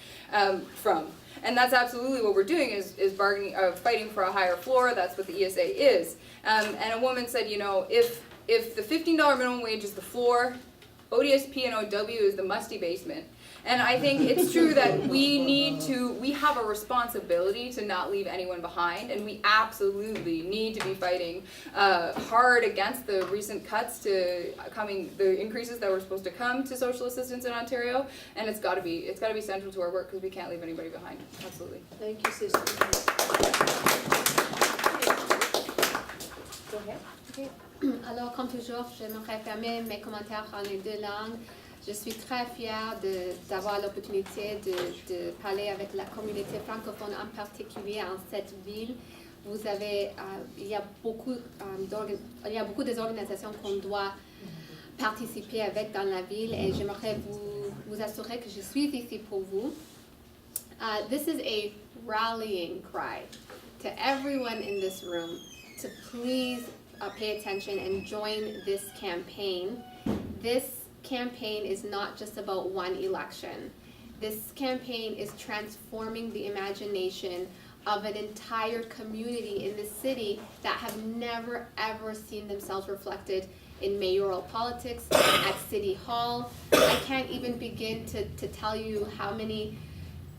from. And that's absolutely what we're doing, is bargaining, fighting for a higher floor. That's what the ESA is. And a woman said, you know, if the $15 minimum wage is the floor, ODSP and OW is the musty basement. And I think it's true that we have a responsibility to not leave anyone behind, and we absolutely need to be fighting hard against the recent cuts the increases that were supposed to come to social assistance in Ontario, and it's got to be central to our work, because we can't leave anybody behind. Absolutely. Thank you, sister. Go ahead. Okay. Alors, comme toujours, j'aimerais fermer mes commentaires en les deux langues. Je suis très fière d'avoir l'opportunité de parler avec la communauté francophone, en particulier en cette ville. Vous avez, il y a beaucoup des organisations qu'on doit participer avec dans la ville, et j'aimerais vous assurer que je suis ici pour vous. This is a rallying cry to everyone in this room to please pay attention and join this campaign. This campaign is not just about one election. This campaign is transforming the imagination of an entire community in the city that have never ever seen themselves reflected in mayoral politics, at City Hall. I can't even begin to tell you how many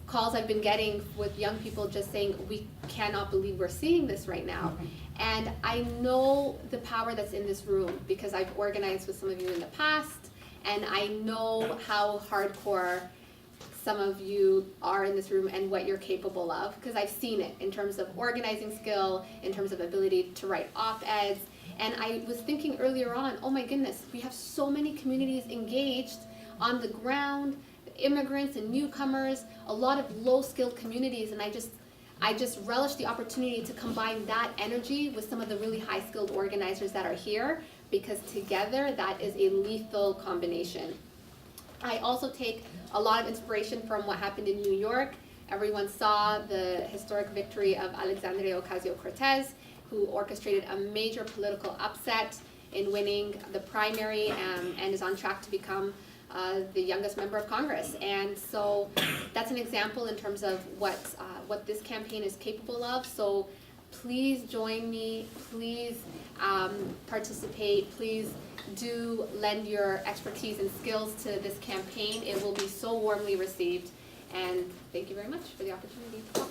calls I've been getting with young people just saying, we cannot believe we're seeing this right now. And I know the power that's in this room, because I've organized with some of you in the past, and I know how hardcore some of you are in this room and what you're capable of, because I've seen it in terms of organizing skill, in terms of ability to write op-eds. And I was thinking earlier on, oh my goodness, we have so many communities engaged on the ground, immigrants and newcomers, a lot of low-skilled communities, and I just relish the opportunity to combine that energy with some of the really high-skilled organizers that are here, because together that is a lethal combination. I also take a lot of inspiration from what happened in New York. Everyone saw the historic victory of Alexandria Ocasio-Cortez, who orchestrated a major political upset in winning the primary and is on track to become the youngest member of Congress. And so that's an example in terms of what this campaign is capable of. So please join me, please participate, please do lend your expertise and skills to this campaign. It will be so warmly received, and thank you very much for the opportunity to talk.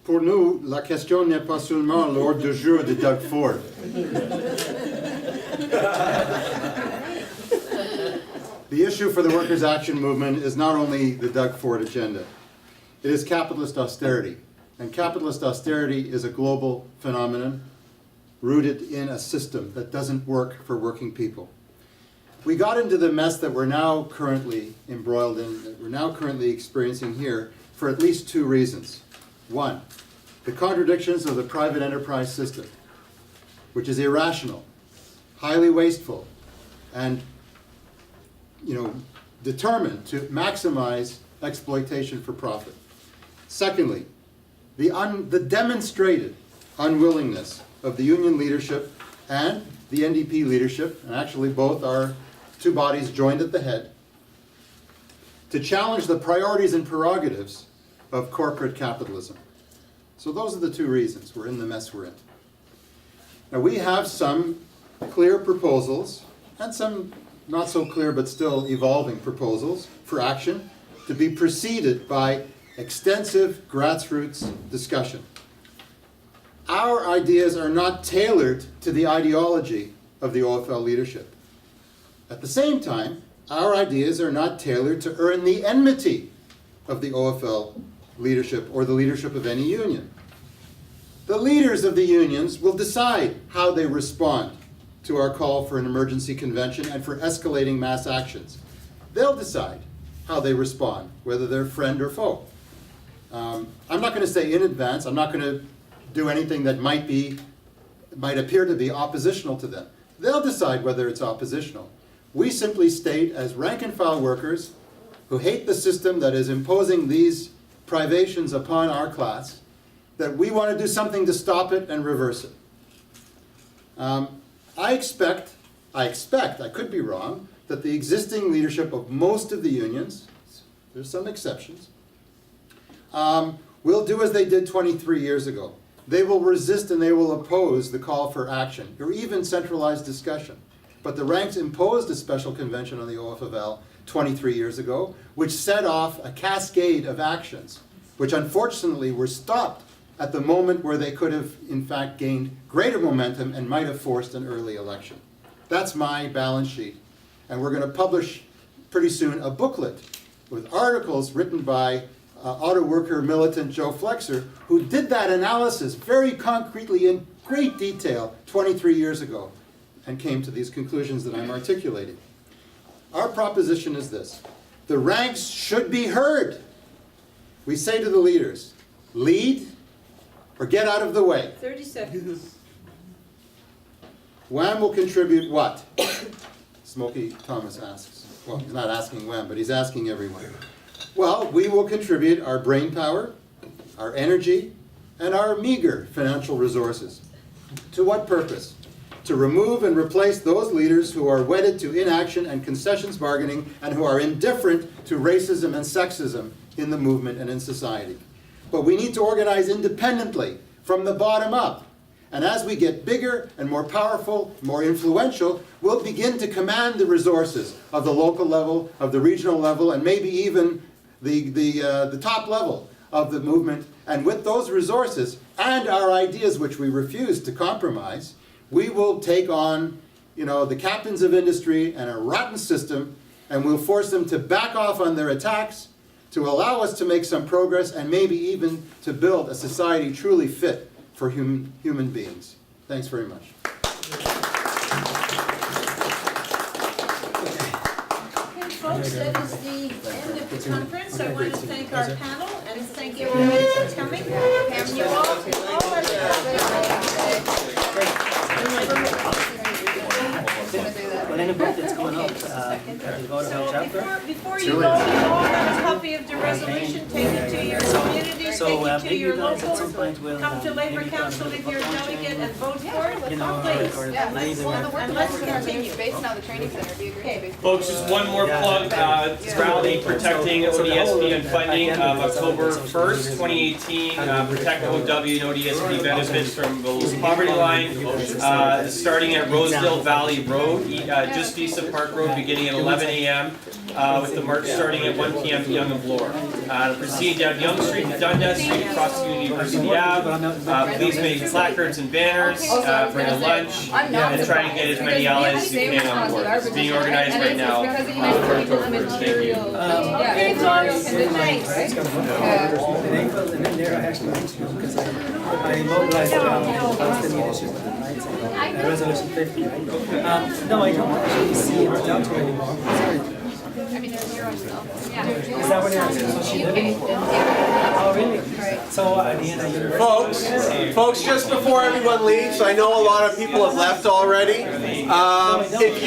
Pour nous, la question n'est pas seulement l'ordre du jour de Doug Ford. The issue for the Workers' Action Movement is not only the Doug Ford agenda. It is capitalist austerity. And capitalist austerity is a global phenomenon rooted in a system that doesn't work for working people. We got into the mess that we're now currently embroiled in, that we're now currently experiencing here, for at least two reasons. One, the contradictions of the private enterprise system, which is irrational, highly wasteful, and determined to maximize exploitation for profit. Secondly, the demonstrated unwillingness of the union leadership and the NDP leadership, and actually both are two bodies joined at the head, to challenge the priorities and prerogatives of corporate capitalism. So those are the two reasons we're in the mess we're in. Now we have some clear proposals and some not so clear but still evolving proposals for action to be preceded by extensive grassroots discussion. Our ideas are not tailored to the ideology of the OFL leadership. At the same time, our ideas are not tailored to earn the enmity of the OFL leadership or the leadership of any union. The leaders of the unions will decide how they respond to our call for an emergency convention and for escalating mass actions. They'll decide how they respond, whether they're friend or foe. I'm not going to say in advance, I'm not going to do anything that might appear to be oppositional to them. They'll decide whether it's oppositional. We simply state, as rank and file workers who hate the system that is imposing these privations upon our class, that we want to do something to stop it and reverse it. I expect, I could be wrong, that the existing leadership of most of the unions, there's some exceptions, will do as they did 23 years ago. They will resist and they will oppose the call for action, or even centralized discussion. But the ranks imposed a special convention on the OFL 23 years ago, which set off a cascade of actions, which unfortunately were stopped at the moment where they could have, in fact, gained greater momentum and might have forced an early election. That's my balance sheet. And we're going to publish pretty soon a booklet with articles written by auto worker militant Joe Flexer, who did that analysis very concretely in great detail 23 years ago and came to these conclusions that I'm articulating. Our proposition is this: the ranks should be heard. We say to the leaders, lead or get out of the way. 30 seconds. WAM will contribute what? Smokey Thomas asks. Well, he's not asking WAM, but he's asking everyone. Well, we will contribute our brain power, our energy, and our meager financial resources. To what purpose? To remove and replace those leaders who are wedded to inaction and concessions bargaining and who are indifferent to racism and sexism in the movement and in society. But we need to organize independently from the bottom up. And as we get bigger and more powerful, more influential, we'll begin to command the resources of the local level, of the regional level, and maybe even the top level of the movement. And with those resources and our ideas, which we refuse to compromise, we will take on, the captains of industry and a rotten system, and we'll force them to back off on their attacks, to allow us to make some progress, and maybe even to build a society truly fit for human beings. Thanks very much. Okay, folks, that is the end of the conference. I want to thank our panel and thank everybody for coming. And you all Well, in a bit, it's coming up. Have you got a whole chapter? Before you go, you all have a copy of the resolution. Take it to your communities, take it to maybe your you guys at some locals. point will Come to Labour maybe Council if you're a delegate and vote for it. you know, Please. or Yeah, leave them. And let's continue. Based on the training center, it'd be a great space. Folks, just one more plug, rally protecting ODSP and funding, October 1st, 2018, protect OW and ODSP benefits from below the poverty line, starting at Rosedale Valley Road, just east of Park Road, beginning at 11 a.m., with the march starting at 1 p.m. to Young and Bloor. Proceed down Young Street to Dundas Street, across Community University Ave. Please make placards and banners, bring a lunch, and try and get as many allies as you can on board. It's being organized right now for October 1st. Thank you. It's always nice. In April, and then there I actually went to, because I mobilized around the Palestinian issue with the resolution 50. No, I don't actually see her down to anymore. Sorry. I mean, they're here still. Yeah. Is that what you're saying? So she living? really? So at the end of your Folks, just before everyone leaves, I know a lot of people have left already. If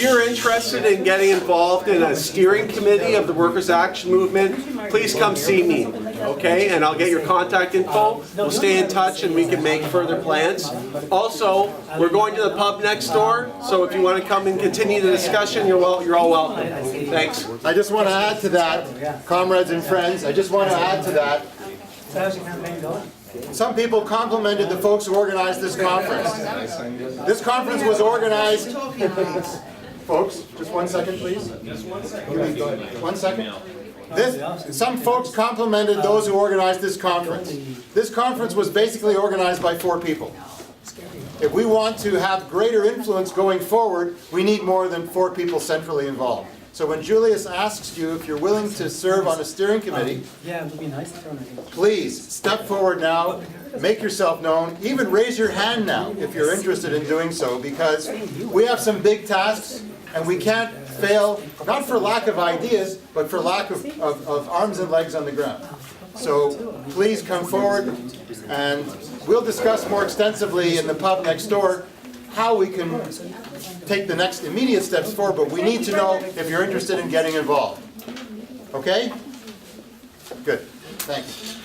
you're interested in getting involved in a steering committee of the Workers' Action Movement, please come see me, okay? And I'll get your contact info. We'll stay in touch and we can make further plans. Also, we're going to the pub next door, so if you want to come and continue the discussion, you're all welcome. Thanks. I just want to add to that, comrades and friends, I just want to add to that. Some people complimented the folks who organized this conference. This conference was organized, folks, just 1 second, please. Just 1 second. 1 second. Some folks complimented those who organized this conference. This conference was basically organized by 4 people. If we want to have greater influence going forward, we need more than 4 people centrally involved. So when Julius asks you if you're willing to serve on a steering committee, please step forward now, make yourself known, even raise your hand now if you're interested in doing so, because we have some big tasks and we can't fail, not for lack of ideas, but for lack of arms and legs on the ground. So please come forward and we'll discuss more extensively in the pub next door how we can take the next immediate steps forward, but we need to know if you're interested in getting involved. Okay? Good. Thanks.